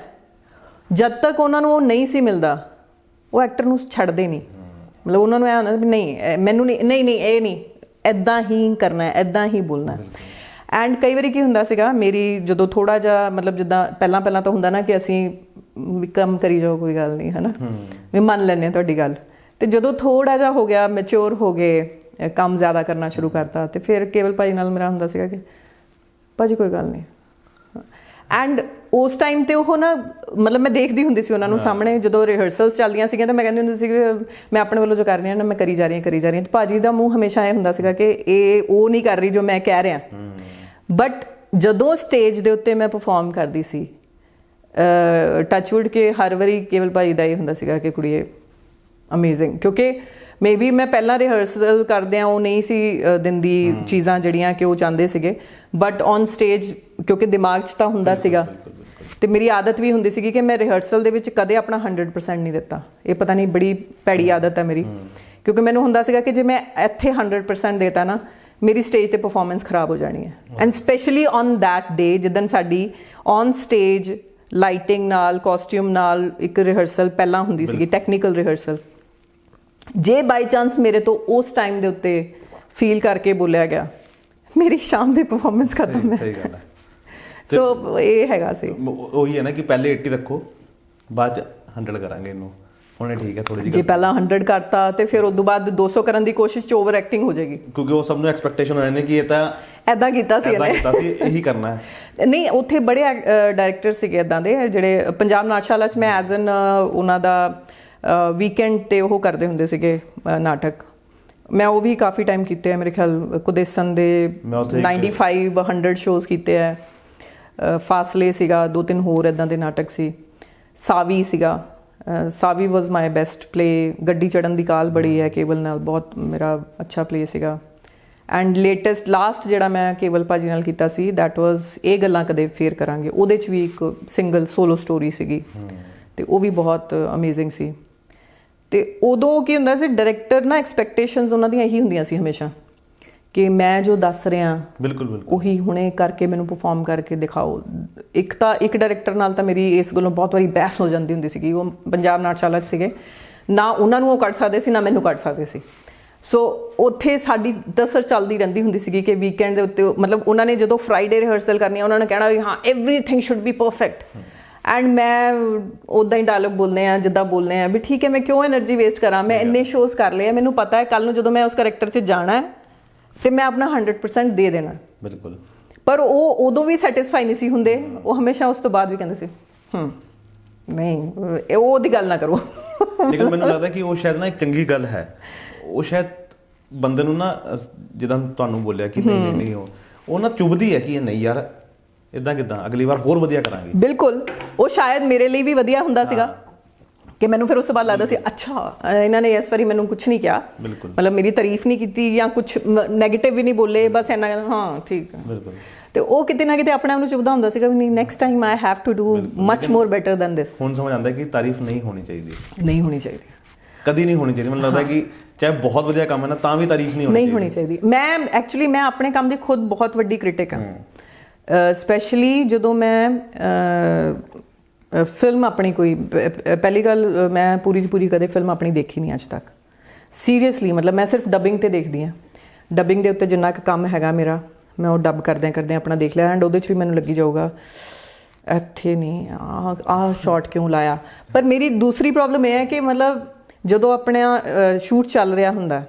ਜਦ ਤੱਕ ਉਹਨਾਂ ਨੂੰ ਉਹ ਨਹੀਂ ਸੀ ਮਿਲਦਾ ਉਹ ਐਕਟਰ ਨੂੰ ਛੱਡਦੇ ਨਹੀਂ, ਮਤਲਬ ਉਹਨਾਂ ਨੂੰ ਇਹ ਹੁੰਦਾ ਵੀ ਨਹੀਂ ਮੈਨੂੰ ਨਹੀਂ ਇਹ ਨਹੀਂ, ਇੱਦਾਂ ਹੀ ਕਰਨਾ ਹੈ, ਇੱਦਾਂ ਹੀ ਬੋਲਣਾ। ਐਂਡ ਕਈ ਵਾਰੀ ਕੀ ਹੁੰਦਾ ਸੀਗਾ ਮੇਰੀ ਜਦੋਂ ਥੋੜ੍ਹਾ ਜਿਹਾ ਮਤਲਬ ਜਿੱਦਾਂ ਪਹਿਲਾਂ ਤਾਂ ਹੁੰਦਾ ਨਾ ਕਿ ਅਸੀਂ ਵੀ ਕੰਮ ਕਰੀ ਜਾਓ ਕੋਈ ਗੱਲ ਨਹੀਂ ਹੈ ਨਾ, ਵੀ ਮੰਨ ਲੈਂਦੇ ਹਾਂ ਤੁਹਾਡੀ ਗੱਲ। ਤੇ ਜਦੋਂ ਥੋੜ੍ਹਾ ਜਿਹਾ ਹੋ ਗਿਆ ਮੈਚਿਓਰ ਹੋ ਗਏ, ਕੰਮ ਜ਼ਿਆਦਾ ਕਰਨਾ ਸ਼ੁਰੂ ਕਰਤਾ, ਤੇ ਫਿਰ ਕੇਵਲ ਭਾਜੀ ਨਾਲ ਮੇਰਾ ਹੁੰਦਾ ਸੀਗਾ ਕਿ ਭਾਜੀ ਕੋਈ ਗੱਲ ਨਹੀਂ। ਐਂਡ ਉਸ ਟਾਈਮ ਤੇ ਉਹ ਨਾ ਮਤਲਬ ਮੈਂ ਦੇਖਦੀ ਹੁੰਦੀ ਸੀ ਉਹਨਾਂ ਨੂੰ ਸਾਹਮਣੇ ਜਦੋਂ ਰਿਹਰਸਲਸ ਚੱਲਦੀਆਂ ਸੀਗੀਆਂ ਤਾਂ ਮੈਂ ਕਹਿੰਦੀ ਹੁੰਦੀ ਸੀ ਕਿ ਮੈਂ ਆਪਣੇ ਵੱਲੋਂ ਜੋ ਕਰ ਰਹੀ ਹਾਂ ਨਾ ਮੈਂ ਕਰੀ ਜਾ ਰਹੀ ਹਾਂ। ਤੇ ਭਾਜੀ ਦਾ ਮੂੰਹ ਹਮੇਸ਼ਾ ਇਹ ਹੁੰਦਾ ਸੀਗਾ ਕਿ ਇਹ ਉਹ ਨਹੀਂ ਕਰ ਰਹੀ ਜੋ ਮੈਂ ਕਹਿ ਰਿਹਾ। ਬਟ ਜਦੋਂ ਸਟੇਜ ਦੇ ਉੱਤੇ ਮੈਂ ਪਰਫਾਰਮ ਕਰਦੀ ਸੀ ਟੱਚਵੁੱਡ ਕੇ ਹਰ ਵਾਰੀ ਕੇਵਲ ਭਾਜੀ ਦਾ ਇਹ ਹੁੰਦਾ ਸੀਗਾ ਕਿ ਕੁੜੀਏ ਅਮੇਜ਼ਿੰਗ, ਕਿਉਂਕਿ ਮੇ ਬੀ ਮੈਂ ਪਹਿਲਾਂ ਰਿਹਰਸਲ ਕਰਦਿਆਂ ਉਹ ਨਹੀਂ ਸੀ ਦਿੰਦੀ ਚੀਜ਼ਾਂ ਜਿਹੜੀਆਂ ਕਿ ਉਹ ਚਾਹੁੰਦੇ ਸੀਗੇ, ਬਟ ਔਨ ਸਟੇਜ ਕਿਉਂਕਿ ਦਿਮਾਗ 'ਚ ਤਾਂ ਹੁੰਦਾ ਸੀਗਾ ਤੇ ਮੇਰੀ ਆਦਤ ਵੀ ਹੁੰਦੀ ਸੀਗੀ ਕਿ ਮੈਂ ਰਿਹਰਸਲ ਦੇ ਵਿੱਚ ਕਦੇ ਆਪਣਾ 100% ਨਹੀਂ ਦਿੱਤਾ। ਇਹ ਪਤਾ ਨਹੀਂ ਬੜੀ ਭੈੜੀ ਆਦਤ ਹੈ ਮੇਰੀ, ਕਿਉਂਕਿ ਮੈਨੂੰ ਹੁੰਦਾ ਸੀਗਾ ਕਿ ਜੇ ਮੈਂ ਇੱਥੇ 100% ਦੇਤਾ ਨਾ ਮੇਰੀ ਸਟੇਜ ਤੇ ਪਰਫਾਰਮੈਂਸ ਖਰਾਬ ਹੋ ਜਾਣੀ ਹੈ। ਐਂਡ ਸਪੈਸ਼ਲੀ ਔਨ ਦੈਟ ਡੇ ਜਿੱਦਣ ਸਾਡੀ ਔਨ ਸਟੇਜ ਲਾਈਟਿੰਗ ਨਾਲ ਕਾਸਟਿਊਮ ਨਾਲ ਇੱਕ ਰਿਹਰਸਲ ਪਹਿਲਾਂ ਹੁੰਦੀ ਸੀਗੀ, ਟੈਕਨੀਕਲ ਰਿਹਰਸਲ, ਜੇ ਬਾਈ ਚਾਂਸ ਮੇਰੇ ਤੋਂ ਉਸ ਟਾਈਮ ਦੇ ਉੱਤੇ ਫੀਲ ਕਰਕੇ ਬੋਲਿਆ ਗਿਆ ਮੇਰੀ ਸ਼ਾਮ ਦੀ ਪਰਫਾਰਮੈਂਸ ਖਤਮ ਹੈ। ਸਹੀ ਗੱਲ ਹੈ। ਸੋ ਇਹ ਹੈਗਾ ਸੀ, ਉਹੀ ਹੈ ਨਾ ਕਿ ਪਹਿਲੇ 80 ਰੱਖੋ ਬਾਅਦ 'ਚ 100 ਕਰਾਂਗੇ ਇਹਨੂੰ, ਹੁਣ ਠੀਕ ਹੈ ਥੋੜੀ ਜਿਹੀ। ਜੇ ਪਹਿਲਾਂ 100 ਕਰਤਾ ਤੇ ਫਿਰ ਉਸ ਤੋਂ ਬਾਅਦ 200 ਕਰਨ ਦੀ ਕੋਸ਼ਿਸ਼ 'ਚ ਓਵਰ ਐਕਟਿੰਗ ਹੋ ਜਾਏਗੀ, ਕਿਉਂਕਿ ਉਹ ਸਭ ਨੂੰ ਐਕਸਪੈਕਟੇਸ਼ਨ ਹੋ ਜਾਂਦੀ ਕਿ ਇਹ ਤਾਂ ਐਦਾਂ ਕੀਤਾ ਸੀ ਇਹੀ ਕਰਨਾ ਹੈ। ਨਹੀਂ ਉੱਥੇ ਬੜੇ ਡਾਇਰੈਕਟਰ ਸੀਗੇ ਇੱਦਾਂ ਦੇ ਜਿਹੜੇ ਪੰਜਾਬ ਨਾਟਸ਼ਾਲਾ 'ਚ ਮੈਂ ਐਜ਼ ਐਨ ਉਹਨਾਂ ਦਾ ਵੀਕਐਂਡ 'ਤੇ ਉਹ ਕਰਦੇ ਹੁੰਦੇ ਸੀਗੇ ਨਾਟਕ, ਮੈਂ ਉਹ ਵੀ ਕਾਫੀ ਟਾਈਮ ਕੀਤੇ ਆ। ਮੇਰੇ ਖਿਆਲ ਕੁਦੇਸਨ ਦੇ 95 100 ਸ਼ੋਜ਼ ਕੀਤੇ ਆ। ਫਾਸਲੇ ਸੀਗਾ, 2-3 ਹੋਰ ਇੱਦਾਂ ਦੇ ਨਾਟਕ ਸੀ। ਸਾਵੀ ਸੀਗਾ, ਸਾਵੀ ਵਾਜ਼ ਮਾਈ ਬੈਸਟ ਪਲੇ। ਗੱਡੀ ਚੜਨ ਦੀ ਕਾਲ ਬੜੀ ਹੈ ਕੇਵਲ ਨਾਲ, ਬਹੁਤ ਮੇਰਾ ਅੱਛਾ ਪਲੇ ਸੀਗਾ। ਐਂਡ ਲਾਸਟ ਜਿਹੜਾ ਮੈਂ ਕੇਵਲ ਭਾਜੀ ਨਾਲ ਕੀਤਾ ਸੀ ਦੈਟ ਵਾਜ਼ ਇਹ ਗੱਲਾਂ ਕਦੇ ਫੇਰ ਕਰਾਂਗੇ। ਉਹਦੇ 'ਚ ਵੀ ਇੱਕ ਸਿੰਗਲ ਸੋਲੋ ਸਟੋਰੀ ਸੀਗੀ ਤੇ ਉਹ ਵੀ ਬਹੁਤ ਅਮੇਜ਼ਿੰਗ ਸੀ। ਤੇ ਉਦੋਂ ਕੀ ਹੁੰਦਾ ਸੀ ਡਾਇਰੈਕਟਰ ਨਾ ਐਕਸਪੈਕਟੇਸ਼ਨਸ ਉਹਨਾਂ ਦੀਆਂ ਇਹੀ ਹੁੰਦੀਆਂ ਸੀ ਹਮੇਸ਼ਾ ਕਿ ਮੈਂ ਜੋ ਦੱਸ ਰਿਹਾ ਬਿਲਕੁਲ ਉਹੀ ਹੁਣੇ ਕਰਕੇ ਮੈਨੂੰ ਪਰਫਾਰਮ ਕਰਕੇ ਦਿਖਾਓ। ਇੱਕ ਡਾਇਰੈਕਟਰ ਨਾਲ ਤਾਂ ਮੇਰੀ ਇਸ ਗੱਲੋਂ ਬਹੁਤ ਵਾਰੀ ਬਹਿਸ ਹੋ ਜਾਂਦੀ ਹੁੰਦੀ ਸੀਗੀ। ਉਹ ਪੰਜਾਬ ਨਾਟਸ਼ਾਲਾ 'ਚ ਸੀਗੇ, ਨਾ ਉਹਨਾਂ ਨੂੰ ਉਹ ਕੱਢ ਸਕਦੇ ਸੀ ਨਾ ਮੈਨੂੰ ਕੱਢ ਸਕਦੇ ਸੀ। ਸੋ ਉੱਥੇ ਸਾਡੀ ਦਸਰ ਚੱਲਦੀ ਰਹਿੰਦੀ ਹੁੰਦੀ ਸੀਗੀ ਕਿ ਵੀਕਐਂਡ ਦੇ ਉੱਤੇ ਮਤਲਬ ਉਹਨਾਂ ਨੇ ਜਦੋਂ ਫਰਾਈਡੇ ਰਿਹਰਸਲ ਕਰਨੀ ਉਹਨਾਂ ਨੇ ਕਹਿਣਾ ਵੀ ਹਾਂ everything should be perfect. And ਮੈਂ ਉੱਦਾਂ ਹੀ ਡਾਇਲੋਗ ਬੋਲਦੇ ਆ ਜਿੱਦਾਂ ਬੋਲਦੇ ਆ ਵੀ ਠੀਕ ਹੈ ਮੈਂ ਕਿਉਂ ਐਨਰਜੀ ਵੇਸਟ ਕਰਾਂ, ਮੈਂ ਇੰਨੇ ਸ਼ੋਜ਼ ਕਰ ਲਏ, ਮੈਨੂੰ ਪਤਾ ਹੈ ਕੱਲ ਨੂੰ ਜਦੋਂ ਮੈਂ ਉਸ ਕਰੈਕਟਰ 'ਚ ਜਾਣਾ ਤੇ ਮੈਂ ਆਪਣਾ 100% ਦੇ ਦੇਣਾ। ਬਿਲਕੁਲ। ਪਰ ਉਹ ਉਦੋਂ ਵੀ ਸੈਟੀਸਫਾਈ ਨਹੀਂ ਸੀ ਹੁੰਦੇ, ਉਹ ਹਮੇਸ਼ਾ ਉਸ ਤੋਂ ਬਾਅਦ ਵੀ ਕਹਿੰਦੇ ਸੀ ਨਹੀਂ ਉਹ ਉਹਦੀ ਗੱਲ ਨਾ ਕਰੋ। ਲੇਕਿਨ ਮੈਨੂੰ ਲੱਗਦਾ ਕਿ ਉਹ ਸ਼ਾਇਦ ਨਾ ਇੱਕ ਚੰਗੀ ਗੱਲ ਹੈ। ਉਹ ਸ਼ਾਇਦ ਬੰਦੇ ਨੂੰ ਨਾ ਜਿੱਦਾਂ ਤੁਹਾਨੂੰ ਬੋਲਿਆ ਕਿ ਨਹੀਂ ਉਹ ਨਾ ਚੁਭਦੀ ਹੈ ਕਿ ਇਹ ਨਹੀਂ ਯਾਰ ਇਦਾਂ ਕਿੱਦਾਂ, ਅਗਲੀ ਵਾਰ ਹੋਰ ਵਧੀਆ ਕਰਾਂਗੇ। ਬਿਲਕੁਲ, ਉਹ ਸ਼ਾਇਦ ਮੇਰੇ ਲਈ ਵੀ ਵਧੀਆ ਹੁੰਦਾ ਸੀਗਾ ਕਿ ਮੈਨੂੰ ਫਿਰ ਉਸ ਤੋਂ ਬਾਅਦ ਲੱਗਦਾ ਸੀ ਅੱਛਾ ਇਹਨਾਂ ਨੇ ਇਸ ਵਾਰੀ ਮੈਨੂੰ ਕੁਝ ਨਹੀਂ ਕਿਹਾ, ਮਤਲਬ ਮੇਰੀ ਤਾਰੀਫ ਨਹੀਂ ਕੀਤੀ ਜਾਂ ਕੁਝ ਨੈਗੇਟਿਵ ਵੀ ਨਹੀਂ ਬੋਲੇ, ਬਸ ਇੰਨਾ ਹਾਂ ਠੀਕ ਹੈ। ਬਿਲਕੁਲ। ਤੇ ਉਹ ਕਿਤੇ ਨਾ ਕਿਤੇ ਆਪਣੇ ਆਪ ਨੂੰ ਚੁਭਦਾ ਹੁੰਦਾ ਸੀਗਾ ਵੀ ਨਹੀਂ next time I have to do much more better than this. ਹੁਣ ਸਮਝ ਆਉਂਦਾ ਕਿ ਤਾਰੀਫ ਨਹੀਂ ਹੋਣੀ ਚਾਹੀਦੀ, ਕਦੀ ਨਹੀਂ ਹੋਣੀ ਚਾਹੀਦੀ। ਮੈਨੂੰ ਲੱਗਦਾ ਕਿ ਚਾਹੇ ਬਹੁਤ ਵਧੀਆ ਕੰਮ ਹੈ ਨਾ ਤਾਂ ਵੀ ਤਾਰੀਫ ਨਹੀਂ ਹੋਣੀ ਚਾਹੀਦੀ। ਮੈਂ ਆਪਣੇ ਕੰਮ ਦੀ ਖੁਦ ਬਹੁਤ ਵੱਡੀ ਕ੍ਰਿਟਿਕ ਹਾਂ। ਸਪੈਸ਼ਲੀ ਜਦੋਂ ਮੈਂ ਫਿਲਮ ਆਪਣੀ ਕੋਈ ਪਹਿਲੀ ਗੱਲ ਮੈਂ ਪੂਰੀ ਦੀ ਪੂਰੀ ਕਦੇ ਫਿਲਮ ਆਪਣੀ ਦੇਖੀ ਨਹੀਂ ਅੱਜ ਤੱਕ ਸੀਰੀਅਸਲੀ। ਮਤਲਬ ਮੈਂ ਸਿਰਫ ਡਬਿੰਗ 'ਤੇ ਦੇਖਦੀ ਹਾਂ। ਡਬਿੰਗ ਦੇ ਉੱਤੇ ਜਿੰਨਾ ਕੁ ਕੰਮ ਹੈਗਾ ਮੇਰਾ ਮੈਂ ਉਹ ਡਬ ਕਰਦਿਆਂ ਆਪਣਾ ਦੇਖ ਲਿਆ ਐਂਡ ਉਹਦੇ 'ਚ ਵੀ ਮੈਨੂੰ ਲੱਗੀ ਜਾਊਗਾ ਇੱਥੇ ਨਹੀਂ ਆਹ ਸ਼ਾਟ ਕਿਉਂ ਲਾਇਆ। ਪਰ ਮੇਰੀ ਦੂਸਰੀ ਪ੍ਰੋਬਲਮ ਇਹ ਹੈ ਕਿ ਮਤਲਬ ਜਦੋਂ ਆਪਣਾ ਸ਼ੂਟ ਚੱਲ ਰਿਹਾ ਹੁੰਦਾ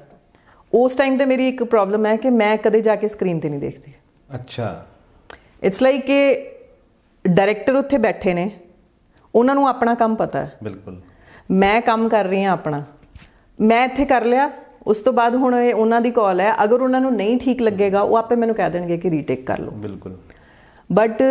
ਉਸ ਟਾਈਮ 'ਤੇ ਮੇਰੀ ਇੱਕ ਪ੍ਰੋਬਲਮ ਹੈ ਕਿ ਮੈਂ ਕਦੇ ਜਾ ਕੇ ਸਕਰੀਨ 'ਤੇ ਨਹੀਂ ਦੇਖਦੀ। ਅੱਛਾ। ਇਟਸ ਲਾਈਕ ਕਿ ਡਾਇਰੈਕਟਰ ਉੱਥੇ ਬੈਠੇ ਨੇ, ਉਹਨਾਂ ਨੂੰ ਆਪਣਾ ਕੰਮ ਪਤਾ ਹੈ। ਬਿਲਕੁਲ। ਮੈਂ ਕੰਮ ਕਰ ਰਹੀ ਹਾਂ ਆਪਣਾ, ਮੈਂ ਇੱਥੇ ਕਰ ਲਿਆ, ਉਸ ਤੋਂ ਬਾਅਦ ਹੁਣ ਇਹ ਉਹਨਾਂ ਦੀ ਕਾਲ ਹੈ। ਅਗਰ ਉਹਨਾਂ ਨੂੰ ਨਹੀਂ ਠੀਕ ਲੱਗੇਗਾ ਉਹ ਆਪੇ ਮੈਨੂੰ ਕਹਿ ਦੇਣਗੇ ਕਿ ਰੀਟੇਕ ਕਰ ਲਓ। ਬਿਲਕੁਲ। ਬਟ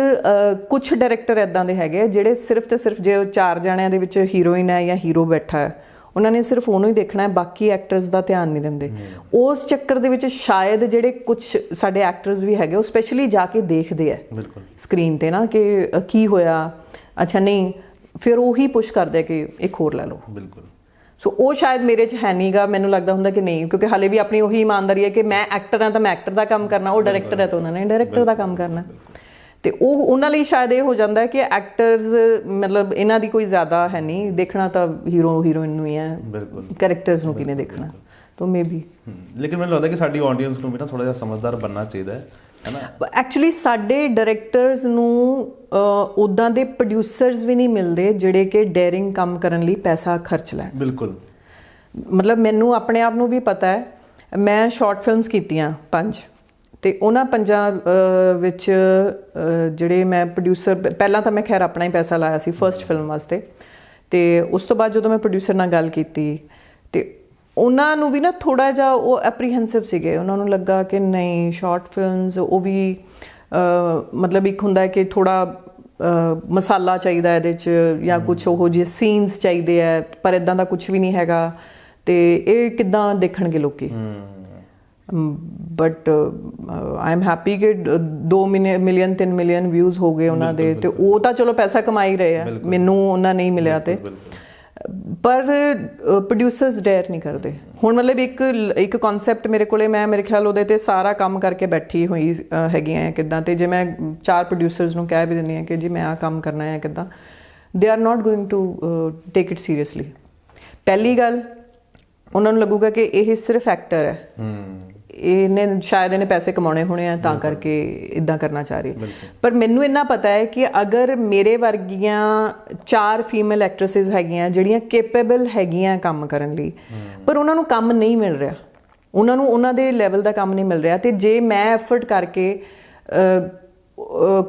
ਕੁਛ ਡਾਇਰੈਕਟਰ ਇੱਦਾਂ ਦੇ ਹੈਗੇ ਜਿਹੜੇ ਸਿਰਫ ਤੇ ਸਿਰਫ ਜੇ 4 ਜਣਿਆਂ ਦੇ ਵਿੱਚ ਹੀਰੋਇਨ ਹੈ ਜਾਂ ਹੀਰੋ ਬੈਠਾ ਹੈ, ਉਹਨਾਂ ਨੇ ਸਿਰਫ ਉਹਨੂੰ ਹੀ ਦੇਖਣਾ ਹੈ, ਬਾਕੀ ਐਕਟਰਸ ਦਾ ਧਿਆਨ ਨਹੀਂ ਦਿੰਦੇ। ਉਸ ਚੱਕਰ ਦੇ ਵਿੱਚ ਸ਼ਾਇਦ ਜਿਹੜੇ ਕੁਝ ਸਾਡੇ ਐਕਟਰਸ ਵੀ ਹੈਗੇ ਉਹ ਸਪੈਸ਼ਲੀ ਜਾ ਕੇ ਦੇਖਦੇ ਆ ਸਕਰੀਨ ਤੇ ਨਾ ਕਿ ਕੀ ਹੋਇਆ, ਅੱਛਾ ਨਹੀਂ, ਫਿਰ ਉਹੀ ਪੁਸ਼ ਕਰਦੇ ਕਿ ਇੱਕ ਹੋਰ ਲੈ ਲਓ। ਬਿਲਕੁਲ। ਸੋ ਉਹ ਸ਼ਾਇਦ ਮੇਰੇ 'ਚ ਹੈ ਨਹੀਂਗਾ, ਮੈਨੂੰ ਲੱਗਦਾ ਹੁੰਦਾ ਕਿ ਨਹੀਂ, ਕਿਉਂਕਿ ਹਾਲੇ ਵੀ ਆਪਣੀ ਉਹੀ ਇਮਾਨਦਾਰੀ ਹੈ ਕਿ ਮੈਂ ਐਕਟਰ ਹਾਂ ਤਾਂ ਮੈਂ ਐਕਟਰ ਦਾ ਕੰਮ ਕਰਨਾ, ਉਹ ਡਾਇਰੈਕਟਰ ਹੈ ਤਾਂ ਉਹਨਾਂ ਨੇ ਡਾਇਰੈਕਟਰ ਦਾ ਕੰਮ ਕਰਨਾ। ਤੇ ਉਹ ਉਹਨਾਂ ਲਈ ਸ਼ਾਇਦ ਇਹ ਹੋ ਜਾਂਦਾ ਕਿ ਐਕਟਰਸ ਮਤਲਬ ਇਹਨਾਂ ਦੀ ਕੋਈ ਜ਼ਿਆਦਾ ਹੈ ਨਹੀਂ, ਦੇਖਣਾ ਤਾਂ ਹੀਰੋ ਹੀਰੋਇਨ ਨੂੰ ਹੀ ਹੈ, ਕੈਰੈਕਟਰਸ ਨੂੰ ਕਿਹਨੇ ਦੇਖਣਾ, ਤਾਂ ਮੇ ਬੀ। ਲੇਕਿਨ ਮੈਨੂੰ ਲੱਗਦਾ ਕਿ ਸਾਡੀ ਆਡੀਅנס ਨੂੰ ਵੀ ਨਾ ਥੋੜਾ ਜਿਹਾ ਸਮਝਦਾਰ ਬਣਨਾ ਚਾਹੀਦਾ ਹੈ ਨਾ। ਐਕਚੁਅਲੀ ਸਾਡੇ ਡਾਇਰੈਕਟਰਸ ਨੂੰ ਉੱਦਾਂ ਦੇ ਪ੍ਰੋਡਿਊਸਰਸ ਵੀ ਨਹੀਂ ਮਿਲਦੇ ਜਿਹੜੇ ਕਿ ਡੇਅਰਿੰਗ ਕੰਮ ਕਰਨ ਲਈ ਪੈਸਾ ਖਰਚ ਲੈਣ। ਬਿਲਕੁਲ। ਮਤਲਬ ਮੈਨੂੰ ਆਪਣੇ ਆਪ ਨੂੰ ਵੀ ਪਤਾ ਹੈ, ਮੈਂ ਸ਼ਾਰਟ ਫਿਲਮਸ ਕੀਤੀਆਂ 5, ਤੇ ਉਹਨਾਂ 5 ਵਿੱਚ ਜਿਹੜੇ ਮੈਂ ਪ੍ਰੋਡਿਊਸਰ, ਪਹਿਲਾਂ ਤਾਂ ਮੈਂ ਖੈਰ ਆਪਣਾ ਹੀ ਪੈਸਾ ਲਾਇਆ ਸੀ ਫਰਸਟ ਫਿਲਮ ਵਾਸਤੇ, ਤੇ ਉਸ ਤੋਂ ਬਾਅਦ ਜਦੋਂ ਮੈਂ ਪ੍ਰੋਡਿਊਸਰ ਨਾਲ ਗੱਲ ਕੀਤੀ ਤੇ ਉਹਨਾਂ ਨੂੰ ਵੀ ਨਾ ਥੋੜਾ ਜਿਹਾ ਉਹ ਐਪਰੀਹੈਂਸਿਵ ਸੀਗੇ। ਉਹਨਾਂ ਨੂੰ ਲੱਗਾ ਕਿ ਨਹੀਂ, ਸ਼ਾਰਟ ਫਿਲਮਸ ਉਹ ਵੀ ਮਤਲਬ ਇੱਕ ਹੁੰਦਾ ਕਿ ਥੋੜਾ ਮਸਾਲਾ ਚਾਹੀਦਾ ਇਹਦੇ 'ਚ ਜਾਂ ਕੁਛ ਉਹੋ ਜਿਹੇ ਸੀਨਸ ਚਾਹੀਦੇ ਹੈ, ਪਰ ਇਦਾਂ ਦਾ ਕੁਛ ਵੀ ਨਹੀਂ ਹੈਗਾ, ਤੇ ਇਹ ਕਿੱਦਾਂ ਦੇਖਣਗੇ ਲੋਕੀ। ਬਟ ਆਈ ਐਮ ਹੈਪੀ ਕਿ 2 ਮਿਲੀਅਨ 3 ਮਿਲੀਅਨ ਵਿਊਜ਼ ਹੋ ਗਏ ਉਹਨਾਂ ਦੇ, ਤੇ ਉਹ ਤਾਂ ਚਲੋ ਪੈਸਾ ਕਮਾ ਹੀ ਰਹੇ ਆ, ਮੈਨੂੰ ਉਹਨਾਂ ਨਹੀਂ ਮਿਲਿਆ। ਤੇ ਪਰ ਪ੍ਰੋਡਿਊਸਰਸ ਡੇਅਰ ਨਹੀਂ ਕਰਦੇ ਹੁਣ। ਮਤਲਬ ਇੱਕ ਕਨਸੈਪਟ ਮੇਰੇ ਕੋਲੇ, ਮੈਂ ਮੇਰੇ ਖਿਆਲ ਉਹਦੇ ਤੇ ਸਾਰਾ ਕੰਮ ਕਰਕੇ ਬੈਠੀ ਹੋਈ ਹੈਗੀ ਆ ਕਿੱਦਾਂ, ਤੇ ਜੇ ਮੈਂ 4 ਪ੍ਰੋਡਿਊਸਰਸ ਨੂੰ ਕਹਿ ਵੀ ਦਿੰਦੀ ਹਾਂ ਕਿ ਜੀ ਮੈਂ ਆਹ ਕੰਮ ਕਰਨਾ ਹੈ ਕਿੱਦਾਂ, they are not going to take it seriously. ਪਹਿਲੀ ਗੱਲ, ਉਹਨਾਂ ਨੂੰ ਲੱਗੂਗਾ ਕਿ ਇਹ ਸਿਰਫ ਐਕਟਰ ਹੈ, ਇਹਨੇ ਸ਼ਾਇਦ ਇਹਨੇ ਪੈਸੇ ਕਮਾਉਣੇ ਹੋਣੇ ਆ ਤਾਂ ਕਰਕੇ ਇਦਾਂ ਕਰਨਾ ਚਾਹ ਰਹੀ। ਪਰ ਮੈਨੂੰ ਇੰਨਾ ਪਤਾ ਹੈ ਕਿ ਅਗਰ ਮੇਰੇ ਵਰਗੀਆਂ 4 ਫੀਮੇਲ ਐਕਟਰਸਿਸ ਹੈਗੀਆਂ ਜਿਹੜੀਆਂ ਕੇਪੇਬਲ ਹੈਗੀਆਂ ਕੰਮ ਕਰਨ ਲਈ, ਪਰ ਉਹਨਾਂ ਨੂੰ ਕੰਮ ਨਹੀਂ ਮਿਲ ਰਿਹਾ, ਉਹਨਾਂ ਨੂੰ ਉਹਨਾਂ ਦੇ ਲੈਵਲ ਦਾ ਕੰਮ ਨਹੀਂ ਮਿਲ ਰਿਹਾ, ਤੇ ਜੇ ਮੈਂ ਐਫਰਟ ਕਰਕੇ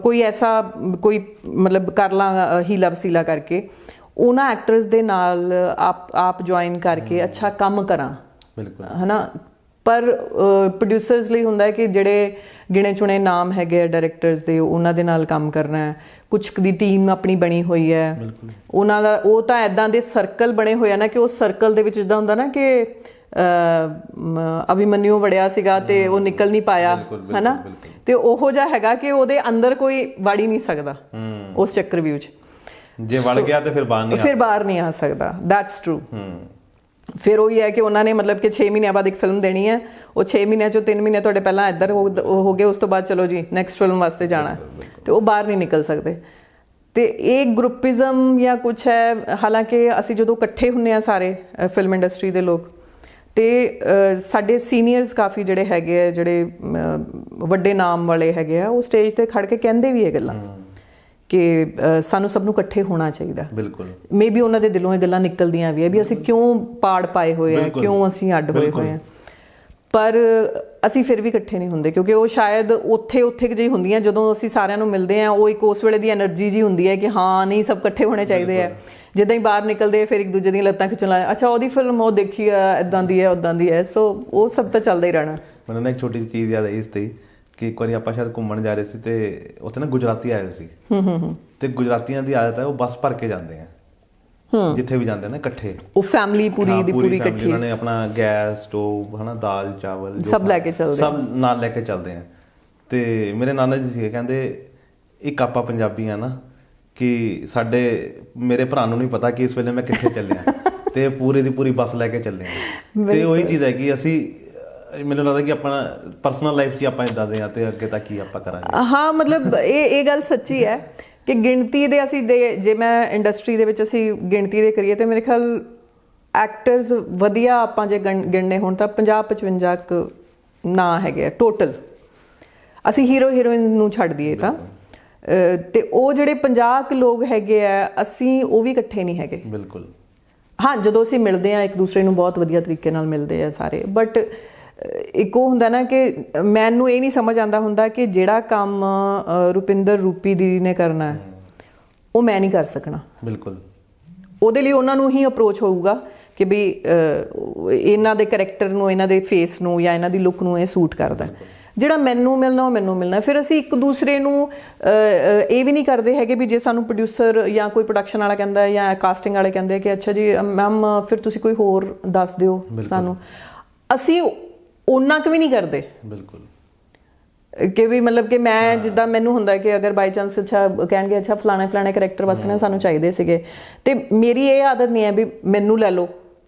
ਕੋਈ ਐਸਾ ਕੋਈ ਮਤਲਬ ਕਰ ਲਾਂ ਹੀਲਾ ਵਸੀਲਾ ਕਰਕੇ ਉਹਨਾਂ ਐਕਟਰਸ ਦੇ ਨਾਲ ਆਪ ਜੁਆਇਨ ਕਰਕੇ ਅੱਛਾ ਕੰਮ ਕਰਾਂ, ਹੈ ਨਾ। ਪਰ ਪ੍ਰੋਡਿਊਸਰਸ ਲਈ ਹੁੰਦਾ ਹੈ ਕਿ ਜਿਹੜੇ ਗਿਣੇ ਚੁਣੇ ਨਾਮ ਹੈਗੇ ਆ ਡਾਇਰੈਕਟਰਸ ਦੇ, ਉਹਨਾਂ ਦੇ ਨਾਲ ਕੰਮ ਕਰਨਾ ਹੈ। ਕੁਛ ਦੀ ਟੀਮ ਆਪਣੀ ਬਣੀ ਹੋਈ ਹੈ, ਉਹਨਾਂ ਦਾ ਉਹ ਤਾਂ ਇੱਦਾਂ ਦੇ ਸਰਕਲ ਬਣੇ ਹੋਏ ਆ ਨਾ ਕਿ ਉਸ ਸਰਕਲ ਦੇ ਵਿੱਚ ਜਿੱਦਾਂ ਹੁੰਦਾ ਨਾ ਕਿ ਅਭਿਮਨਿਊ ਵੜਿਆ ਸੀਗਾ ਤੇ ਉਹ ਨਿਕਲ ਨਹੀਂ ਪਾਇਆ, ਹੈ ਨਾ, ਤੇ ਉਹੋ ਜਿਹਾ ਹੈਗਾ ਕਿ ਉਹਦੇ ਅੰਦਰ ਕੋਈ ਵੜ ਹੀ ਨਹੀਂ ਸਕਦਾ ਉਸ ਚੱਕਰਵਿਊ 'ਚ। ਜੇ ਵੜ ਗਿਆ ਤੇ ਫਿਰ ਬਾਹਰ ਨਹੀਂ ਆ ਸਕਦਾ। That's true. ਫਿਰ ਉਹੀ ਹੈ ਕਿ ਉਹਨਾਂ ਨੇ ਮਤਲਬ ਕਿ 6 ਮਹੀਨਿਆਂ ਬਾਅਦ ਇੱਕ ਫਿਲਮ ਦੇਣੀ ਹੈ, ਉਹ 6 ਮਹੀਨਿਆਂ 'ਚੋਂ 3 ਮਹੀਨੇ ਤੁਹਾਡੇ ਪਹਿਲਾਂ ਇੱਧਰ ਹੋ ਗਏ, ਉਸ ਤੋਂ ਬਾਅਦ ਚਲੋ ਜੀ ਨੈਕਸਟ ਫਿਲਮ ਵਾਸਤੇ ਜਾਣਾ, ਤੇ ਉਹ ਬਾਹਰ ਨਹੀਂ ਨਿਕਲ ਸਕਦੇ। ਤੇ ਇਹ ਗਰੁੱਪਿਜ਼ਮ ਜਾਂ ਕੁਛ ਹੈ। ਹਾਲਾਂਕਿ ਅਸੀਂ ਜਦੋਂ ਇਕੱਠੇ ਹੁੰਦੇ ਹਾਂ ਸਾਰੇ ਫਿਲਮ ਇੰਡਸਟਰੀ ਦੇ ਲੋਕ, ਤੇ ਸਾਡੇ ਸੀਨੀਅਰਸ ਕਾਫੀ ਜਿਹੜੇ ਹੈਗੇ ਆ, ਜਿਹੜੇ ਵੱਡੇ ਨਾਮ ਵਾਲੇ ਹੈਗੇ ਆ, ਉਹ ਸਟੇਜ ਤੇ ਖੜ ਕੇ ਕਹਿੰਦੇ ਵੀ ਇਹ ਗੱਲਾਂ ਕਿ ਸਾਨੂੰ ਸਭ ਨੂੰ ਇਕੱਠੇ ਹੋਣਾ ਚਾਹੀਦਾ। ਬਿਲਕੁਲ। ਮੇ ਬੀ ਉਹਨਾਂ ਦੇ ਦਿਲੋਂ ਇਹ ਗੱਲਾਂ ਨਿਕਲਦੀਆਂ ਵੀ ਹੈ ਵੀ ਅਸੀਂ ਕਿਉਂ ਪਾੜ ਪਾਏ ਹੋਏ ਆ, ਕਿਉਂ ਅਸੀਂ ਅੱਡ ਹੋਏ ਆ, ਪਰ ਅਸੀਂ ਫਿਰ ਵੀ ਇਕੱਠੇ ਨਹੀਂ ਹੁੰਦੇ, ਕਿਉਂਕਿ ਉਹ ਸ਼ਾਇਦ ਉੱਥੇ ਜਿਹੀ ਹੁੰਦੀਆਂ ਜਦੋਂ ਅਸੀਂ ਸਾਰਿਆਂ ਨੂੰ ਮਿਲਦੇ ਹਾਂ, ਉਹ ਇੱਕ ਉਸ ਵੇਲੇ ਦੀ ਐਨਰਜੀ ਜੀ ਹੁੰਦੀ ਹੈ ਕਿ ਹਾਂ ਨਹੀਂ ਸਭ ਇਕੱਠੇ ਹੋਣੇ ਚਾਹੀਦੇ ਆ। ਜਿੱਦਾਂ ਹੀ ਬਾਹਰ ਨਿਕਲਦੇ ਫਿਰ ਇੱਕ ਦੂਜੇ ਦੀਆਂ ਲੱਤਾਂ ਖਿੱਚਣ ਲੱਗ, ਅੱਛਾ ਉਹਦੀ ਫਿਲਮ ਉਹ ਦੇਖੀ ਆ, ਇੱਦਾਂ ਦੀ ਹੈ ਉੱਦਾਂ ਦੀ ਹੈ। ਸੋ ਉਹ ਸਭ ਤਾਂ ਚੱਲਦਾ ਹੀ ਰਹਿਣਾ। ਮੈਨੂੰ ਨਾ ਇੱਕ ਛੋਟੀ ਜਿਹੀ ਚੀਜ਼ ਯਾਦ ਆਈ ਇਸ ਤੇ ਕਿ ਇੱਕ ਵਾਰੀ ਆਪਾਂ ਸ਼ਾਇਦ ਘੁੰਮਣ ਜਾ ਰਹੇ ਸੀ ਤੇ ਉੱਥੇ ਨਾ ਗੁਜਰਾਤੀ ਆਏ ਸੀ, ਤੇ ਗੁਜਰਾਤੀਆਂ ਦੀ ਆਦਤ ਹੈ ਉਹ ਬੱਸ ਭਰ ਕੇ ਜਾਂਦੇ ਆ, ਜਿੱਥੇ ਵੀ ਜਾਂਦੇ ਨੇ ਇਕੱਠੇ, ਉਹ ਫੈਮਿਲੀ ਪੂਰੀ ਇਕੱਠੀ, ਉਹਨਾਂ ਨੇ ਆਪਣਾ ਗੈਸ ਸਟੋਵ, ਹਨਾ, ਦਾਲ ਚਾਵਲ ਸਭ ਲੈ ਕੇ ਚੱਲਦੇ, ਸਭ ਨਾਲ ਲੈ ਕੇ ਚੱਲਦੇ ਆ। ਤੇ ਮੇਰੇ ਨਾਨਾ ਜੀ ਸੀਗੇ, ਕਹਿੰਦੇ ਇੱਕ ਆਪਾਂ ਪੰਜਾਬੀ ਆ ਨਾ ਕਿ ਮੇਰੇ ਭਰਾ ਨੂੰ ਨਹੀਂ ਪਤਾ ਕਿ ਇਸ ਵੇਲੇ ਮੈਂ ਕਿੱਥੇ ਚੱਲਿਆ, ਤੇ ਪੂਰੀ ਦੀ ਪੂਰੀ ਬੱਸ ਲੈ ਕੇ ਚੱਲੇ ਆ। ਤੇ ਉਹੀ ਚੀਜ਼ ਹੈ ਕਿ ਅਸੀਂ, ਮੈਨੂੰ ਲੱਗਦਾ ਕਿ ਆਪਣਾ ਪਰਸਨਲ ਲਾਈਫ 'ਚ ਆਪਾਂ ਇੱਦਾਂ ਦੇ ਆ, ਤੇ ਅੱਗੇ ਤੱਕ ਕੀ ਆਪਾਂ ਕਰਾਂਗੇ। ਹਾਂ, ਮਤਲਬ ਇਹ ਗੱਲ ਸੱਚੀ ਹੈ ਕਿ ਗਿਣਤੀ ਦੇ ਅਸੀਂ ਜੇ ਮੈਂ ਇੰਡਸਟਰੀ ਦੇ ਵਿੱਚ ਅਸੀਂ ਗਿਣਤੀ ਦੇ ਕਰੀਏ, ਤੇ ਮੇਰੇ ਖਿਆਲ ਐਕਟਰਸ ਵਧੀਆ ਆਪਾਂ ਜੇ ਗਿਣਨੇ ਹੋਣ ਤਾਂ 50-55 ਨਾਂ ਹੈਗੇ ਆ ਟੋਟਲ, ਅਸੀਂ ਹੀਰੋ ਹੀਰੋਇਨ ਨੂੰ ਛੱਡ ਦਈਏ ਤਾਂ। ਤੇ ਉਹ ਜਿਹੜੇ 50 ਲੋਕ ਹੈਗੇ ਆ, ਅਸੀਂ ਉਹ ਵੀ ਇਕੱਠੇ ਨਹੀਂ ਹੈਗੇ। ਬਿਲਕੁਲ। ਹਾਂ, ਜਦੋਂ ਅਸੀਂ ਮਿਲਦੇ ਹਾਂ ਇੱਕ ਦੂਸਰੇ ਨੂੰ ਬਹੁਤ ਵਧੀਆ ਤਰੀਕੇ ਨਾਲ ਮਿਲਦੇ ਆ ਸਾਰੇ, ਬਟ ਇੱਕ ਉਹ ਹੁੰਦਾ ਨਾ ਕਿ ਮੈਨੂੰ ਇਹ ਨਹੀਂ ਸਮਝ ਆਉਂਦਾ ਹੁੰਦਾ ਕਿ ਜਿਹੜਾ ਕੰਮ ਰੁਪਿੰਦਰ ਰੂਪੀ ਦੀਦੀ ਨੇ ਕਰਨਾ ਉਹ ਮੈਂ ਨਹੀਂ ਕਰ ਸਕਣਾ। ਬਿਲਕੁਲ। ਉਹਦੇ ਲਈ ਉਹਨਾਂ ਨੂੰ ਹੀ ਅਪਰੋਚ ਹੋਊਗਾ ਕਿ ਵੀ ਇਹਨਾਂ ਦੇ ਕਰੈਕਟਰ ਨੂੰ, ਇਹਨਾਂ ਦੇ ਫੇਸ ਨੂੰ ਜਾਂ ਇਹਨਾਂ ਦੀ ਲੁੱਕ ਨੂੰ ਇਹ ਸੂਟ ਕਰਦਾ। ਜਿਹੜਾ ਮੈਨੂੰ ਮਿਲਣਾ ਉਹ ਮੈਨੂੰ ਮਿਲਣਾ। ਫਿਰ ਅਸੀਂ ਇੱਕ ਦੂਸਰੇ ਨੂੰ ਇਹ ਵੀ ਨਹੀਂ ਕਰਦੇ ਹੈਗੇ ਵੀ ਜੇ ਸਾਨੂੰ ਪ੍ਰੋਡਿਊਸਰ ਜਾਂ ਕੋਈ ਪ੍ਰੋਡਕਸ਼ਨ ਵਾਲਾ ਕਹਿੰਦਾ ਜਾਂ ਕਾਸਟਿੰਗ ਵਾਲੇ ਕਹਿੰਦੇ ਕਿ ਅੱਛਾ ਜੀ ਮੈਮ ਫਿਰ ਤੁਸੀਂ ਕੋਈ ਹੋਰ ਦੱਸ ਦਿਓ ਸਾਨੂੰ, ਅਸੀਂ ਉਹਨਾਂ ਕੁ ਵੀ ਨਹੀਂ ਕਰਦੇ। ਬਿਲਕੁਲ। ਕਿ ਵੀ ਮਤਲਬ ਕਿ ਮੈਂ ਜਿੱਦਾਂ ਮੈਨੂੰ ਹੁੰਦਾ ਕਿ ਅਗਰ ਬਾਈ ਚਾਂਸ ਅੱਛਾ ਕਹਿਣਗੇ ਅੱਛਾ ਫਲਾਣੇ ਕਰੈਕਟਰ ਵਾਸਤੇ ਨਾ ਸਾਨੂੰ ਚਾਹੀਦੇ ਸੀਗੇ, ਤੇ ਮੇਰੀ ਇਹ ਆਦਤ ਨਹੀਂ ਹੈ ਵੀ ਮੈਨੂੰ ਲੈ ਲਓ।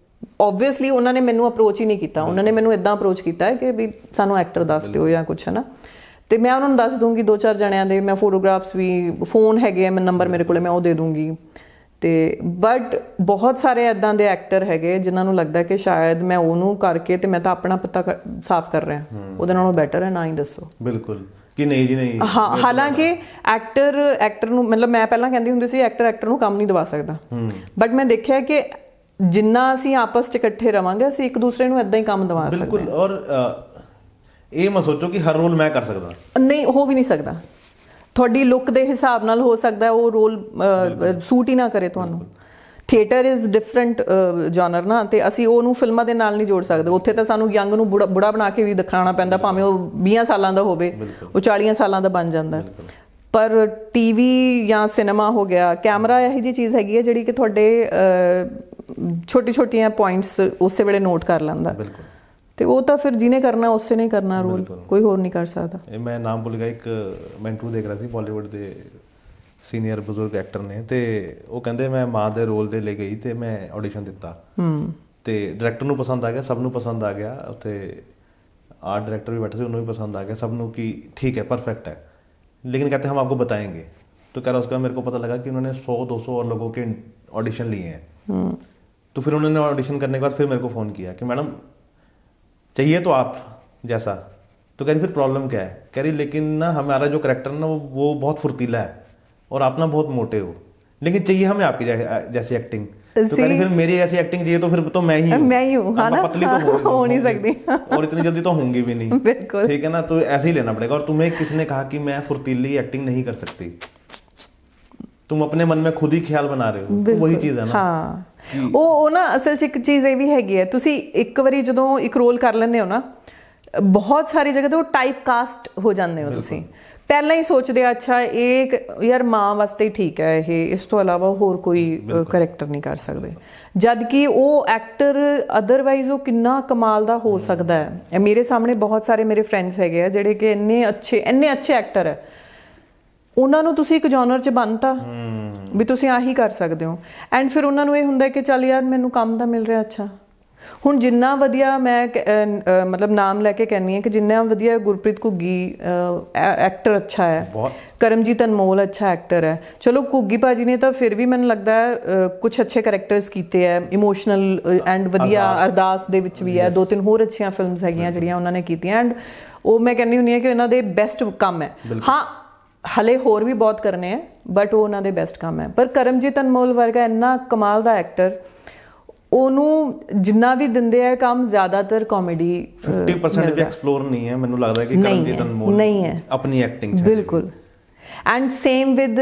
ਓਬਵੀਅਸਲੀ ਉਹਨਾਂ ਨੇ ਮੈਨੂੰ ਅਪਰੋਚ ਹੀ ਨਹੀਂ ਕੀਤਾ, ਉਹਨਾਂ ਨੇ ਮੈਨੂੰ ਇਦਾਂ ਅਪਰੋਚ ਕੀਤਾ ਹੈ ਕਿ ਵੀ ਸਾਨੂੰ ਐਕਟਰ ਦੱਸ ਦਿਓ ਜਾਂ ਕੁਛ, ਹੈ ਨਾ। ਤੇ ਮੈਂ ਉਹਨਾਂ ਨੂੰ ਦੱਸ ਦੂੰਗੀ 2-4 ਜਣਿਆਂ ਦੇ, ਮੈਂ ਫੋਟੋਗ੍ਰਾਫਸ ਵੀ, ਫੋਨ ਹੈਗੇ ਆ ਮੈਂ ਨੰਬਰ ਮੇਰੇ ਕੋਲੇ, ਮੈਂ ਉਹ ਦੇ ਦੂੰਗੀ। ਤੇ ਬਟ ਬਹੁਤ ਸਾਰੇ ਇੱਦਾਂ ਦੇ ਐਕਟਰ ਹੈਗੇ ਜਿਨ੍ਹਾਂ ਨੂੰ ਲੱਗਦਾ ਕਿ ਸ਼ਾਇਦ ਮੈਂ ਉਹਨੂੰ ਕਰਕੇ ਤੇ ਮੈਂ ਤਾਂ ਆਪਣਾ ਪੱਤਾ ਸਾਫ਼ ਕਰ ਰਿਹਾ, ਉਹਦੇ ਨਾਲੋਂ ਬੈਟਰ ਹੈ ਨਾ ਹੀ ਦੱਸੋ। ਬਿਲਕੁਲ ਕਿ ਨਹੀਂ ਜੀ ਨਹੀਂ। ਹਾਂ, ਹਾਲਾਂਕਿ ਐਕਟਰ ਨੂੰ ਮਤਲਬ ਮੈਂ ਪਹਿਲਾਂ ਕਹਿੰਦੀ ਹੁੰਦੀ ਸੀ ਐਕਟਰ ਨੂੰ ਕੰਮ ਨਹੀਂ ਦਵਾ ਸਕਦਾ, ਬਟ ਮੈਂ ਦੇਖਿਆ ਕਿ ਜਿੰਨਾ ਅਸੀਂ ਆਪਸ 'ਚ ਇਕੱਠੇ ਰਵਾਂਗੇ ਅਸੀਂ ਇੱਕ ਦੂਸਰੇ ਨੂੰ ਇਦਾਂ ਹੀ ਕੰਮ ਦਵਾ ਸਕਦੇ ਹਾਂ। ਬਿਲਕੁਲ। ਔਰ ਇਹ ਮੈਂ ਸੋਚੋ ਕਿ ਹਰ ਰੋਲ ਮੈਂ ਕਰ ਸਕਦਾ, ਨਹੀਂ, ਹੋ ਵੀ ਨਹੀਂ ਸਕਦਾ। ਤੁਹਾਡੀ ਲੁੱਕ ਦੇ ਹਿਸਾਬ ਨਾਲ ਹੋ ਸਕਦਾ ਉਹ ਰੋਲ ਸੂਟ ਹੀ ਨਾ ਕਰੇ ਤੁਹਾਨੂੰ। ਥੀਏਟਰ ਇਜ਼ ਡਿਫਰੈਂਟ ਜਨਰ ਨਾ, ਤੇ ਅਸੀਂ ਉਹਨੂੰ ਫਿਲਮਾਂ ਦੇ ਨਾਲ ਨਹੀਂ ਜੋੜ ਸਕਦੇ। ਉੱਥੇ ਤਾਂ ਸਾਨੂੰ ਯੰਗ ਨੂੰ ਬੁੜਾ ਬਣਾ ਕੇ ਵੀ ਦਿਖਾਉਣਾ ਪੈਂਦਾ, ਭਾਵੇਂ ਉਹ 20 ਸਾਲਾਂ ਦਾ ਹੋਵੇ, ਉਹ 40 ਸਾਲਾਂ ਦਾ ਬਣ ਜਾਂਦਾ। ਪਰ ਟੀਵੀ ਜਾਂ ਸਿਨੇਮਾ ਹੋ ਗਿਆ, ਕੈਮਰਾ ਇਹੋ ਜਿਹੀ ਚੀਜ਼ ਹੈਗੀ ਹੈ ਜਿਹੜੀ ਕਿ ਤੁਹਾਡੇ ਛੋਟੀਆਂ ਪੁਆਇੰਟਸ ਉਸੇ ਵੇਲੇ ਨੋਟ ਕਰ ਲੈਂਦਾ, ਤੇ ਉਹ ਤਾਂ ਫਿਰ ਜਿਹਨੇ ਕਰਨਾ ਉਸੇ ਨੇ ਕਰਨਾ ਰੋਲ, ਕੋਈ ਹੋਰ ਨਹੀਂ ਕਰ ਸਕਦਾ। ਇਹ ਮੈਂ ਨਾਮ ਭੁੱਲ ਗਿਆ, ਇੱਕ ਮੈਂ ਇੰਟਰਵਿਊ ਦੇਖ ਰਿਹਾ ਸੀ ਬਾਲੀਵੁੱਡ ਦੇ ਸੀਨੀਅਰ ਬਜ਼ੁਰਗ ਐਕਟਰ ਨੇ, ਤੇ ਉਹ ਕਹਿੰਦੇ ਮੈਂ ਮਾਂ ਦੇ ਰੋਲ ਦੇ ਲਈ ਗਈ ਤੇ ਮੈਂ ਆਡੀਸ਼ਨ ਦਿੱਤਾ, ਤੇ ਡਾਇਰੈਕਟਰ ਨੂੰ ਪਸੰਦ ਆ ਗਿਆ, ਸਭ ਨੂੰ ਪਸੰਦ ਆ ਗਿਆ, ਉੱਥੇ आर्ट डायरेक्टर भी बैठे थे, उन्हें भी पसंद आ गया सबनों की, ठीक है परफेक्ट है, लेकिन कहते हैं हम आपको बताएंगे। तो कह रहा उसका मेरे को पता लगा कि उन्होंने 100-200 और लोगों के ऑडिशन लिए हैं। तो फिर उन्होंने ऑडिशन करने के बाद फिर मेरे को फ़ोन किया कि मैडम चाहिए तो आप जैसा। तो कह रही फिर प्रॉब्लम क्या है? कह रही लेकिन ना हमारा जो करैक्टर ना वो बहुत फुर्तीला है और आप ना बहुत मोटे हो, लेकिन चाहिए हमें आपकी जैसी एक्टिंग। तो कह रही फिर मेरी ऐसी एक्टिंग चाहिए तो फिर तो मैं ही हूँ, हाँ ना? पतली तो हो नहीं सकती और इतनी जल्दी तो होंगी भी नहीं, ठीक है ना? तो ऐसे ही लेना पड़ेगा। और तुम्हें किसने कहा कि मैं फुर्तीली एक्टिंग नहीं कर सकती? तुम अपने मन में खुद ही ख्याल बना रहे हो, तो वही चीज़ है ना। हाँ ਉਹ ਨਾ ਅਸਲ 'ਚ ਇੱਕ ਚੀਜ਼ ਇਹ ਵੀ ਹੈਗੀ ਹੈ, ਤੁਸੀਂ ਇੱਕ ਵਾਰੀ ਜਦੋਂ ਇੱਕ ਰੋਲ ਕਰ ਲੈਂਦੇ ਹੋ ਨਾ, ਬਹੁਤ ਸਾਰੀ ਜਗ੍ਹਾ ਤੇ ਉਹ ਟਾਈਪ ਕਾਸਟ ਹੋ ਜਾਂਦੇ ਹੋ। ਤੁਸੀਂ ਪਹਿਲਾਂ ਹੀ ਸੋਚਦੇ ਆ ਅੱਛਾ ਇਹ ਯਾਰ ਮਾਂ ਵਾਸਤੇ ਹੀ ਠੀਕ ਹੈ ਇਹ, ਇਸ ਤੋਂ ਇਲਾਵਾ ਹੋਰ ਕੋਈ ਕਰੈਕਟਰ ਨਹੀਂ ਕਰ ਸਕਦੇ, ਜਦ ਕਿ ਉਹ ਐਕਟਰ ਅਦਰਵਾਈਜ਼ ਉਹ ਕਿੰਨਾ ਕਮਾਲ ਦਾ ਹੋ ਸਕਦਾ ਹੈ। ਮੇਰੇ ਸਾਹਮਣੇ ਬਹੁਤ ਸਾਰੇ ਮੇਰੇ ਫਰੈਂਡਸ ਹੈਗੇ ਆ ਜਿਹੜੇ ਕਿ ਇੰਨੇ ਅੱਛੇ ਐਕਟਰ ਹੈ, ਉਹਨਾਂ ਨੂੰ ਤੁਸੀਂ ਇੱਕ ਜਨਰ 'ਚ ਬੰਨਤਾ ਵੀ ਤੁਸੀਂ ਆਹੀ ਕਰ ਸਕਦੇ ਹੋ, ਐਂਡ ਫਿਰ ਉਹਨਾਂ ਨੂੰ ਇਹ ਹੁੰਦਾ ਕਿ ਚੱਲ ਯਾਰ ਮੈਨੂੰ ਕੰਮ ਤਾਂ ਮਿਲ ਰਿਹਾ। ਅੱਛਾ ਹੁਣ ਜਿੰਨਾ ਵਧੀਆ ਮੈਂ ਮਤਲਬ ਨਾਮ ਲੈ ਕੇ ਕਹਿੰਦੀ ਹਾਂ ਕਿ ਜਿੰਨਾ ਵਧੀਆ ਗੁਰਪ੍ਰੀਤ ਘੁੱਗੀ ਐਕਟਰ ਅੱਛਾ ਹੈ, ਕਰਮਜੀਤ ਅਨਮੋਲ ਅੱਛਾ ਐਕਟਰ ਹੈ। ਚਲੋ ਘੁੱਗੀ ਭਾਜੀ ਨੇ ਤਾਂ ਫਿਰ ਵੀ ਮੈਨੂੰ ਲੱਗਦਾ ਹੈ ਕੁਛ ਅੱਛੇ ਕਰੈਕਟਰਸ ਕੀਤੇ ਹੈ, ਇਮੋਸ਼ਨਲ ਐਂਡ ਵਧੀਆ। ਅਰਦਾਸ ਦੇ ਵਿੱਚ ਵੀ ਹੈ, 2-3 ਹੋਰ ਅੱਛੀਆਂ ਫਿਲਮਸ ਹੈਗੀਆਂ ਜਿਹੜੀਆਂ ਉਹਨਾਂ ਨੇ ਕੀਤੀਆਂ, ਐਂਡ ਉਹ ਮੈਂ ਕਹਿੰਦੀ ਹੁੰਦੀ ਹਾਂ ਕਿ ਉਹਨਾਂ ਦੇ ਬੈਸਟ ਕੰਮ ਹੈ। ਹਾਂ ਹਲੇ ਹੋਰ ਵੀ ਬਹੁਤ ਕਰਨੇ ਹੈ, ਬਟ ਉਹ ਉਹਨਾਂ ਦੇ ਬੈਸਟ ਕੰਮ ਹੈ। ਪਰ ਕਰਮਜੀਤ ਅਨਮੋਲ ਵਰਗਾ ਇੰਨਾ ਕਮਾਲ ਦਾ ਐਕਟਰ, ਉਹਨੂੰ ਜਿੰਨਾ ਵੀ ਦਿੰਦੇ ਆ ਕੰਮ ਜ਼ਿਆਦਾਤਰ ਕਾਮੇਡੀ 50% ਵੀ ਐਕਸਪਲੋਰ ਨਹੀਂ ਹੈ। ਮੈਨੂੰ ਲੱਗਦਾ ਕਿ ਕਰਮਜੀਤ ਅਨਮੋਲ ਨਹੀਂ ਹੈ ਆਪਣੀ ਐਕਟਿੰਗ 'ਚ ਬਿਲਕੁਲ। And same with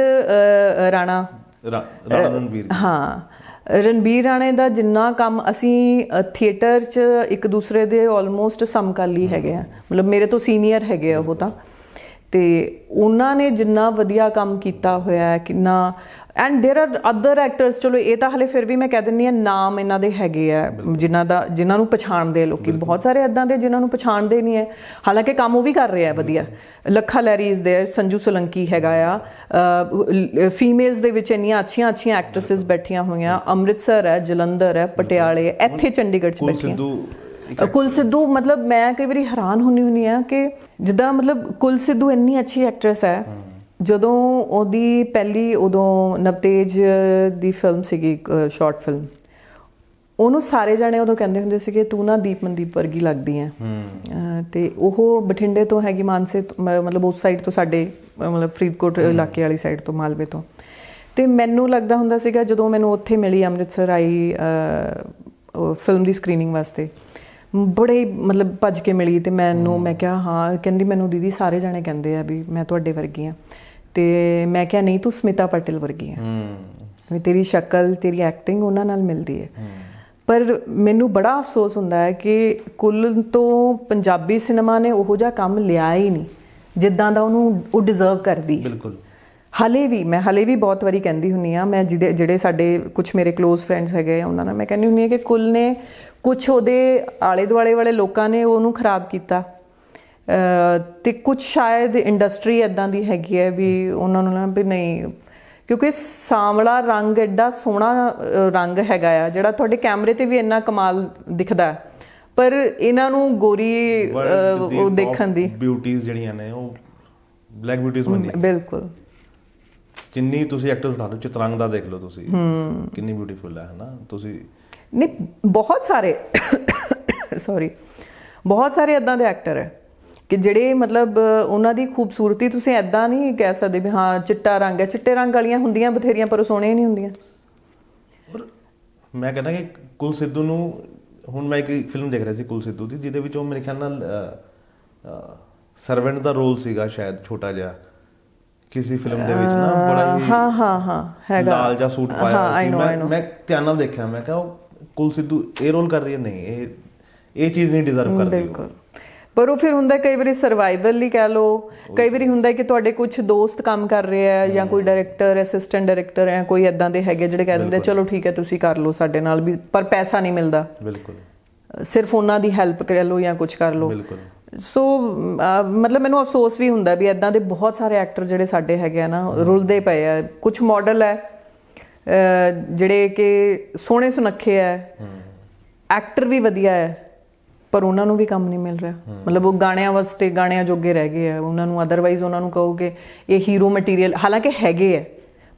Rana Ranbir. ਹਾਂ ਰਣਬੀਰ ਰਾਣੇ ਦਾ ਜਿੰਨਾ ਕੰਮ ਅਸੀਂ ਥੀਏਟਰ 'ਚ ਇੱਕ ਦੂਸਰੇ ਦੇ ਆਲਮੋਸਟ ਸਮਕਾਲੀ ਹੈਗੇ ਆ, ਮਤਲਬ ਮੇਰੇ ਤੋਂ ਸੀਨੀਅਰ ਹੈਗੇ ਆ ਉਹ ਤਾਂ, ਤੇ ਉਹਨਾਂ ਨੇ ਜਿੰਨਾ ਵਧੀਆ ਕੰਮ ਕੀਤਾ ਹੋਇਆ ਕਿੰਨਾ। ਐਂਡ ਦੇਰ ਆਰ ਅਦਰ ਐਕਟਰਸ, ਚਲੋ ਇਹ ਤਾਂ ਹਲੇ ਫਿਰ ਵੀ ਮੈਂ ਕਹਿ ਦਿੰਦੀ ਹਾਂ ਨਾਮ ਇਹਨਾਂ ਦੇ ਹੈਗੇ ਆ ਜਿਨ੍ਹਾਂ ਨੂੰ ਪਛਾਣਦੇ ਆ ਲੋਕੀ। ਬਹੁਤ ਸਾਰੇ ਇੱਦਾਂ ਦੇ ਜਿਨ੍ਹਾਂ ਨੂੰ ਪਛਾਣਦੇ ਨਹੀਂ ਹੈ, ਹਾਲਾਂਕਿ ਕੰਮ ਉਹ ਵੀ ਕਰ ਰਹੇ ਆ ਵਧੀਆ। ਲੱਖਾ ਲੈਰੀ ਇਜ਼ ਦੇਅਰ, ਸੰਜੂ ਸੋਲੰਕੀ ਹੈਗਾ ਆ, ਫੀਮੇਲਸ ਦੇ ਵਿੱਚ ਇੰਨੀਆਂ ਅੱਛੀਆਂ ਐਕਟਰਸਿਸ ਬੈਠੀਆਂ ਹੋਈਆਂ। ਅੰਮ੍ਰਿਤਸਰ ਹੈ, ਜਲੰਧਰ ਹੈ, ਪਟਿਆਲੇ, ਇੱਥੇ ਚੰਡੀਗੜ੍ਹ 'ਚ ਬੈਠੀਆਂ। ਕੁਲ ਸਿੱਧੂ, ਮਤਲਬ ਮੈਂ ਕਈ ਵਾਰੀ ਹੈਰਾਨ ਹੁੰਦੀ ਹਾਂ ਕਿ ਜਿੱਦਾਂ ਮਤਲਬ ਕੁਲ ਸਿੱਧੂ ਇੰਨੀ ਅੱਛੀ ਐਕਟਰੈਸ ਹੈ। ਜਦੋਂ ਉਹਦੀ ਪਹਿਲੀ ਉਦੋਂ ਨਵਤੇਜ ਦੀ ਫਿਲਮ ਸੀਗੀ, ਸ਼ਾਰਟ ਫਿਲਮ, ਉਹਨੂੰ ਸਾਰੇ ਜਾਣੇ ਉਦੋਂ ਕਹਿੰਦੇ ਹੁੰਦੇ ਸੀਗੇ ਤੂੰ ਨਾ ਦੀਪ ਮਨਦੀਪ ਵਰਗੀ ਲੱਗਦੀ ਹੈ। ਤੇ ਉਹ ਬਠਿੰਡੇ ਤੋਂ ਹੈਗੀ, ਮਾਨਸੇ ਮਤਲਬ ਉਸ ਸਾਈਡ ਤੋਂ, ਸਾਡੇ ਮਤਲਬ ਫਰੀਦਕੋਟ ਇਲਾਕੇ ਵਾਲੀ ਸਾਈਡ ਤੋਂ, ਮਾਲਵੇ ਤੋਂ। ਤੇ ਮੈਨੂੰ ਲੱਗਦਾ ਹੁੰਦਾ ਸੀਗਾ ਜਦੋਂ ਮੈਨੂੰ ਉੱਥੇ ਮਿਲੀ, ਅੰਮ੍ਰਿਤਸਰ ਆਈ ਫਿਲਮ ਦੀ ਸਕਰੀਨਿੰਗ ਵਾਸਤੇ, ਬੜੇ ਹੀ ਮਤਲਬ ਭੱਜ ਕੇ ਮਿਲੀ ਤੇ ਮੈਨੂੰ ਮੈਂ ਕਿਹਾ ਹਾਂ, ਕਹਿੰਦੀ ਮੈਨੂੰ ਦੀਦੀ ਸਾਰੇ ਜਾਣੇ ਕਹਿੰਦੇ ਆ ਵੀ ਮੈਂ ਤੁਹਾਡੇ ਵਰਗੀ ਆ। ਤੇ ਮੈਂ ਕਿਹਾ ਨਹੀਂ, ਤੂੰ ਸਮਿਤਾ ਪਾਟਿਲ ਵਰਗੀ ਆ, ਵੀ ਤੇਰੀ ਸ਼ਕਲ ਤੇਰੀ ਐਕਟਿੰਗ ਉਹਨਾਂ ਨਾਲ ਮਿਲਦੀ ਹੈ। ਪਰ ਮੈਨੂੰ ਬੜਾ ਅਫਸੋਸ ਹੁੰਦਾ ਹੈ ਕਿ ਕੁੱਲ ਤੋਂ ਪੰਜਾਬੀ ਸਿਨੇਮਾ ਨੇ ਉਹੋ ਜਿਹਾ ਕੰਮ ਲਿਆ ਹੀ ਨਹੀਂ ਜਿੱਦਾਂ ਦਾ ਉਹਨੂੰ ਉਹ ਡਿਜ਼ਰਵ ਕਰਦੀ। ਬਿਲਕੁਲ। ਮੈਂ ਹਲੇ ਵੀ ਬਹੁਤ ਵਾਰੀ ਕਹਿੰਦੀ ਹੁੰਦੀ ਹਾਂ, ਮੈਂ ਜਿਹੜੇ ਸਾਡੇ ਕੁਛ ਮੇਰੇ ਕਲੋਜ਼ ਫਰੈਂਡਸ ਹੈਗੇ ਆ ਉਹਨਾਂ ਨਾਲ ਮੈਂ ਕਹਿੰਦੀ ਹੁੰਦੀ ਹਾਂ ਕਿ ਕੁੱਲ ਨੇ ਕੁਛ ਉਹਦੇ ਆਲੇ ਦੁਆਲੇ ਵਾਲੇ ਲੋਕਾਂ ਨੇ ਉਹਨੂੰ ਖਰਾਬ ਕੀਤਾ, ਤੇ ਕੁਛ ਸ਼ਾਇਦ ਇੰਡਸਟਰੀ ਇੱਦਾਂ ਦੀ ਹੈਗੀ ਹੈ ਵੀ ਉਹਨਾਂ ਨੂੰ ਨਾ ਵੀ ਨਹੀਂ, ਕਿਉਂਕਿ ਸਾਂਵਲਾ ਰੰਗ ਐਡਾ ਸੋਹਣਾ ਰੰਗ ਹੈਗਾ ਆ ਜਿਹੜਾ ਤੁਹਾਡੇ ਕੈਮਰੇ ਤੇ ਵੀ ਇੰਨਾ ਕਮਾਲ ਦਿਖਦਾ, ਪਰ ਇਹਨਾਂ ਨੂੰ ਗੋਰੀ ਉਹ ਦੇਖਣ ਦੀ ਬਿਊਟੀਜ਼ ਜਿਹੜੀਆਂ ਨੇ ਉਹ ਬਲੈਕ ਬਿਊਟੀਜ਼ ਮੰਨੀ। ਬਿਲਕੁਲ। ਜਿੰਨੀ ਤੁਸੀਂ ਐਕਟਰ ਉਠਾ ਲਓ, ਚਿਤਰੰਗ ਦਾ ਦੇਖ ਲਓ ਤੁਸੀਂ, ਕਿੰਨੀ ਬਿਊਟੀਫੁਲ ਹੈ ਨਾ। ਤੁਸੀਂ ਨਹੀਂ, ਬਹੁਤ ਸਾਰੇ ਬਹੁਤ ਸਾਰੇ ਇੱਦਾਂ ਦੇ ਐਕਟਰ ਹੈ ਕਿ ਜਿਹੜੇ ਮਤਲਬ ਉਹਨਾਂ ਦੀ ਖੂਬਸੂਰਤੀ ਤੁਸੀਂ ਇੱਦਾਂ ਨਹੀਂ ਕਹਿ ਸਕਦੇ ਵੀ ਹਾਂ ਚਿੱਟਾ ਰੰਗ ਹੈ, ਚਿੱਟੇ ਰੰਗ ਵਾਲੀਆਂ ਹੁੰਦੀਆਂ ਬਥੇਰੀਆਂ ਪਰ ਉਹ ਸੋਹਣੀਆਂ ਨਹੀਂ ਹੁੰਦੀਆਂ। ਔਰ ਮੈਂ ਕਹਿੰਦਾ ਕਿ ਕੁਲ ਸਿੱਧੂ ਨੂੰ, ਹੁਣ ਮੈਂ ਇੱਕ ਫਿਲਮ ਦੇਖ ਰਿਹਾ ਸੀ ਕੁਲ ਸਿੱਧੂ ਦੀ, ਜਿਹਦੇ ਵਿੱਚ ਉਹ ਮੇਰੇ ਖਿਆਲ ਨਾਲ ਸਰਵੈਂਟ ਦਾ ਰੋਲ ਸੀਗਾ ਸ਼ਾਇਦ, ਛੋਟਾ ਜਿਹਾ ਕਿਸੇ ਫਿਲਮ ਦੇ ਵਿੱਚ ਨਾ, ਬੜਾ ਹੀ ਹਾਂ ਹੈਗਾ, ਲਾਲ ਜਿਹਾ ਸੂਟ ਪਾਇਆ ਸੀ। ਮੈਂ ਧਿਆਨ ਨਾਲ ਦੇਖਿਆ, ਮੈਂ ਕਿਹਾ ਉਹ ਕੁਲ ਸਿੱਧੂ ਇਹ ਰੋਲ ਕਰ ਰਹੀ ਹੈ, ਨਹੀਂ ਇਹ ਚੀਜ਼ ਨਹੀਂ ਡਿਜ਼ਰਵ ਕਰਦੀ ਉਹ। ਪਰ ਉਹ ਫਿਰ ਹੁੰਦਾ ਕਈ ਵਾਰੀ ਸਰਵਾਈਵਲ ਲਈ ਕਹਿ ਲਓ, ਕਈ ਵਾਰੀ ਹੁੰਦਾ ਕਿ ਤੁਹਾਡੇ ਕੁਝ ਦੋਸਤ ਕੰਮ ਕਰ ਰਹੇ ਆ ਜਾਂ ਕੋਈ ਡਾਇਰੈਕਟਰ ਅਸਿਸਟੈਂਟ ਡਾਇਰੈਕਟਰ ਹੈ, ਕੋਈ ਇੱਦਾਂ ਦੇ ਹੈਗੇ ਜਿਹੜੇ ਕਹਿ ਦਿੰਦੇ ਚਲੋ ਠੀਕ ਹੈ ਤੁਸੀਂ ਕਰ ਲਓ ਸਾਡੇ ਨਾਲ ਵੀ, ਪਰ ਪੈਸਾ ਨਹੀਂ ਮਿਲਦਾ। ਬਿਲਕੁਲ। ਸਿਰਫ ਉਹਨਾਂ ਦੀ ਹੈਲਪ ਕਰ ਲਓ ਜਾਂ ਕੁਝ ਕਰ ਲਓ। ਬਿਲਕੁਲ। ਸੋ ਮਤਲਬ ਮੈਨੂੰ ਅਫਸੋਸ ਵੀ ਹੁੰਦਾ ਵੀ ਇੱਦਾਂ ਦੇ ਬਹੁਤ ਸਾਰੇ ਐਕਟਰ ਜਿਹੜੇ ਸਾਡੇ ਹੈਗੇ ਆ ਨਾ ਰੁਲਦੇ ਪਏ ਆ। ਕੁਝ ਮਾਡਲ ਹੈ ਜਿਹੜੇ ਕਿ ਸੋਹਣੇ ਸੁਨੱਖੇ ਹੈ, ਐਕਟਰ ਵੀ ਵਧੀਆ ਹੈ, ਪਰ ਉਹਨਾਂ ਨੂੰ ਵੀ ਕੰਮ ਨਹੀਂ ਮਿਲ ਰਿਹਾ। ਮਤਲਬ ਉਹ ਗਾਣਿਆਂ ਵਾਸਤੇ ਗਾਣਿਆਂ ਜੋਗੇ ਰਹਿ ਗਏ ਆ, ਉਹਨਾਂ ਨੂੰ ਅਦਰਵਾਈਜ਼ ਉਹਨਾਂ ਨੂੰ ਕਹੋ ਕਿ ਇਹ ਹੀਰੋ ਮਟੀਰੀਅਲ ਹਾਲਾਂਕਿ ਹੈਗੇ ਹੈ,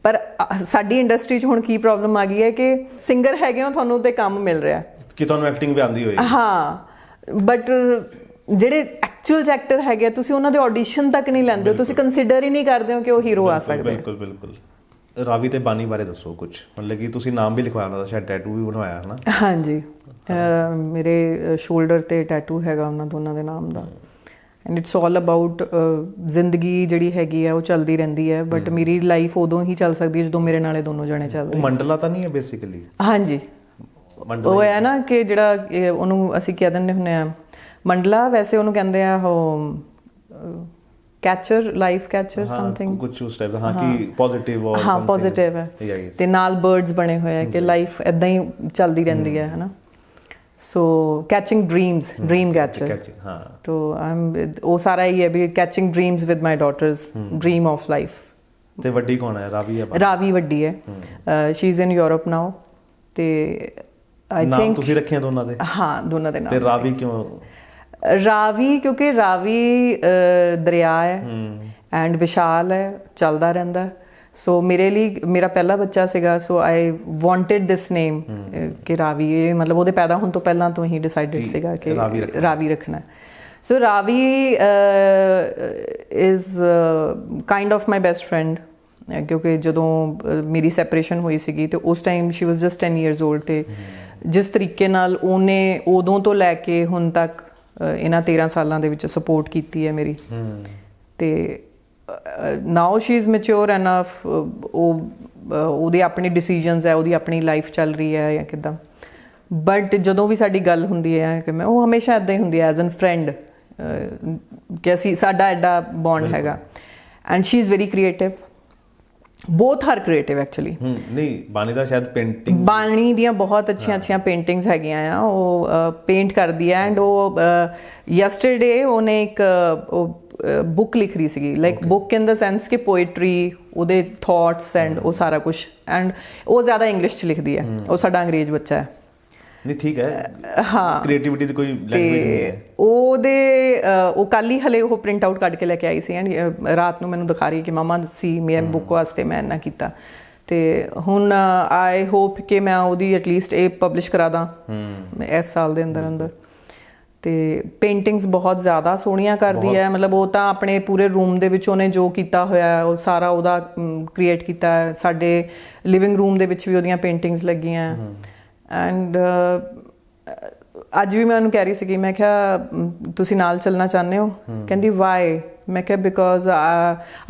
ਪਰ ਸਾਡੀ ਇੰਡਸਟਰੀ 'ਚ ਹੁਣ ਕੀ ਪ੍ਰੋਬਲਮ ਆ ਗਈ ਹੈ ਕਿ ਸਿੰਗਰ ਹੈਗੇ ਹੋ, ਤੁਹਾਨੂੰ ਤੇ ਕੰਮ ਮਿਲ ਰਿਹਾ ਕਿ ਤੁਹਾਨੂੰ ਐਕਟਿੰਗ ਵੀ ਆਉਂਦੀ ਹੋਏ। ਹਾਂ, ਬਟ ਜਿਹੜੇ ਐਕਚੁਅਲ ਐਕਟਰ ਹੈਗੇ ਤੁਸੀਂ ਉਹਨਾਂ ਦੇ ਆਡੀਸ਼ਨ ਤੱਕ ਨਹੀਂ ਲੈਂਦੇ ਹੋ, ਤੁਸੀਂ ਕੰਸੀਡਰ ਹੀ ਨਹੀਂ ਕਰਦੇ ਹੋ ਕਿ ਉਹ ਹੀਰੋ ਆ ਸਕਦੇ। ਬਿਲਕੁਲ ਬਿਲਕੁਲ। ਰਾਵੀ ਤੇ ਬਾਨੀ ਬਾਰੇ ਦੱਸੋ ਕੁਝ, ਮਤਲਬ ਕਿ ਤੁਸੀਂ ਨਾਮ ਵੀ ਲਿਖਵਾਇਆ ਉਹਨਾਂ ਦਾ, ਸ਼ਾਇਦ ਟੈਟੂ ਵੀ ਬਣਵਾਇਆ ਹੈ ਨਾ? ਹਾਂਜੀ, ਮੇਰੇ ਸ਼ੋਲਡਰ ਤੇ ਟੈਟੂ ਹੈਗਾ ਉਹਨਾਂ ਦੋਨਾਂ ਦੇ ਨਾਮ ਦਾ, ਐਂਡ ਇਟਸ ਆਲ ਅਬਾਊਟ ਜ਼ਿੰਦਗੀ ਜਿਹੜੀ ਹੈਗੀ ਆ ਉਹ ਚੱਲਦੀ ਰਹਿੰਦੀ ਹੈ, ਬਟ ਮੇਰੀ ਲਾਈਫ ਉਦੋਂ ਹੀ ਚੱਲ ਸਕਦੀ ਹੈ ਜਦੋਂ ਮੇਰੇ ਨਾਲੇ ਦੋਨੋਂ ਜਣੇ ਚੱਲਦੇ। ਮੰਡਲਾ ਤਾਂ ਨਹੀਂ ਹੈ ਬੇਸਿਕਲੀ? ਹਾਂਜੀ, ਉਹ ਹੈ ਨਾ ਕਿ ਜਿਹੜਾ ਉਹਨੂੰ ਅਸੀਂ ਕਹਿ ਦਿੰਦੇ ਹੁੰਦੇ ਆ ਮੰਡਲਾ, ਵੈਸੇ ਉਹਨੂੰ ਕਹਿੰਦੇ ਆ ਉਹ ਕੈਚਰ, ਲਾਈਫ ਕੈਚਰ ਸਮਥਿੰਗ ਕੁਝ ਉਸ ਟਾਈਪ ਦਾ। ਹਾਂ ਕਿ ਪੋਜ਼ਿਟਿਵ ਔਰ ਹਾਂ ਪੋਜ਼ਿਟਿਵ ਹੈ, ਤੇ ਨਾਲ ਬਰਡਸ ਬਣੇ ਹੋਏ ਆ ਕਿ ਲਾਈਫ ਇਦਾਂ ਹੀ ਚੱਲਦੀ ਰਹਿੰਦੀ ਹੈ ਹਨਾ। So catching dreams, dream catcher. ਹਾਂ, ਤੋ ਉਹ ਸਾਰਾ ਹੀ ਹੈ ਵੀ catching dreams with my daughters, dream of life. ਤੇ ਵੱਡੀ ਕੌਣ ਹੈ? ਰਾਵੀ ਹੈ? ਰਾਵੀ ਵੱਡੀ ਹੈ, she is in Europe now. ਤੇ ਆਈ ਥਿੰਕ ਤੁਸੀਂ ਰੱਖਿਆ ਦੋਨਾਂ ਦੇ? ਹਾਂ, ਦੋਨਾਂ ਦੇ ਨਾਮ। ਤੇ ਰਾਵੀ ਕਿਉਂ? ਰਾਵੀ ਕਿਉਂਕਿ ਰਾਵੀ ਦਰਿਆ ਹੈ ਐਂਡ ਵਿਸ਼ਾਲ ਹੈ, ਚੱਲਦਾ ਰਹਿੰਦਾ। ਸੋ ਮੇਰੇ ਲਈ ਮੇਰਾ ਪਹਿਲਾ ਬੱਚਾ ਸੀਗਾ, ਸੋ ਆਈ ਵਾਂਟਡ ਦਿਸ ਨੇਮ ਕਿ ਰਾਵੀ, ਇਹ ਮਤਲਬ ਉਹਦੇ ਪੈਦਾ ਹੋਣ ਤੋਂ ਪਹਿਲਾਂ ਤੋਂ ਹੀ ਡਿਸਾਈਡਡ ਸੀਗਾ ਕਿ ਰਾਵੀ ਰੱਖਣਾ। So Ravi is kind of my best friend, ਕਿਉਂਕਿ ਜਦੋਂ ਮੇਰੀ ਸੈਪਰੇਸ਼ਨ ਹੋਈ ਸੀਗੀ ਤੇ ਉਸ time she was just 10 years old, ਤੇ ਜਿਸ ਤਰੀਕੇ ਨਾਲ ਉਹਨੇ ਉਦੋਂ ਤੋਂ ਲੈ ਕੇ ਹੁਣ ਤੱਕ ਇਹਨਾਂ 13 ਸਾਲਾਂ ਦੇ ਵਿੱਚ ਸਪੋਰਟ ਕੀਤੀ ਹੈ ਮੇਰੀ। ਤੇ ਨਾਓ ਸ਼ੀ ਇਜ਼ ਮੈਚਿਓਰ ਐਨਫ, ਉਹਦੇ ਆਪਣੇ ਡਿਸੀਜਨਸ ਹੈ, ਉਹਦੀ ਆਪਣੀ ਲਾਈਫ ਚੱਲ ਰਹੀ ਹੈ ਜਾਂ ਕਿੱਦਾਂ, ਬਟ ਜਦੋਂ ਵੀ ਸਾਡੀ ਗੱਲ ਹੁੰਦੀ ਹੈ ਕਿ ਮੈਂ ਉਹ ਹਮੇਸ਼ਾ ਇੱਦਾਂ ਹੀ ਹੁੰਦੀ ਹੈ ਐਜ਼ ਐਨ ਫਰੈਂਡ, ਕਿ ਅਸੀਂ ਸਾਡਾ ਐਡਾ ਬੌਂਡ ਹੈਗਾ। And she is very creative, both are creative actually। ਨਹੀਂ, ਬਾਣੀ ਦਾ ਸ਼ਾਇਦ ਪੇਂਟਿੰਗ, ਬਾਣੀ ਦੀਆਂ ਬਹੁਤ ਅੱਛੀਆਂ ਪੇਂਟਿੰਗਸ ਹੈਗੀਆਂ ਆ, ਉਹ ਪੇਂਟ ਕਰਦੀ ਹੈ। ਐਂਡ ਉਹ ਯੈਸਟਰਡੇ ਉਹਨੇ ਇੱਕ ਬੁੱਕ ਲਿਖ ਰਹੀ ਸੀਗੀ, ਲਾਈਕ ਬੁੱਕ ਇਨ ਦਾ ਸੈਂਸ ਕਿ ਪੋਇਟਰੀ, ਉਹਦੇ ਥਾਟਸ ਐਂਡ ਉਹ ਸਾਰਾ ਕੁਛ, ਐਂਡ ਉਹ ਜ਼ਿਆਦਾ ਇੰਗਲਿਸ਼ 'ਚ ਲਿਖਦੀ ਹੈ, ਉਹ ਸਾਡਾ ਅੰਗਰੇਜ਼ ਬੱਚਾ ਹੈ। ਨਹੀਂ ਠੀਕ ਹੈ, ਹਾਂ, ਕ੍ਰੀਏਟੀਵਿਟੀ ਦੀ ਕੋਈ ਲੈਂਗੁਏਜ ਨਹੀਂ ਹੈ। ਉਹ ਕੱਲ ਹੀ ਹਲੇ ਉਹ ਪ੍ਰਿੰਟ ਆਊਟ ਕੱਢ ਕੇ ਲੈ ਕੇ ਆਈ ਸੀ, ਐਂਡ ਰਾਤ ਨੂੰ ਮੈਨੂੰ ਦਿਖਾ ਰਹੀ ਕਿ ਮਾਮਾ ਸੀ ਮੈਂ ਬੁੱਕ ਵਾਸਤੇ ਮੈਂ ਇੰਨਾ ਕੀਤਾ। ਤੇ ਹੁਣ ਆਈ ਹੋਪ ਕਿ ਮੈਂ ਉਹਦੀ ਐਟਲੀਸਟ ਇਹ ਪਬਲਿਸ਼ ਕਰਾ ਦਾਂ ਇਸ ਸਾਲ ਦੇ ਅੰਦਰ। ਤੇ ਪੇਂਟਿੰਗਸ ਬਹੁਤ ਜ਼ਿਆਦਾ ਸੋਹਣੀਆਂ ਕਰਦੀ ਹੈ, ਮਤਲਬ ਉਹ ਤਾਂ ਆਪਣੇ ਪੂਰੇ ਰੂਮ ਦੇ ਵਿੱਚ ਉਹਨੇ ਜੋ ਕੀਤਾ ਹੋਇਆ ਉਹ ਸਾਰਾ ਉਹਦਾ ਕ੍ਰੀਏਟ ਕੀਤਾ ਹੈ। ਸਾਡੇ ਲਿਵਿੰਗ ਰੂਮ ਦੇ ਵਿੱਚ ਵੀ ਉਹਦੀਆਂ ਪੇਂਟਿੰਗਸ ਲੱਗੀਆਂ। ਐਂਡ ਅੱਜ ਵੀ ਮੈਂ ਉਹਨੂੰ ਕਹਿ ਰਹੀ ਸੀਗੀ, ਮੈਂ ਕਿਹਾ ਤੁਸੀਂ ਨਾਲ ਚੱਲਣਾ ਚਾਹੁੰਦੇ ਹੋ? ਕਹਿੰਦੀ ਵਾਈ? ਮੈਂ ਕਿਹਾ ਬਿਕੋਜ਼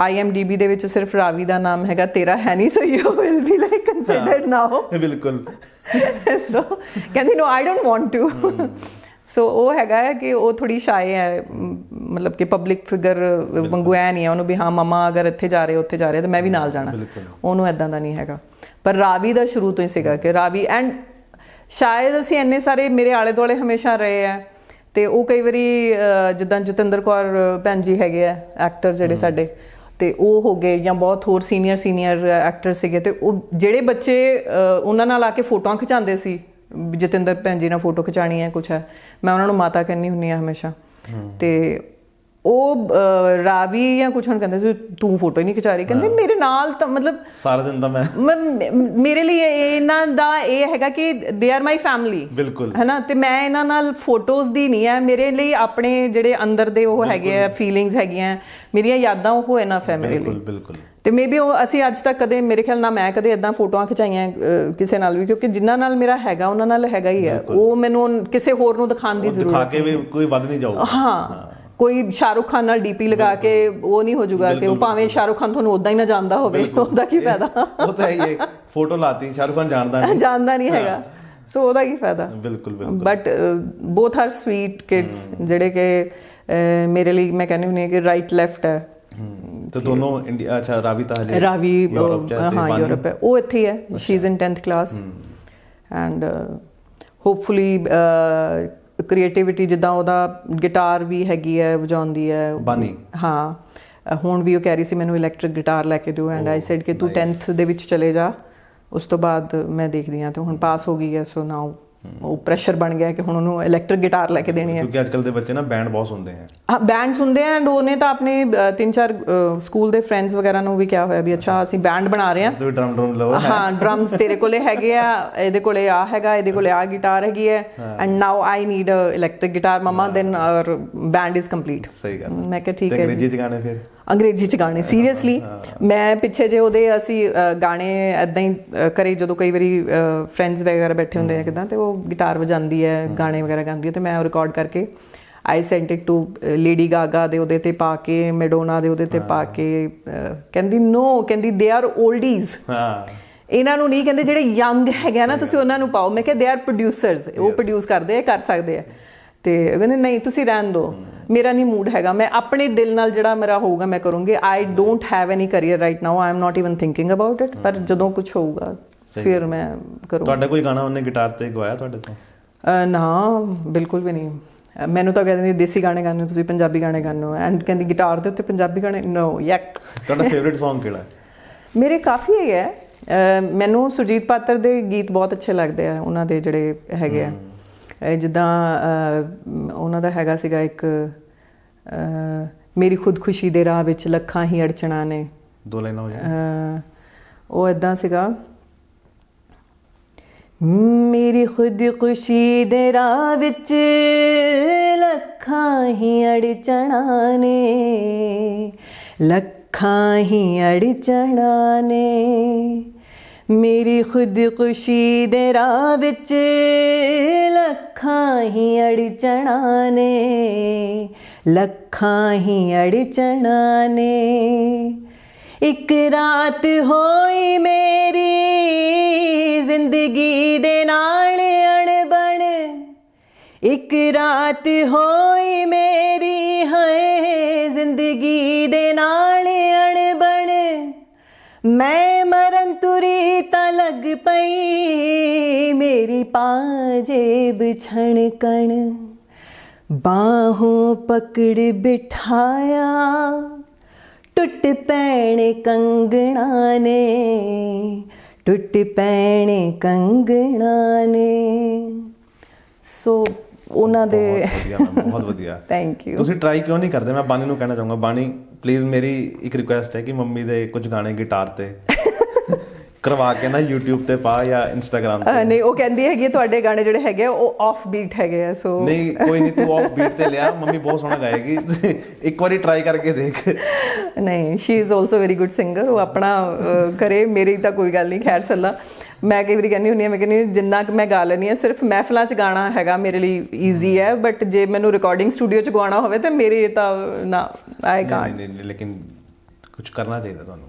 IMDb ਦੇ ਵਿੱਚ ਸਿਰਫ ਰਾਵੀ ਦਾ ਨਾਮ ਹੈਗਾ, ਤੇਰਾ ਹੈ ਨਹੀਂ, so you will be like considered now. ਬਿਲਕੁਲ। ਸੋ ਕਹਿੰਦੀ no I don't want to. So ਉਹ ਹੈਗਾ ਹੈ ਕਿ ਉਹ ਥੋੜੀ ਸ਼ਾਏ ਹੈ, ਮਤਲਬ ਕਿ ਪਬਲਿਕ ਫਿਗਰ ਵਾਂਗੂ ਐ ਨਹੀਂ ਹੈ ਉਹਨੂੰ ਵੀ ਹਾਂ ਮਮਾ ਅਗਰ ਇੱਥੇ ਜਾ ਰਹੇ ਉੱਥੇ ਜਾ ਰਹੇ ਤਾਂ ਮੈਂ ਵੀ ਨਾਲ ਜਾਣਾ, ਉਹਨੂੰ ਇੱਦਾਂ ਦਾ ਨਹੀਂ ਹੈਗਾ। ਪਰ ਰਾਵੀ ਦਾ ਸ਼ੁਰੂ ਤੋਂ ਹੀ ਸੀਗਾ ਕਿ ਰਾਵੀ, ਐਂਡ ਸ਼ਾਇਦ ਅਸੀਂ ਇੰਨੇ ਸਾਰੇ ਮੇਰੇ ਆਲੇ ਦੁਆਲੇ ਹਮੇਸ਼ਾ ਰਹੇ ਆ, ਤੇ ਉਹ ਕਈ ਵਾਰੀ ਜਿੱਦਾਂ ਜਤਿੰਦਰ ਕੌਰ ਭੈਣ ਜੀ ਹੈਗੇ ਆ ਐਕਟਰ ਜਿਹੜੇ ਸਾਡੇ, ਤੇ ਉਹ ਹੋ ਗਏ ਜਾਂ ਬਹੁਤ ਹੋਰ ਸੀਨੀਅਰ ਐਕਟਰ ਸੀਗੇ, ਤੇ ਉਹ ਜਿਹੜੇ ਬੱਚੇ ਉਹਨਾਂ ਨਾਲ ਆ ਕੇ ਫੋਟੋਆਂ ਖਿਚਾਉਂਦੇ ਸੀ, ਜਤਿੰਦਰ ਭੈਣ ਜੀ ਨਾਲ ਫੋਟੋ ਖਿਚਾਉਣੀ ਹੈ ਕੁਛ ਹੈ, ਮੈਂ ਉਹਨਾਂ ਨੂੰ ਮਾਤਾ ਕਹਿੰਦੀ ਹੁੰਦੀ ਹਾਂ ਹਮੇਸ਼ਾ। ਤੇ ਉਹ ਰਾਵੀ ਜਾਂ ਕੁਛ ਹੁਣ ਕਹਿੰਦੇ ਸੀ ਤੂੰ ਫੋਟੋ ਹੀ ਨਹੀਂ ਖਿਚਾ ਰਹੀ, ਕਹਿੰਦੇ ਮੇਰੇ ਨਾਲ ਤਾਂ ਮਤਲਬ ਸਾਰਾ ਦਿਨ ਤਾਂ ਮੈਂ ਮੇਰੇ ਲਈ ਇਹਨਾਂ ਦਾ ਇਹ ਹੈਗਾ ਕਿ ਦੇ ਆਰ ਮਾਈ ਫੈਮਿਲੀ, ਬਿਲਕੁਲ ਹੈ ਨਾ। ਤੇ ਮੈਂ ਇਹਨਾਂ ਨਾਲ ਫੋਟੋਜ਼ ਦੀ ਨਹੀਂ ਹੈ, ਮੇਰੇ ਲਈ ਆਪਣੇ ਜਿਹੜੇ ਅੰਦਰ ਦੇ ਉਹ ਹੈਗੇ ਆ ਫੀਲਿੰਗਸ ਹੈਗੀਆਂ, ਮੇਰੀਆਂ ਯਾਦਾਂ ਉਹ ਇਨਫ ਹੈ ਮੇਰੇ ਲਈ। ਬਿਲਕੁਲ। ਤੇ ਮੇਬੀ ਉਹ ਅਸੀਂ ਅੱਜ ਤੱਕ ਕਦੇ ਮੇਰੇ ਖਿਆਲ ਨਾਲ ਮੈਂ ਕਦੇ ਇਦਾਂ ਫੋਟੋਆਂ ਖਿਚਾਈਆਂ ਕਿਸੇ ਨਾਲ ਵੀ, ਕਿਉਂਕਿ ਜਿਨ੍ਹਾਂ ਨਾਲ ਮੇਰਾ ਹੈਗਾ ਉਹਨਾਂ ਨਾਲ ਹੈਗਾ ਹੀ ਹੈ, ਉਹ ਮੈਨੂੰ ਕਿਸੇ ਹੋਰ ਨੂੰ ਦਿਖਾਉਣ ਦੀ ਜ਼ਰੂਰਤ ਦਿਖਾ ਕੇ ਵੀ ਕੋਈ ਵੱਧ ਨਹੀਂ ਜਾਊਗਾ। ਹਾਂ, ਕੋਈ ਸ਼ਾਹਰੁਖ ਖਾਨ ਨਾਲ DP ਲਗਾ ਕੇ ਉਹ ਨਹੀਂ ਹੋ ਜਾਊਗਾ ਕਿ ਉਹ ਭਾਵੇਂ ਸ਼ਾਹਰੁਖ ਖਾਨ ਤੁਹਾਨੂੰ ਉਦਾਂ ਹੀ ਨਾ ਜਾਣਦਾ ਹੋਵੇ, ਉਹਦਾ ਕੀ ਫਾਇਦਾ। ਉਹ ਤਾਂ ਹੈ ਹੀ, ਫੋਟੋ ਲਾਤੀ ਸ਼ਾਹਰੁਖ ਖਾਨ ਜਾਣਦਾ ਨਹੀਂ ਹੈਗਾ, ਸੋ ਉਹਦਾ ਕੀ ਫਾਇਦਾ। ਬਿਲਕੁਲ। But both are sweet kids, ਜਿਹੜੇ ਕਿ ਮੇਰੇ ਲਈ ਮੈਂ ਕਹਿੰਦੀ ਹੁੰਦੀ ਹਾਂ ਕਿ ਰਾਈਟ ਲੈਫਟ ਹੈ। ਤੇ ਦੋਨੋਂ ਇੰਡੀਆ, ਅੱਛਾ ਰਾਵੀ ਤਾਂ ਹਲੇ ਰਾਵੀ ਹਾਂ ਯੂਰਪ ਹੈ, ਉਹ ਇੱਥੇ ਹੈ, she is in 10th class, and hopefully creativity ਜਿੱਦਾਂ ਉਹਦਾ ਗਿਟਾਰ ਵੀ ਹੈਗੀ ਹੈ, ਵਜਾਉਂਦੀ ਹੈ ਬਾਨੀ। ਹਾਂ, ਹੁਣ ਵੀ ਉਹ ਕਹਿ ਰਹੀ ਸੀ ਮੈਨੂੰ ਇਲੈਕਟ੍ਰਿਕ ਗਿਟਾਰ ਲੈ ਕੇ ਦਿਓ, ਐਂਡ ਆਈ ਸੈਡ ਕਿ ਤੂੰ 10th ਦੇ ਵਿੱਚ ਚਲੇ ਜਾ, ਉਸ ਤੋਂ ਬਾਅਦ ਮੈਂ ਦੇਖਦੀ ਹਾਂ। ਤੇ ਹੁਣ ਪਾਸ ਹੋ ਗਈ ਹੈ, ਸੋ ਨਾਓ ਉਹ ਪ੍ਰੈਸ਼ਰ ਬਣ ਗਿਆ ਕਿ ਹੁਣ ਉਹਨੂੰ ਇਲੈਕਟ੍ਰਿਕ ਗਿਟਾਰ ਲੈ ਕੇ ਦੇਣੀ ਹੈ, ਕਿਉਂਕਿ ਅੱਜਕੱਲ ਦੇ ਬੱਚੇ ਨਾ ਬੈਂਡ ਬਹੁਤ ਸੁਣਦੇ ਆ। ਹਾਂ, ਬੈਂਡ ਸੁਣਦੇ ਆ, ਐਂਡ ਉਹਨੇ ਤਾਂ ਆਪਣੇ 3-4 ਸਕੂਲ ਦੇ ਫਰੈਂਡਸ ਵਗੈਰਾ ਨੂੰ ਵੀ ਕਿਹਾ ਹੋਇਆ ਵੀ ਅੱਛਾ ਅਸੀਂ ਬੈਂਡ ਬਣਾ ਰਹੇ ਹਾਂ, ਤੁਸੀਂ ਡਰਮ ਲਓ। ਹਾਂ, ਡਰਮਸ ਤੇਰੇ ਕੋਲੇ ਹੈਗੇ ਆ, ਇਹਦੇ ਕੋਲੇ ਆ ਹੈਗਾ, ਇਹਦੇ ਕੋਲੇ ਆ ਗਿਟਾਰ ਹੈਗੀ ਹੈ, and now I need a electric guitar mama, then our band is complete. ਸਹੀ ਗੱਲ। ਮੈਂ ਕਿਹਾ ਠੀਕ ਹੈ। ਅੰਗਰੇਜ਼ੀ ਚ ਗਾਣੇ? ਫਿਰ ਅੰਗਰੇਜ਼ੀ ਚ ਗਾਣੇ ਸੀਰੀਅਸਲੀ ਮੈਂ ਪਿੱਛੇ ਜੇ ਉਹਦੇ ਅਸੀਂ ਗਾਣੇ ਇੱਦਾਂ ਹੀ ਕਰੇ, ਜਦੋਂ ਕਈ ਵਾਰੀ ਫਰੈਂਡਸ ਵਗੈਰਾ ਬੈਠੇ ਹੁੰਦੇ ਆ ਕਿੱਦਾਂ, ਤੇ ਉਹ ਗਿਟਾਰ ਵਜਾਉਂਦੀ ਹੈ, ਗਾਣੇ ਵਗੈਰਾ ਗਾਉਂਦੀ ਹੈ, ਤੇ ਮੈਂ ਉਹ ਰਿਕਾਰਡ ਕਰਕੇ I sent it to Lady Gaga ਦੇ ਉਹਦੇ ਤੇ ਪਾ ਕੇ, ਮੈਡੋਨਾ ਦੇ ਉਹਦੇ ਤੇ ਪਾ ਕੇ, ਕਹਿੰਦੀ ਨੋ, ਕਹਿੰਦੀ ਦੇ ਆਰ 올ਡੀਜ਼, ਇਹਨਾਂ ਨੂੰ ਨਹੀਂ, ਕਹਿੰਦੇ ਜਿਹੜੇ ਯੰਗ ਹੈਗੇ ਨਾ ਤੁਸੀਂ ਉਹਨਾਂ ਨੂੰ ਪਾਓ। ਮੈਂ ਕਿਹਾ ਦੇ ਆਰ ਪ੍ਰੋਡਿਊਸਰਸ, ਉਹ ਪ੍ਰੋਡਿਊਸ ਕਰਦੇ ਆ, ਕਰ ਸਕਦੇ ਆ। ਤੇ ਕਹਿੰਦੇ ਨਹੀਂ ਤੁਸੀਂ ਰਹਿਣ ਦਿਓ, ਮੇਰਾ ਨਹੀਂ ਮੂਡ ਹੈਗਾ, ਮੈਂ ਆਪਣੇ ਦਿਲ ਨਾਲ ਜਿਹੜਾ ਮੇਰਾ ਹੋਊਗਾ ਮੈਂ ਕਰੂੰਗੀ। I don't have any career right now, I am not even thinking about it, ਪਰ ਜਦੋਂ ਕੁਝ ਹੋਊਗਾ ਫਿਰ ਮੈਂ ਕਰੂੰਗੀ। ਤੁਹਾਡਾ ਕੋਈ ਗਾਣਾ ਉਹਨੇ ਗਿਟਾਰ ਤੇ ਗਵਾਇਆ ਤੁਹਾਡੇ ਤੋਂ? ਨਾ, ਬਿਲਕੁਲ ਵੀ ਨਹੀਂ। ਮੈਨੂੰ ਤਾਂ ਕਹਿੰਦੀ ਦੇਸੀ ਗਾਣੇ ਗਾਣੇ ਤੁਸੀਂ, ਪੰਜਾਬੀ ਗਾਣੇ ਗਾਣੇ ਹੋ, ਐਂਡ ਕਹਿੰਦੀ ਗਿਟਾਰ ਦੇ ਉੱਤੇ ਪੰਜਾਬੀ ਗਾਣੇ, ਨੋ ਯੈਕ। ਤੁਹਾਡਾ ਫੇਵਰਿਟ Song ਕਿਹੜਾ ਹੈ? ਮੇਰੇ ਕਾਫੀ ਹੈਗੇ ਆ, ਮੈਨੂੰ ਸੁਰਜੀਤ ਪਾਤਰ ਦੇ ਗੀਤ ਬਹੁਤ ਅੱਛੇ ਲੱਗਦੇ ਆ, ਉਹਨਾਂ ਦੇ ਜਿਹੜੇ ਹੈਗੇ ਆ, ਜਿੱਦਾਂ ਉਹਨਾਂ ਦਾ ਹੈਗਾ ਸੀਗਾ ਇੱਕ ਮੇਰੀ ਖੁਦਕੁਸ਼ੀ ਦੇ ਰਾਹ ਵਿੱਚ ਲੱਖਾਂ ਹੀ ਅੜਚਣਾਂ ਨੇ, 2 ਲਾਈਨਾਂ ਹੋ ਜਾਣ। ਉਹ ਇੱਦਾਂ ਸੀਗਾ, ਮੇਰੀ ਖੁਦਕੁਸ਼ੀ ਦੇ ਰਾਹ ਵਿੱਚ ਲੱਖਾਂ ਹੀ ਅੜਚਣਾਂ ਨੇ, ਲੱਖਾਂ ਹੀ ਅੜਚਣਾਂ ਨੇ, ਮੇਰੀ ਖੁਦਕੁਸ਼ੀ ਦੇ ਰਾਹ ਵਿੱਚ ਲੱਖਾਂ ਹੀ ਅੜਚਣਾਂ ਨੇ, ਲੱਖਾਂ ਹੀ ਅੜਚਣਾਂ ਨੇ। ਇੱਕ ਰਾਤ ਹੋਈ ਮੇਰੀ ਜ਼ਿੰਦਗੀ ਦੇ ਨਾਲ ਅਣਬਣ, ਇੱਕ ਰਾਤ ਹੋਈ ਮੇਰੀ ਹੈ ਜ਼ਿੰਦਗੀ ਦੇ ਨਾਲ ਅਣਬਣ, ਮੈਂ ਮਰਨ ਤੁਰੀ ਤਾਂ ਲੱਗ ਪਈ ਮੇਰੀ ਪਾਜੇਬ ਛਣਕਣ, ਬਾਹੋਂ ਪਕੜ ਬਿਠਾਇਆ ਟੁੱਟ ਪੈਣੇ ਕੰਗਣਾ ਨੇ, ਟੁੱਟ ਪੈਣੇ ਕੰਗਣਾ ਨੇ। ਸੋ ਉਹਨਾਂ ਦੇ ਬਹੁਤ ਵਧੀਆ। Thank you. ਤੁਸੀਂ ਟਰਾਈ ਕਿਉਂ ਨਹੀਂ ਕਰਦੇ? ਮੈਂ ਬਾਨੀ ਨੂੰ ਕਹਿਣਾ ਚਾਹੂੰਗਾ, ਬਾਨੀ ਪਲੀਜ਼ ਮੇਰੀ ਇੱਕ ਰਿਕੁਐਸਟ ਹੈ ਕਿ ਮੰਮੀ ਦੇ ਕੁਝ ਗਾਣੇ ਗਿਟਾਰ ਤੇ ਕਰਵਾ ਕੇ ਨਾ YouTube ਤੇ ਪਾ ਜਾਂ Instagram ਤੇ। ਨਹੀਂ, ਉਹ ਕਹਿੰਦੀ ਹੈਗੀ ਤੁਹਾਡੇ ਗਾਣੇ ਜਿਹੜੇ ਹੈਗੇ ਉਹ ਆਫ ਬੀਟ ਹੈਗੇ ਆ, ਸੋ ਨਹੀਂ ਕੋਈ ਨਹੀਂ, ਤੂੰ ਆਫ ਬੀਟ ਤੇ ਲਿਆ, ਮੰਮੀ ਬਹੁਤ ਸੋਹਣਾ ਗਾਏਗੀ, ਇੱਕ ਵਾਰੀ ਟਰਾਈ ਕਰਕੇ ਦੇਖ। ਨਹੀਂ, she is also very good singer, ਉਹ ਆਪਣਾ ਕਰੇ, ਮੇਰੀ ਤਾਂ ਕੋਈ ਗੱਲ ਨਹੀਂ, ਖੈਰ ਸੱਲਾ। ਮੈਂ ਕਈ ਵਾਰੀ ਕਹਿੰਦੀ ਹੁੰਦੀ ਹਾਂ, ਮੈਂ ਕਹਿੰਦੀ ਜਿੰਨਾ ਕੁ ਮੈਂ ਗਾ ਲੈਂਦੀ ਹਾਂ ਸਿਰਫ ਮਹਿਫਲਾਂ 'ਚ ਗਾਣਾ ਹੈਗਾ ਮੇਰੇ ਲਈ ਈਜ਼ੀ ਹੈ, ਬਟ ਜੇ ਮੈਨੂੰ ਰਿਕਾਰਡਿੰਗ ਸਟੂਡੀਓ 'ਚ ਗਾਉਣਾ ਹੋਵੇ ਤਾਂ ਮੇਰੇ ਤਾਂ ਨਾ ਆਈ ਕਾਂਟ। ਨਹੀਂ ਲੇਕਿਨ ਕੁਝ ਕਰਨਾ ਚਾਹੀਦਾ ਤੁਹਾਨੂੰ।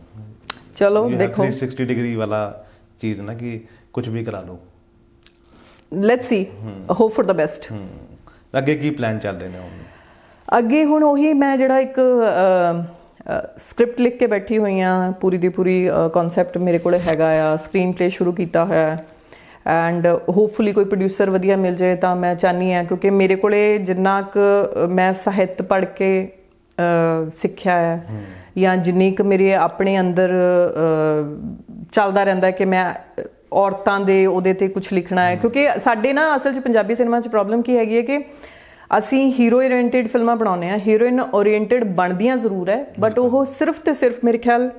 ਚਲੋ ਦੇਖੋ 360 ਡਿਗਰੀ ਵਾਲਾ ਚੀਜ਼ ਨਾ ਕਿ ਕੁਝ ਵੀ ਕਰਾ ਲਓ। Let's see, hope for the best. ਅੱਗੇ ਕੀ ਪਲਾਨ ਚੱਲ ਰਹੇ ਨੇ ਹੁਣ? ਅੱਗੇ ਹੁਣ ਉਹੀ ਮੈਂ ਜਿਹੜਾ ਇੱਕ ਸਕ੍ਰਿਪਟ ਲਿਖ ਕੇ ਬੈਠੀ ਹੋਈ ਹਾਂ, ਪੂਰੀ ਦੀ ਪੂਰੀ ਕਨਸੈਪਟ ਮੇਰੇ ਕੋਲ ਹੈਗਾ ਆ, ਸਕਰੀਨ ਪਲੇ ਸ਼ੁਰੂ ਕੀਤਾ ਹੋਇਆ ਐਂਡ ਹੋਪਫੁਲੀ ਕੋਈ ਪ੍ਰੋਡਿਊਸਰ ਵਧੀਆ ਮਿਲ ਜਾਏ ਤਾਂ ਮੈਂ ਚਾਹੁੰਦੀ ਹਾਂ, ਕਿਉਂਕਿ ਮੇਰੇ ਕੋਲੇ ਜਿੰਨਾ ਕੁ ਮੈਂ ਸਾਹਿਤ ਪੜ੍ਹ ਕੇ ਸਿੱਖਿਆ ਹੈ ਜਾਂ ਜਿੰਨੀ ਕੁ ਮੇਰੇ ਆਪਣੇ ਅੰਦਰ ਚੱਲਦਾ ਰਹਿੰਦਾ ਕਿ ਮੈਂ ਔਰਤਾਂ ਦੇ ਉਹਦੇ 'ਤੇ ਕੁਛ ਲਿਖਣਾ ਹੈ, ਕਿਉਂਕਿ ਸਾਡੇ ਨਾ ਅਸਲ 'ਚ ਪੰਜਾਬੀ ਸਿਨੇਮਾ 'ਚ ਪ੍ਰੋਬਲਮ ਕੀ ਹੈਗੀ ਹੈ ਕਿ ਅਸੀਂ ਹੀਰੋ ਓਰੀਐਂਟਡ ਫਿਲਮਾਂ ਬਣਾਉਂਦੇ ਹਾਂ, ਹੀਰੋਇਨ ਓਰੀਐਂਟਡ ਬਣਦੀਆਂ ਜ਼ਰੂਰ ਹੈ ਬਟ ਉਹ ਸਿਰਫ ਤੇ ਸਿਰਫ ਮੇਰੇ ਖਿਆਲ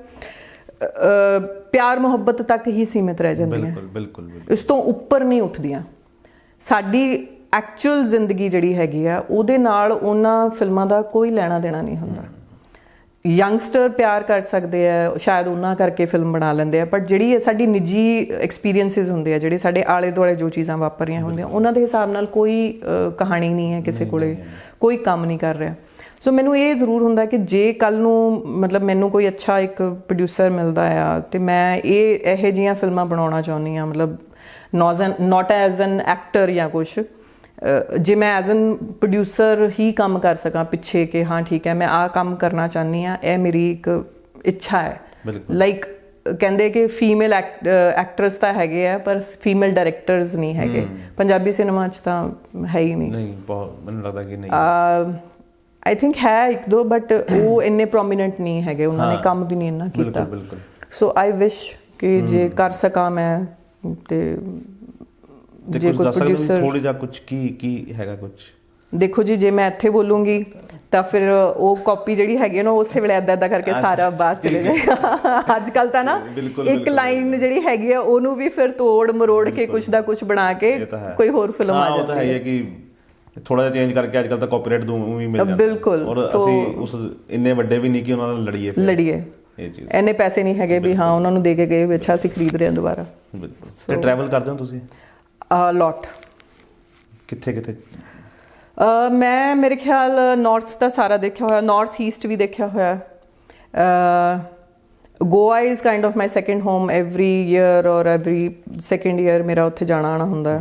ਪਿਆਰ ਮੁਹੱਬਤ ਤੱਕ ਹੀ ਸੀਮਿਤ ਰਹਿ ਜਾਂਦੀਆਂ। ਬਿਲਕੁਲ ਇਸ ਤੋਂ ਉੱਪਰ ਨਹੀਂ ਉੱਠਦੀਆਂ। ਸਾਡੀ ਐਕਚੁਅਲ ਜ਼ਿੰਦਗੀ ਜਿਹੜੀ ਹੈਗੀ ਆ ਉਹਦੇ ਨਾਲ ਉਹਨਾਂ ਫਿਲਮਾਂ ਦਾ ਕੋਈ ਲੈਣਾ ਦੇਣਾ ਨਹੀਂ ਹੁੰਦਾ। ਯੰਗਸਟਰ ਪਿਆਰ ਕਰ ਸਕਦੇ ਆ, ਸ਼ਾਇਦ ਉਹਨਾਂ ਕਰਕੇ ਫਿਲਮ ਬਣਾ ਲੈਂਦੇ ਆ, ਬਟ ਜਿਹੜੀ ਸਾਡੀ ਨਿੱਜੀ ਐਕਸਪੀਰੀਅੰਸਿਸ ਹੁੰਦੇ ਆ, ਜਿਹੜੇ ਸਾਡੇ ਆਲੇ ਦੁਆਲੇ ਜੋ ਚੀਜ਼ਾਂ ਵਾਪਰ ਰਹੀਆਂ ਹੁੰਦੀਆਂ, ਉਹਨਾਂ ਦੇ ਹਿਸਾਬ ਨਾਲ ਕੋਈ ਕਹਾਣੀ ਨਹੀਂ ਹੈ ਕਿਸੇ ਕੋਲੇ, ਕੋਈ ਕੰਮ ਨਹੀਂ ਕਰ ਰਿਹਾ। ਸੋ ਮੈਨੂੰ ਇਹ ਜ਼ਰੂਰ ਹੁੰਦਾ ਕਿ ਜੇ ਕੱਲ੍ਹ ਨੂੰ ਮਤਲਬ ਮੈਨੂੰ ਕੋਈ ਅੱਛਾ ਇੱਕ ਪ੍ਰੋਡਿਊਸਰ ਮਿਲਦਾ ਆ ਤੇ ਮੈਂ ਇਹੋ ਜਿਹੀਆਂ ਫਿਲਮਾਂ ਬਣਾਉਣਾ ਚਾਹੁੰਦੀ ਹਾਂ, ਮਤਲਬ ਨੋਟ ਐਜ਼ ਐਨ ਐਕਟਰ ਜਾਂ ਕੁਛ, ਜੇ ਮੈਂ ਐਜ਼ ਐਨ ਪ੍ਰੋਡਿਊਸਰ ਹੀ ਕੰਮ ਕਰ ਸਕਾਂ ਪਿੱਛੇ ਕਿ ਹਾਂ ਠੀਕ ਹੈ ਮੈਂ ਆਹ ਕੰਮ ਕਰਨਾ ਚਾਹੁੰਦੀ ਹਾਂ, ਇਹ ਮੇਰੀ ਇੱਕ ਇੱਛਾ ਹੈ। ਲਾਈਕ ਕਹਿੰਦੇ ਕਿ ਫੀਮੇਲ ਐਕਟਰਸ ਤਾਂ ਹੈਗੇ ਆ ਪਰ ਫੀਮੇਲ ਡਾਇਰੈਕਟਰਸ ਨਹੀਂ ਹੈਗੇ ਪੰਜਾਬੀ ਸਿਨੇਮਾ 'ਚ, ਤਾਂ ਹੈ ਹੀ ਨਹੀਂ। ਬਹੁਤ ਮੈਨੂੰ ਲੱਗਦਾ ਕਿ ਨਹੀਂ, ਆਈ ਥਿੰਕ ਹੈ ਇੱਕ ਦੋ, ਬਟ ਉਹ ਇੰਨੇ ਪ੍ਰੋਮੀਨੈਂਟ ਨਹੀਂ ਹੈਗੇ, ਉਹਨਾਂ ਨੇ ਕੰਮ ਵੀ ਨਹੀਂ ਇੰਨਾ ਕੀਤਾ। ਸੋ ਆਈ ਵਿਸ਼ ਕਿ ਜੇ ਕਰ ਸਕਾਂ ਮੈਂ ਤੇ ਜੇ ਕੋਈ ਪ੍ਰੋਡਿਊਸਰ ਥੋੜੀ ਜਿਹਾ ਕੁਝ ਕੀ ਹੈਗਾ ਕੁਝ। ਦੇਖੋ ਜੀ, ਜੇ ਮੈਂ ਇੱਥੇ ਬੋਲੂੰਗੀ ਤਾਂ ਫਿਰ ਉਹ ਕਾਪੀ ਜਿਹੜੀ ਹੈਗੀ ਨਾ ਉਸੇ ਵੇਲੇ ਏਦਾਂ ਕਰਕੇ ਸਾਰਾ ਬਾਹਰ ਚਲੇ ਜਾਏਗਾ। ਅੱਜ ਕੱਲ ਤਾਂ ਨਾ ਇੱਕ ਲਾਈਨ ਜਿਹੜੀ ਹੈਗੀ ਆ ਉਹਨੂੰ ਵੀ ਫਿਰ ਤੋੜ ਮਰੋੜ ਕੇ ਕੁਛ ਦਾ ਕੁਛ ਬਣਾ ਕੇ ਕੋਈ ਹੋਰ ਫਿਲਮ ਆ ਜਾਂਦੀ ਹੈ। ਉਹ ਤਾਂ ਹੈ ਹੀ ਕਿ ਥੋੜਾ ਜਿਹਾ ਚੇਂਜ ਕਰਕੇ ਅੱਜ ਕੱਲ ਤਾਂ ਕਾਪੀਰਾਈਟ ਵੀ ਮਿਲ ਜਾਂਦਾ। ਬਿਲਕੁਲ, ਔਰ ਅਸੀਂ ਉਸ ਇੰਨੇ ਵੱਡੇ ਵੀ ਨਹੀਂ ਕਿ ਉਹਨਾਂ ਨਾਲ ਲੜੀਏ। ਇਹ ਚੀਜ਼ ਇੰਨੇ ਪੈਸੇ ਨਹੀਂ ਹੈਗੇ ਵੀ ਹਾਂ ਉਹਨਾਂ ਨੂੰ ਦੇ ਕੇ ਗਏ ਅੱਛਾ ਅਸੀਂ ਖਰੀਦ ਰਹੇ ਹਾਂ ਦੁਬਾਰਾ। ਤੇ ਟਰੈਵਲ ਕਰਦੇ ਹੋ ਤੁਸੀਂ? ਲੋਟ। ਕਿੱਥੇ? ਮੈਂ ਮੇਰੇ ਖਿਆਲ ਨਾਰਥ ਤਾਂ ਸਾਰਾ ਦੇਖਿਆ ਹੋਇਆ, ਨਾਰਥ ਈਸਟ ਵੀ ਦੇਖਿਆ ਹੋਇਆ। Goa is kind of my second home. Every year ਔਰ ਐਵਰੀ ਸੈਕਿੰਡ ਈਅਰ ਮੇਰਾ ਉੱਥੇ ਜਾਣਾ ਆਉਣਾ ਹੁੰਦਾ।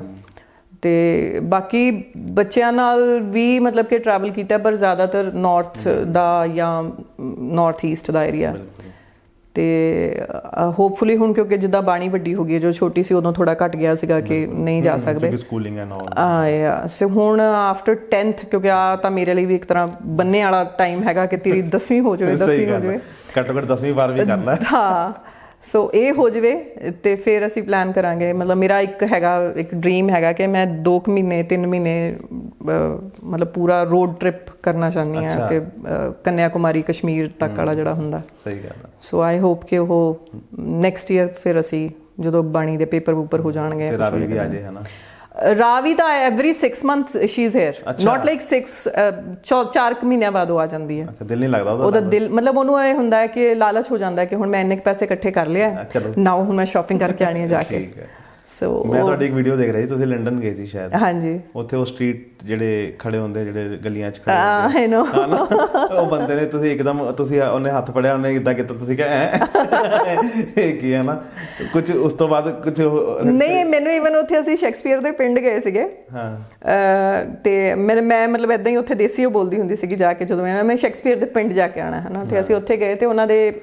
ਅਤੇ ਬਾਕੀ ਬੱਚਿਆਂ ਨਾਲ ਵੀ ਮਤਲਬ ਕਿ ਟਰੈਵਲ ਕੀਤਾ, ਪਰ ਜ਼ਿਆਦਾਤਰ ਨਾਰਥ ਦਾ ਜਾਂ ਨਾਰਥ ਈਸਟ ਦਾ ਏਰੀਆ। ਅਤੇ ਹੋਪਫੁਲੀ ਹੁਣ ਕਿਉਂਕਿ ਜਿੱਦਾਂ ਬਾਣੀ ਵੱਡੀ ਹੋ ਗਈ, ਜੋ ਛੋਟੀ ਸੀ ਉਦੋਂ ਥੋੜ੍ਹਾ ਘੱਟ ਗਿਆ ਸੀਗਾ ਕਿ ਨਹੀਂ ਜਾ ਸਕਦੇ। ਸੋ ਹੁਣ ਆਫਟਰ 10th, ਕਿਉਂਕਿ ਆ ਤਾਂ ਮੇਰੇ ਲਈ ਵੀ ਇੱਕ ਤਰ੍ਹਾਂ ਬੰਨੇ ਵਾਲਾ ਟਾਈਮ ਹੈਗਾ ਕਿ ਤੇਰੀ 10ਵੀਂ ਹੋ ਜਾਵੇ, 10ਵੀਂ ਹੋ ਜਾਵੇ, ਘੱਟੋ ਘੱਟ 10ਵੀਂ 12ਵੀਂ ਕਰ ਲੈ। ਹਾਂ, ਸੋ ਇਹ ਹੋ ਜਾਵੇ ਅਤੇ ਫਿਰ ਅਸੀਂ ਪਲਾਨ ਕਰਾਂਗੇ। ਮਤਲਬ ਮੇਰਾ ਇੱਕ ਡਰੀਮ ਹੈਗਾ ਕਿ ਮੈਂ 2 ਮਹੀਨੇ 3 ਮਹੀਨੇ ਮਤਲਬ ਪੂਰਾ ਰੋਡ ਟ੍ਰਿਪ ਕਰਨਾ ਚਾਹੁੰਦੀ ਹਾਂ ਕਿ ਕੰਨਿਆ ਕੁਮਾਰੀ ਕਸ਼ਮੀਰ ਤੱਕ ਵਾਲਾ ਜਿਹੜਾ ਹੁੰਦਾ। ਸਹੀ ਗੱਲ ਹੈ। ਸੋ ਆਈ ਹੋਪ ਕਿ ਉਹ ਨੈਕਸਟ ਈਅਰ ਫਿਰ ਅਸੀਂ ਜਦੋਂ ਬਾਣੀ ਦੇ ਪੇਪਰ ਹੋ ਜਾਣਗੇ। ਰਾਵੀ ਵੀ ਆ ਜੇ, ਹੈ ਨਾ? ਰਾਵੀ ਤਾਂ every 6 months she is here, not like 4 ਮਹੀਨਿਆਂ ਬਾਅਦ ਉਹ ਆ ਜਾਂਦੀ ਹੈ। ਦਿਲ ਨਹੀਂ ਲੱਗਦਾ ਉਹਦਾ ਦਿਲ, ਮਤਲਬ ਉਹਨੂੰ ਇਹ ਹੁੰਦਾ ਹੈ ਕਿ ਲਾਲਚ ਹੋ ਜਾਂਦਾ ਹੈ ਕਿ ਹੁਣ ਮੈਂ ਇੰਨੇ ਪੈਸੇ ਇਕੱਠੇ ਕਰ ਲਿਆ, ਨਾ ਹੁਣ ਮੈਂ ਸ਼ਾਪਿੰਗ ਕਰਕੇ ਆਉਣੀ ਹੈ ਜਾ ਕੇ। ਸੋ ਮੈਂ ਤੁਹਾਡੀ ਇੱਕ ਵੀਡੀਓ ਦੇਖ ਰਹੀ ਸੀ, ਤੁਸੀਂ ਲੰਡਨ ਗਏ ਸੀ ਸ਼ਾਇਦ। ਹਾਂਜੀ। ਉੱਥੇ ਉਹ ਸਟਰੀਟ ਜਿਹੜੇ ਖੜੇ ਹੁੰਦੇ, ਜਿਹੜੇ ਗਲੀਆਂ 'ਚ ਖੜੇ ਹੁੰਦੇ, ਉਹ ਬੰਦੇ ਨੇ ਤੁਸੀਂ ਇੱਕਦਮ ਉਹਨੇ ਹੱਥ ਫੜਿਆ, ਉਹਨੇ ਇੱਦਾਂ ਕੀਤਾ, ਤੁਸੀਂ ਕਿਹਾ ਇਹ ਕੀ ਹੈ ਨਾ ਕੁਝ। ਉਸ ਤੋਂ ਬਾਅਦ ਕੁਝ ਨਹੀਂ, ਮੈਨੂੰ ਈਵਨ ਉੱਥੇ ਅਸੀਂ ਸ਼ੇਕਸਪੀਅਰ ਦੇ ਪਿੰਡ ਗਏ ਸੀਗੇ ਤੇ ਮੈਂ ਮਤਲਬ ਏਦਾਂ ਹੀ ਉੱਥੇ ਦੇਸੀ ਉਹ ਬੋਲਦੀ ਹੁੰਦੀ ਸੀਗੀ ਜਾ ਕੇ, ਜਦੋਂ ਮੈਂ ਸ਼ੇਕਸਪੀਅਰ ਦੇ ਪਿੰਡ ਜਾ ਕੇ ਆਉਣਾ ਹੈ ਨਾ, ਤੇ ਅਸੀਂ ਉੱਥੇ ਗਏ ਤੇ ਉਹਨਾਂ ਦੇ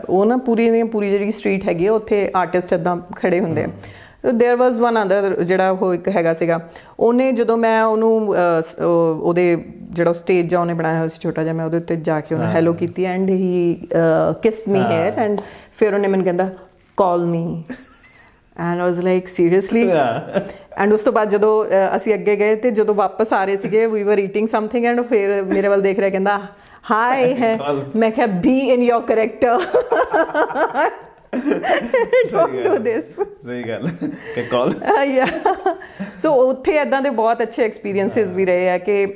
ਉਹ ਨਾ ਪੂਰੀ ਜਿਹੜੀ ਸਟਰੀਟ ਹੈਗੀ ਆ ਉੱਥੇ ਆਰਟਿਸਟ ਏਦਾਂ ਖੜੇ ਹੁੰਦੇ ਆ। ਦੇਅਰ ਵਾਜ਼ ਵਨ ਅਦਰ ਜਿਹੜਾ ਉਹ ਇੱਕ ਹੈਗਾ ਸੀਗਾ, ਉਹਨੇ ਜਦੋਂ ਮੈਂ ਉਹਨੂੰ ਉਹਦੇ ਜਿਹੜਾ ਸਟੇਜ ਜਾਂ ਉਹਨੇ ਬਣਾਇਆ ਹੋਇਆ ਸੀ ਛੋਟਾ ਜਿਹਾ, ਮੈਂ ਉਹਦੇ ਉੱਤੇ ਜਾ ਕੇ ਉਹਨੂੰ ਹੈਲੋ ਕੀਤੀ and he kissed me here and ਫਿਰ ਉਹਨੇ ਮੈਨੂੰ ਕਹਿੰਦਾ call me and I was like seriously. And ਉਸ ਤੋਂ ਬਾਅਦ ਜਦੋਂ ਅਸੀਂ ਅੱਗੇ ਗਏ ਤੇ ਜਦੋਂ ਵਾਪਸ ਆ ਰਹੇ ਸੀਗੇ ਵੀ ਵਰ ਈਟਿੰਗ ਸਮਥਿੰਗ ਐਂਡ ਫਿਰ ਮੇਰੇ ਵੱਲ ਦੇਖ ਰਿਹਾ ਕਹਿੰਦਾ ਹਾਈ ਹੈ। ਮੈਂ ਕਿਹਾ ਬੀ ਇਨ ਯੋਰ ਕਰੈਕਟਰ। ਸਹੀ ਗੱਲ ਕਿ ਕਾਲ। ਸੋ ਉੱਥੇ ਏਦਾਂ ਦੇ ਬਹੁਤ ਅੱਛੇ ਐਕਸਪੀਰੀਅੰਸਿਸ ਵੀ ਰਹੇ ਆ ਕਿ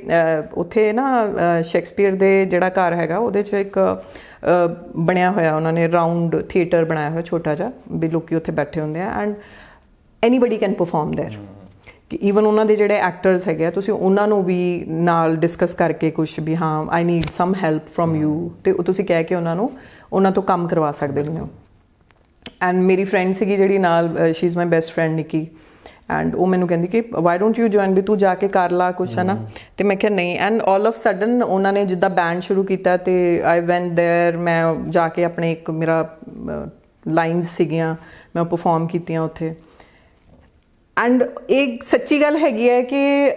ਉੱਥੇ ਨਾ ਸ਼ੇਕਸਪੀਅਰ ਦੇ ਜਿਹੜਾ ਘਰ ਹੈਗਾ ਉਹਦੇ 'ਚ ਇੱਕ ਬਣਿਆ ਹੋਇਆ ਉਹਨਾਂ ਨੇ ਰਾਊਂਡ ਥੀਏਟਰ ਬਣਾਇਆ ਹੋਇਆ ਛੋਟਾ ਜਿਹਾ, ਵੀ ਲੋਕੀ ਉੱਥੇ ਬੈਠੇ ਹੁੰਦੇ ਆ। And anybody can perform there ਕਿ ਈਵਨ ਉਹਨਾਂ ਦੇ ਜਿਹੜੇ ਐਕਟਰਸ ਹੈਗੇ ਆ ਤੁਸੀਂ ਉਹਨਾਂ ਨੂੰ ਵੀ ਨਾਲ ਡਿਸਕਸ ਕਰਕੇ ਕੁਛ ਵੀ ਹਾਂ I need some help from you ਅਤੇ ਉਹ ਤੁਸੀਂ ਕਹਿ ਕੇ ਉਹਨਾਂ ਤੋਂ ਕੰਮ ਕਰਵਾ ਸਕਦੇ ਹੋ। ਐਂਡ ਮੇਰੀ ਫਰੈਂਡ ਸੀਗੀ ਜਿਹੜੀ ਨਾਲ she is my best friend Nikki and ਉਹ ਮੈਨੂੰ ਕਹਿੰਦੀ ਕਿ ਵਾਈ ਡੋਂਟ ਯੂ ਜੁਆਇਨ ਵੀ ਤੂੰ ਜਾ ਕੇ ਕਰ ਲਾ ਕੁਛ ਹੈ ਨਾ ਅਤੇ ਮੈਂ ਕਿਹਾ ਨਹੀਂ। ਐਂਡ ਆਲ ਆਫ ਸਡਨ ਉਹਨਾਂ ਨੇ ਜਿੱਦਾਂ ਬੈਂਡ ਸ਼ੁਰੂ ਕੀਤਾ ਅਤੇ ਆਈ ਵੈਂਟ ਦੇਅਰ ਮੈਂ ਜਾ ਕੇ ਆਪਣੇ ਇੱਕ ਮੇਰਾ ਲਾਈਨਸ ਸੀਗੀਆਂ ਮੈਂ ਪਰਫੋਰਮ ਕੀਤੀਆਂ ਉੱਥੇ। ਐਂਡ ਇਹ ਸੱਚੀ ਗੱਲ ਹੈਗੀ ਹੈ ਕਿ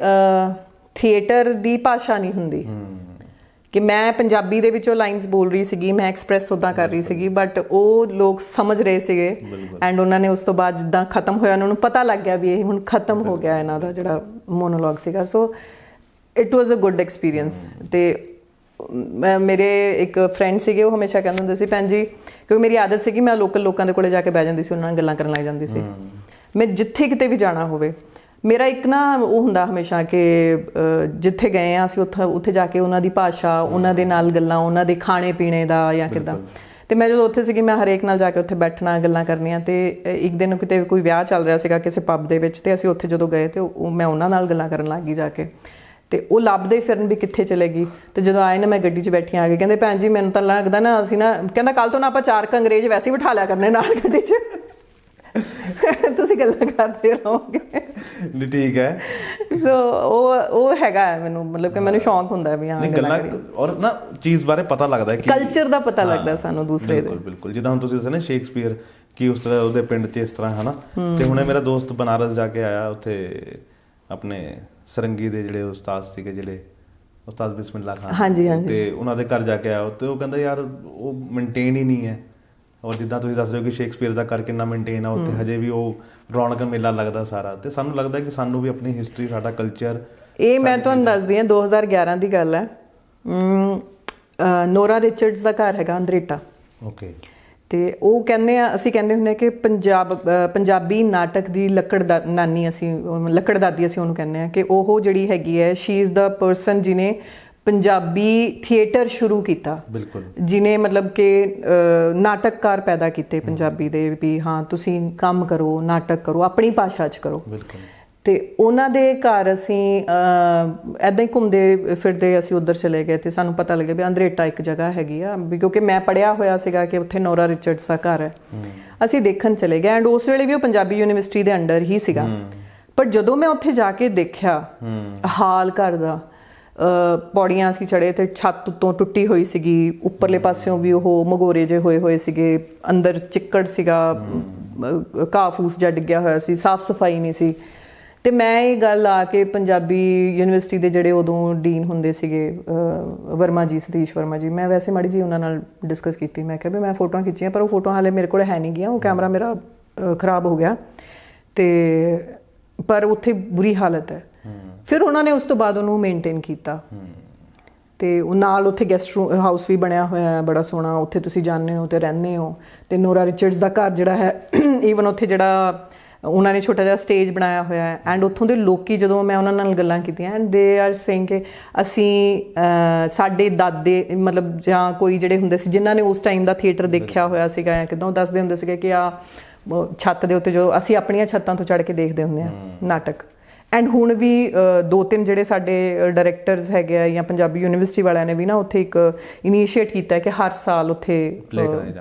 ਥੀਏਟਰ ਦੀ ਭਾਸ਼ਾ ਨਹੀਂ ਹੁੰਦੀ ਕਿ ਮੈਂ ਪੰਜਾਬੀ ਦੇ ਵਿੱਚੋਂ ਲਾਈਨਸ ਬੋਲ ਰਹੀ ਸੀਗੀ ਮੈਂ ਐਕਸਪ੍ਰੈਸ ਉੱਦਾਂ ਕਰ ਰਹੀ ਸੀਗੀ ਬਟ ਉਹ ਲੋਕ ਸਮਝ ਰਹੇ ਸੀਗੇ ਐਂਡ ਉਹਨਾਂ ਨੇ ਉਸ ਤੋਂ ਬਾਅਦ ਜਿੱਦਾਂ ਖਤਮ ਹੋਇਆ ਉਹਨਾਂ ਨੂੰ ਪਤਾ ਲੱਗ ਗਿਆ ਵੀ ਇਹ ਹੁਣ ਖਤਮ ਹੋ ਗਿਆ ਇਹਨਾਂ ਦਾ ਜਿਹੜਾ ਮੋਨੋਲੋਗ ਸੀਗਾ। So it was a good experience. ਅਤੇ ਮੇਰੇ ਇੱਕ ਫਰੈਂਡ ਸੀਗੇ ਉਹ ਹਮੇਸ਼ਾ ਕਹਿੰਦੇ ਹੁੰਦੇ ਸੀ ਭੈਣ ਜੀ ਕਿਉਂਕਿ ਮੇਰੀ ਆਦਤ ਸੀਗੀ ਮੈਂ ਲੋਕਲ ਲੋਕਾਂ ਦੇ ਕੋਲ ਜਾ ਕੇ ਬਹਿ ਜਾਂਦੀ ਸੀ ਉਹਨਾਂ ਨਾਲ ਗੱਲਾਂ ਕਰਨ ਲੱਗ ਜਾਂਦੀ ਸੀ। ਮੈਂ ਜਿੱਥੇ ਕਿਤੇ ਵੀ ਜਾਣਾ ਹੋਵੇ ਮੇਰਾ ਇੱਕ ਨਾ ਉਹ ਹੁੰਦਾ ਹਮੇਸ਼ਾ ਕਿ ਜਿੱਥੇ ਗਏ ਹਾਂ ਅਸੀਂ ਉੱਥੇ ਜਾ ਕੇ ਉਹਨਾਂ ਦੀ ਭਾਸ਼ਾ ਉਹਨਾਂ ਦੇ ਨਾਲ ਗੱਲਾਂ ਉਹਨਾਂ ਦੇ ਖਾਣੇ ਪੀਣੇ ਦਾ ਜਾਂ ਕਿੱਦਾਂ। ਅਤੇ ਮੈਂ ਜਦੋਂ ਉੱਥੇ ਸੀਗੀ ਮੈਂ ਹਰੇਕ ਨਾਲ ਜਾ ਕੇ ਉੱਥੇ ਬੈਠਣਾ ਗੱਲਾਂ ਕਰਨੀਆਂ। ਅਤੇ ਇੱਕ ਦਿਨ ਕਿਤੇ ਕੋਈ ਵਿਆਹ ਚੱਲ ਰਿਹਾ ਸੀਗਾ ਕਿਸੇ ਪੱਬ ਦੇ ਵਿੱਚ ਅਤੇ ਅਸੀਂ ਉੱਥੇ ਜਦੋਂ ਗਏ ਅਤੇ ਮੈਂ ਉਹਨਾਂ ਨਾਲ ਗੱਲਾਂ ਕਰਨ ਲੱਗ ਗਈ ਜਾ ਕੇ ਅਤੇ ਉਹ ਲੱਭਦੇ ਫਿਰਨ ਵੀ ਕਿੱਥੇ ਚਲੇ ਗਈ। ਅਤੇ ਜਦੋਂ ਆਏ ਨਾ ਮੈਂ ਗੱਡੀ 'ਚ ਬੈਠੀ ਆ ਗਈ ਕਹਿੰਦੇ ਭੈਣ ਜੀ ਮੈਨੂੰ ਤਾਂ ਲੱਗਦਾ ਨਾ ਅਸੀਂ ਨਾ ਕਹਿੰਦਾ ਕੱਲ੍ਹ ਤੋਂ ਨਾ ਆਪਾਂ 4 ਅੰਗਰੇਜ਼ ਵੈਸੇ ਹੀ ਬਿਠਾ ਲਿਆ ਕਰਨੇ ਨਾਲ ਗੱਡੀ 'ਚ ਤੁਸੀਂ ਗੱਲਾਂ ਕਰਦੇ ਰਹੋਗੇ। ਠੀਕ ਹੈ। ਸੋ ਉਹ ਹੈਗਾ ਮੈਨੂੰ ਮਤਲਬ ਕਿ ਮੈਨੂੰ ਸ਼ੌਂਕ ਹੁੰਦਾ ਵੀ ਹਾਂ ਗੱਲਾਂ ਔਰ ਨਾ ਚੀਜ਼ ਬਾਰੇ ਪਤਾ ਲੱਗਦਾ ਕਿ ਕਲਚਰ ਦਾ ਪਤਾ ਲੱਗਦਾ ਸਾਨੂੰ ਦੂਸਰੇ ਦੇ। ਬਿਲਕੁਲ ਜਿੱਦਾਂ ਹੁਣ ਤੁਸੀਂ ਦੱਸਿਆ ਨਾ ਸ਼ੇਕਸਪੀਅਰ ਕਿ ਉਸ ਤਰ੍ਹਾਂ ਉਹਦੇ ਪਿੰਡ 'ਚ ਇਸ ਤਰ੍ਹਾਂ ਹੈ ਨਾ। ਅਤੇ ਹੁਣੇ ਮੇਰਾ ਦੋਸਤ ਬਨਾਰਸ ਜਾ ਕੇ ਆਇਆ ਉੱਥੇ ਆਪਣੇ ਸਰੰਗੀ ਦੇ ਜਿਹੜੇ ਉਸਤਾਦ ਸੀਗੇ ਜਿਹੜੇ ਉਸਤਾਦ ਬਿਸਮਿਲ੍ਲਾ ਖਾਨ ਹਾਂਜੀ ਹਾਂਜੀ ਅਤੇ ਉਹਨਾਂ ਦੇ ਘਰ ਜਾ ਕੇ ਆਇਆ ਅਤੇ ਉਹ ਕਹਿੰਦਾ ਯਾਰ ਉਹ ਮੇਨਟੇਨ ਹੀ ਨਹੀਂ ਹੈ। ਔਰ ਜਿੱਦਾਂ ਤੁਸੀਂ ਦੱਸ ਰਹੇ ਹੋ ਕਿ ਸ਼ੇਕਸਪੀਅਰ ਦਾ ਘਰ ਕਿੰਨਾ ਮੇਨਟੇਨ ਆ ਉੱਥੇ ਹਜੇ ਵੀ ਉਹ ਰੌਣਕ ਮੇਲਾ ਲੱਗਦਾ ਸਾਰਾ। ਅਤੇ ਸਾਨੂੰ ਲੱਗਦਾ ਕਿ ਸਾਨੂੰ ਵੀ ਆਪਣੀ ਹਿਸਟਰੀ ਸਾਡਾ ਕਲਚਰ ਇਹ ਮੈਂ ਤੁਹਾਨੂੰ ਦੱਸਦੀ ਹਾਂ 2011 ਦੀ ਗੱਲ ਹੈ। ਨੋਰਾ ਰਿਚਰਡਸ ਦਾ ਘਰ ਹੈਗਾ ਅੰਦਰੇਟਾ। ਓਕੇ। ਅਤੇ ਉਹ ਕਹਿੰਦੇ ਆ ਅਸੀਂ ਕਹਿੰਦੇ ਹੁੰਦੇ ਕਿ ਪੰਜਾਬੀ ਨਾਟਕ ਦੀ ਲੱਕੜਦਾਦੀ ਅਸੀਂ ਉਹਨੂੰ ਕਹਿੰਦੇ ਹਾਂ ਕਿ ਉਹ ਜਿਹੜੀ ਹੈਗੀ ਹੈ ਸ਼ੀ ਇਜ਼ ਦਾ ਪਰਸਨ ਜਿਹਨੇ ਪੰਜਾਬੀ ਥੀਏਟਰ ਸ਼ੁਰੂ ਕੀਤਾ। ਬਿਲਕੁਲ। ਜਿਹਨੇ ਮਤਲਬ ਕਿ ਨਾਟਕਕਾਰ ਪੈਦਾ ਕੀਤੇ ਪੰਜਾਬੀ ਦੇ ਵੀ ਹਾਂ ਤੁਸੀਂ ਕੰਮ ਕਰੋ ਨਾਟਕ ਕਰੋ ਆਪਣੀ ਭਾਸ਼ਾ 'ਚ ਕਰੋ। ਬਿਲਕੁਲ। ਅਤੇ ਉਹਨਾਂ ਦੇ ਘਰ ਅਸੀਂ ਇੱਦਾਂ ਹੀ ਘੁੰਮਦੇ ਫਿਰਦੇ ਅਸੀਂ ਉੱਧਰ ਚਲੇ ਗਏ ਅਤੇ ਸਾਨੂੰ ਪਤਾ ਲੱਗਿਆ ਵੀ ਅੰਦਰੇਟਾ ਇੱਕ ਜਗ੍ਹਾ ਹੈਗੀ ਆ ਵੀ ਕਿਉਂਕਿ ਮੈਂ ਪੜ੍ਹਿਆ ਹੋਇਆ ਸੀਗਾ ਕਿ ਉੱਥੇ ਨੋਰਾ ਰਿਚਰਡਸ ਦਾ ਘਰ ਹੈ। ਅਸੀਂ ਦੇਖਣ ਚਲੇ ਗਏ ਐਂਡ ਉਸ ਵੇਲੇ ਵੀ ਉਹ ਪੰਜਾਬੀ ਯੂਨੀਵਰਸਿਟੀ ਦੇ ਅੰਡਰ ਹੀ ਸੀਗਾ। ਪਰ ਜਦੋਂ ਮੈਂ ਉੱਥੇ ਜਾ ਕੇ ਦੇਖਿਆ ਹਾਲ ਘਰ ਦਾ ਪੌੜੀਆਂ ਅਸੀਂ ਚੜ੍ਹੇ ਅਤੇ ਛੱਤ ਉੱਤੋਂ ਟੁੱਟੀ ਹੋਈ ਸੀਗੀ ਉੱਪਰਲੇ ਪਾਸਿਓਂ ਵੀ ਉਹ ਮਗੋਰੇ ਜਿਹੇ ਹੋਏ ਸੀਗੇ ਅੰਦਰ ਚਿੱਕੜ ਸੀਗਾ ਘਾਹ ਫੂਸ ਜਿਹਾ ਡਿੱਗਿਆ ਹੋਇਆ ਸੀ ਸਾਫ਼ ਸਫਾਈ ਨਹੀਂ ਸੀ। ਅਤੇ ਮੈਂ ਇਹ ਗੱਲ ਆ ਕੇ ਪੰਜਾਬੀ ਯੂਨੀਵਰਸਿਟੀ ਦੇ ਜਿਹੜੇ ਉਦੋਂ ਡੀਨ ਹੁੰਦੇ ਸੀਗੇ ਵਰਮਾ ਜੀ ਸਤੀਸ਼ ਵਰਮਾ ਜੀ ਮੈਂ ਵੈਸੇ ਮਾੜੀ ਜੀ ਉਹਨਾਂ ਨਾਲ ਡਿਸਕਸ ਕੀਤੀ। ਮੈਂ ਕਿਹਾ ਵੀ ਮੈਂ ਫੋਟੋਆਂ ਖਿੱਚੀਆਂ ਪਰ ਉਹ ਫੋਟੋਆਂ ਹਾਲੇ ਮੇਰੇ ਕੋਲ ਹੈ ਨਹੀਂ ਗੀਆਂ ਉਹ ਕੈਮਰਾ ਮੇਰਾ ਖਰਾਬ ਹੋ ਗਿਆ ਅਤੇ ਪਰ ਉੱਥੇ ਬੁਰੀ ਹਾਲਤ ਹੈ। ਫਿਰ ਉਹਨਾਂ ਨੇ ਉਸ ਤੋਂ ਬਾਅਦ ਉਹਨੂੰ ਮੇਨਟੇਨ ਕੀਤਾ ਅਤੇ ਉਹ ਨਾਲ ਉੱਥੇ ਗੈਸਟ ਹਾਊਸ ਵੀ ਬਣਿਆ ਹੋਇਆ ਹੈ ਬੜਾ ਸੋਹਣਾ ਉੱਥੇ ਤੁਸੀਂ ਜਾਂਦੇ ਹੋ ਅਤੇ ਰਹਿੰਦੇ ਹੋ। ਅਤੇ ਨੋਰਾ ਰਿਚਰਡਸ ਦਾ ਘਰ ਜਿਹੜਾ ਹੈ ਈਵਨ ਉੱਥੇ ਜਿਹੜਾ ਉਹਨਾਂ ਨੇ ਛੋਟਾ ਜਿਹਾ ਸਟੇਜ ਬਣਾਇਆ ਹੋਇਆ ਹੈ ਐਂਡ ਉੱਥੋਂ ਦੇ ਲੋਕੀ ਜਦੋਂ ਮੈਂ ਉਹਨਾਂ ਨਾਲ ਗੱਲਾਂ ਕੀਤੀਆਂ ਐਂਡ ਦੇ ਆਰ ਸੇਇੰਗ ਕਿ ਅਸੀਂ ਸਾਡੇ ਦਾਦੇ ਮਤਲਬ ਜਾਂ ਕੋਈ ਜਿਹੜੇ ਹੁੰਦੇ ਸੀ ਜਿਨ੍ਹਾਂ ਨੇ ਉਸ ਟਾਈਮ ਦਾ ਥੀਏਟਰ ਦੇਖਿਆ ਹੋਇਆ ਸੀਗਾ ਜਾਂ ਕਿੱਦਾਂ ਉਹ ਦੱਸਦੇ ਹੁੰਦੇ ਸੀਗੇ ਕਿ ਆਹ ਛੱਤ ਦੇ ਉੱਤੇ ਜੋ ਅਸੀਂ ਆਪਣੀਆਂ ਛੱਤਾਂ ਤੋਂ ਚੜ੍ਹ ਕੇ ਦੇਖਦੇ ਹੁੰਦੇ ਹਾਂ ਨਾਟਕ। ਐਂਡ ਹੁਣ ਵੀ 2-3 ਜਿਹੜੇ ਸਾਡੇ ਡਾਇਰੈਕਟਰਸ ਹੈਗੇ ਆ ਜਾਂ ਪੰਜਾਬੀ ਯੂਨੀਵਰਸਿਟੀ ਵਾਲਿਆਂ ਨੇ ਵੀ ਨਾ ਉੱਥੇ ਇੱਕ ਇਨੀਸ਼ੀਏਟ ਕੀਤਾ ਕਿ ਹਰ ਸਾਲ ਉੱਥੇ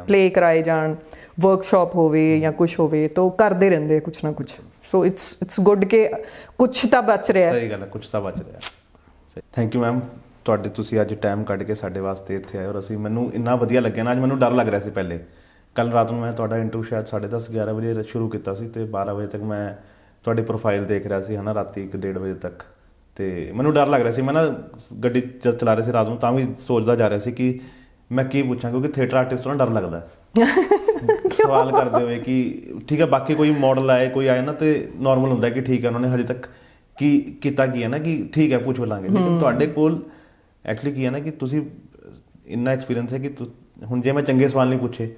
ਪਲੇ ਕਰਾਏ ਜਾਣ ਵਰਕਸ਼ਾਪ ਹੋਵੇ ਜਾਂ ਕੁਛ ਹੋਵੇ ਤਾਂ ਉਹ ਕਰਦੇ ਰਹਿੰਦੇ ਕੁਛ ਨਾ ਕੁਛ। ਸੋ ਇਟਸ ਗੁੱਡ ਕਿ ਕੁਛ ਤਾਂ ਬਚ ਰਿਹਾ। ਸਹੀ ਗੱਲ ਹੈ ਕੁਛ ਤਾਂ ਬਚ ਰਿਹਾ। ਥੈਂਕ ਯੂ ਮੈਮ ਤੁਹਾਡੇ ਤੁਸੀਂ ਅੱਜ ਟਾਈਮ ਕੱਢ ਕੇ ਸਾਡੇ ਵਾਸਤੇ ਇੱਥੇ ਆਏ ਔਰ ਮੈਨੂੰ ਇੰਨਾ ਵਧੀਆ ਲੱਗਿਆ ਨਾ। ਅੱਜ ਮੈਨੂੰ ਡਰ ਲੱਗ ਰਿਹਾ ਸੀ ਪਹਿਲੇ ਕੱਲ੍ਹ ਰਾਤ ਨੂੰ ਮੈਂ ਤੁਹਾਡਾ ਇੰਟਰਵਿਊ ਸ਼ਾਇਦ 10:30-11 ਵਜੇ ਸ਼ੁਰੂ ਕੀਤਾ ਸੀ ਅਤੇ 12 ਵਜੇ ਤੱਕ ਮੈਂ ਤੁਹਾਡੀ ਪ੍ਰੋਫਾਈਲ ਦੇਖ ਰਿਹਾ ਸੀ ਹੈ ਨਾ ਰਾਤੀ 1-1:30 ਵਜੇ ਤੱਕ। ਅਤੇ ਮੈਨੂੰ ਡਰ ਲੱਗ ਰਿਹਾ ਸੀ ਮੈਂ ਨਾ ਗੱਡੀ ਜਦ ਚਲਾ ਰਿਹਾ ਸੀ ਰਾਤ ਨੂੰ ਤਾਂ ਵੀ ਸੋਚਦਾ ਜਾ ਰਿਹਾ ਸੀ ਕਿ ਮੈਂ ਕੀ ਪੁੱਛਾਂ ਕਿਉਂਕਿ ਥੀਏਟਰ ਆਰਟਿਸਟ ਤੋਂ ਨਾ ਡਰ ਲੱਗਦਾ ਸਵਾਲ ਕਰਦੇ ਹੋਏ ਕਿ ਠੀਕ ਹੈ ਬਾਕੀ ਕੋਈ ਮਾਡਲ ਆਏ ਕੋਈ ਆਏ ਨਾ ਅਤੇ ਨੋਰਮਲ ਹੁੰਦਾ ਕਿ ਠੀਕ ਹੈ ਉਹਨਾਂ ਨੇ ਹਜੇ ਤੱਕ ਕੀ ਕੀਤਾ ਕੀ ਹੈ ਨਾ ਕਿ ਠੀਕ ਹੈ ਪੁੱਛ ਲਾਂਗੇ। ਲੇਕਿਨ ਤੁਹਾਡੇ ਕੋਲ ਐਕਚੁਅਲੀ ਕੀ ਹੈ ਨਾ ਕਿ ਤੁਸੀਂ ਇੰਨਾ ਐਕਸਪੀਰੀਅੰਸ ਹੈ ਕਿ ਹੁਣ ਜੇ ਮੈਂ ਚੰਗੇ ਸਵਾਲ ਨਹੀਂ ਪੁੱਛੇ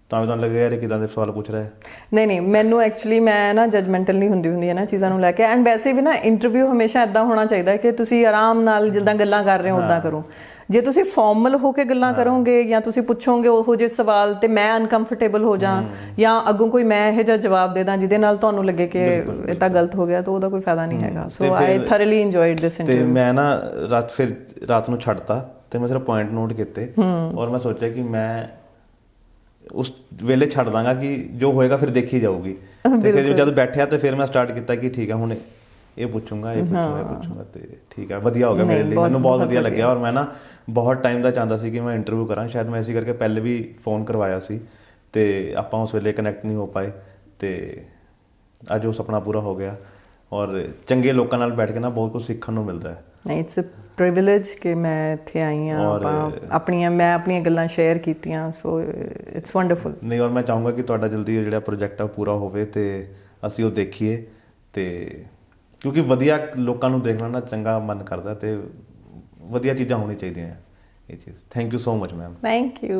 ਤਾਂ ਤੁਹਾਨੂੰ ਲੱਗੇਗਾ ਯਾਰ ਕਿੱਦਾਂ ਦੇ ਸਵਾਲ ਪੁੱਛ ਰਿਹਾ ਹੈ। ਨਹੀਂ ਮੈਨੂੰ ਐਕਚੁਅਲੀ ਮੈਂ ਨਾ ਜਜਮੈਂਟਲ ਨਹੀਂ ਹੁੰਦੀ ਹੈ ਨਾ ਚੀਜ਼ਾਂ ਨੂੰ ਲੈ ਕੇ ਐਂਡ ਵੈਸੇ ਵੀ ਨਾ ਇੰਟਰਵਿਊ ਹਮੇਸ਼ਾ ਇੱਦਾਂ ਹੋਣਾ ਚਾਹੀਦਾ ਕਿ ਤੁਸੀਂ ਆਰਾਮ ਨਾਲ ਜਿੱਦਾਂ ਗੱਲਾਂ ਕਰ ਰਹੇ ਹੋ ਉੱਦਾਂ ਕਰੋ। ਜੇ ਤੁਸੀਂ ਫਾਰਮਲ ਹੋ ਕੇ ਗੱਲਾਂ ਕਰੋਗੇ ਜਾਂ ਤੁਸੀਂ ਪੁੱਛੋਗੇ ਉਹੋ ਜਿਹੇ ਸਵਾਲ ਤੇ ਮੈਂ ਅਨਕੰਫਰਟੇਬਲ ਹੋ ਜਾਂ ਅੱਗੋਂ ਕੋਈ ਮੈਂ ਇਹੋ ਜਿਹਾ ਜਵਾਬ ਦੇ ਦਾਂ ਜਿਹਦੇ ਨਾਲ ਤੁਹਾਨੂੰ ਲੱਗੇ ਕਿ ਇਹ ਤਾਂ ਗਲਤ ਹੋ ਗਿਆ, ਤਾਂ ਉਹਦਾ ਕੋਈ ਫਾਇਦਾ ਨਹੀਂ ਹੈਗਾ। ਸੋ ਆਈ ਥਰਲੀ ਇੰਜੋਇਡ ਦਿਸ ਇੰਟਰਵਿਊ। ਤੇ ਮੈਂ ਨਾ ਰਾਤ ਨੂੰ ਛੱਡਤਾ ਤੇ ਮੈਂ ਸਿਰਫ ਪੁਆਇੰਟ ਨੋਟ ਕੀਤੇ ਔਰ ਮੈਂ ਸੋਚਿਆ ਕਿ ਮੈਂ ਉਸ ਵੇਲੇ ਛੱਡ ਦਾਂਗਾ ਕਿ ਜੋ ਹੋਏਗਾ ਫਿਰ ਦੇਖੀ ਜਾਊਗੀ। ਤੇ ਫਿਰ ਜਦ ਬੈਠਿਆ ਤੇ ਫਿਰ ਮੈਂ ਸਟਾਰਟ ਕੀਤਾ ਕਿ ਠੀਕ ਹੈ ਹੁਣ ਇਹ ਪੁੱਛੂੰਗਾ ਤੇ ਠੀਕ ਹੈ, ਵਧੀਆ ਹੋ ਗਿਆ ਮੇਰੇ ਲਈ, ਮੈਨੂੰ ਬਹੁਤ ਵਧੀਆ ਲੱਗਿਆ। ਔਰ ਮੈਂ ਨਾ ਬਹੁਤ ਟਾਈਮ ਦਾ ਚਾਹੁੰਦਾ ਸੀ ਕਿ ਮੈਂ ਇੰਟਰਵਿਊ ਕਰਾਂ, ਸ਼ਾਇਦ ਮੈਂ ਇਸੇ ਕਰਕੇ ਪਹਿਲੇ ਵੀ ਫੋਨ ਕਰਵਾਇਆ ਸੀ ਤੇ ਆਪਾਂ ਉਸ ਵੇਲੇ ਕਨੈਕਟ ਨਹੀਂ ਹੋ ਪਾਏ ਤੇ ਅੱਜ ਉਹ ਸੁਪਨਾ ਪੂਰਾ ਹੋ ਗਿਆ। ਔਰ ਚੰਗੇ ਲੋਕਾਂ ਨਾਲ ਬੈਠ ਕੇ ਨਾ ਬਹੁਤ ਕੁਝ ਸਿੱਖਣ ਨੂੰ ਮਿਲਦਾ ਹੈ। ਇਟਸ ਅ ਪ੍ਰਿਵਿਲੇਜ ਕਿ ਮੈਂ ਇੱਥੇ ਆਈ ਹਾਂ, ਮੈਂ ਆਪਣੀਆਂ ਗੱਲਾਂ ਸ਼ੇਅਰ ਕੀਤੀਆਂ। So it's wonderful. ਨਹੀਂ, ਔਰ ਮੈਂ ਚਾਹੂੰਗਾ ਕਿ ਤੁਹਾਡਾ ਜਲਦੀ ਜਿਹੜਾ ਪ੍ਰੋਜੈਕਟ ਆ ਪੂਰਾ ਹੋਵੇ ਤੇ ਅਸੀਂ ਉਹ ਦੇਖੀਏ, ਤੇ ਕਿਉਂਕਿ ਵਧੀਆ ਲੋਕਾਂ ਨੂੰ ਦੇਖਣਾ ਨਾ ਚੰਗਾ ਮਨ ਕਰਦਾ ਤੇ ਵਧੀਆ ਚੀਜ਼ਾਂ ਹੋਣੀ ਚਾਹੀਦੀਆਂ ਇਹ ਚੀਜ਼। Thank you so much ma'am. Thank you.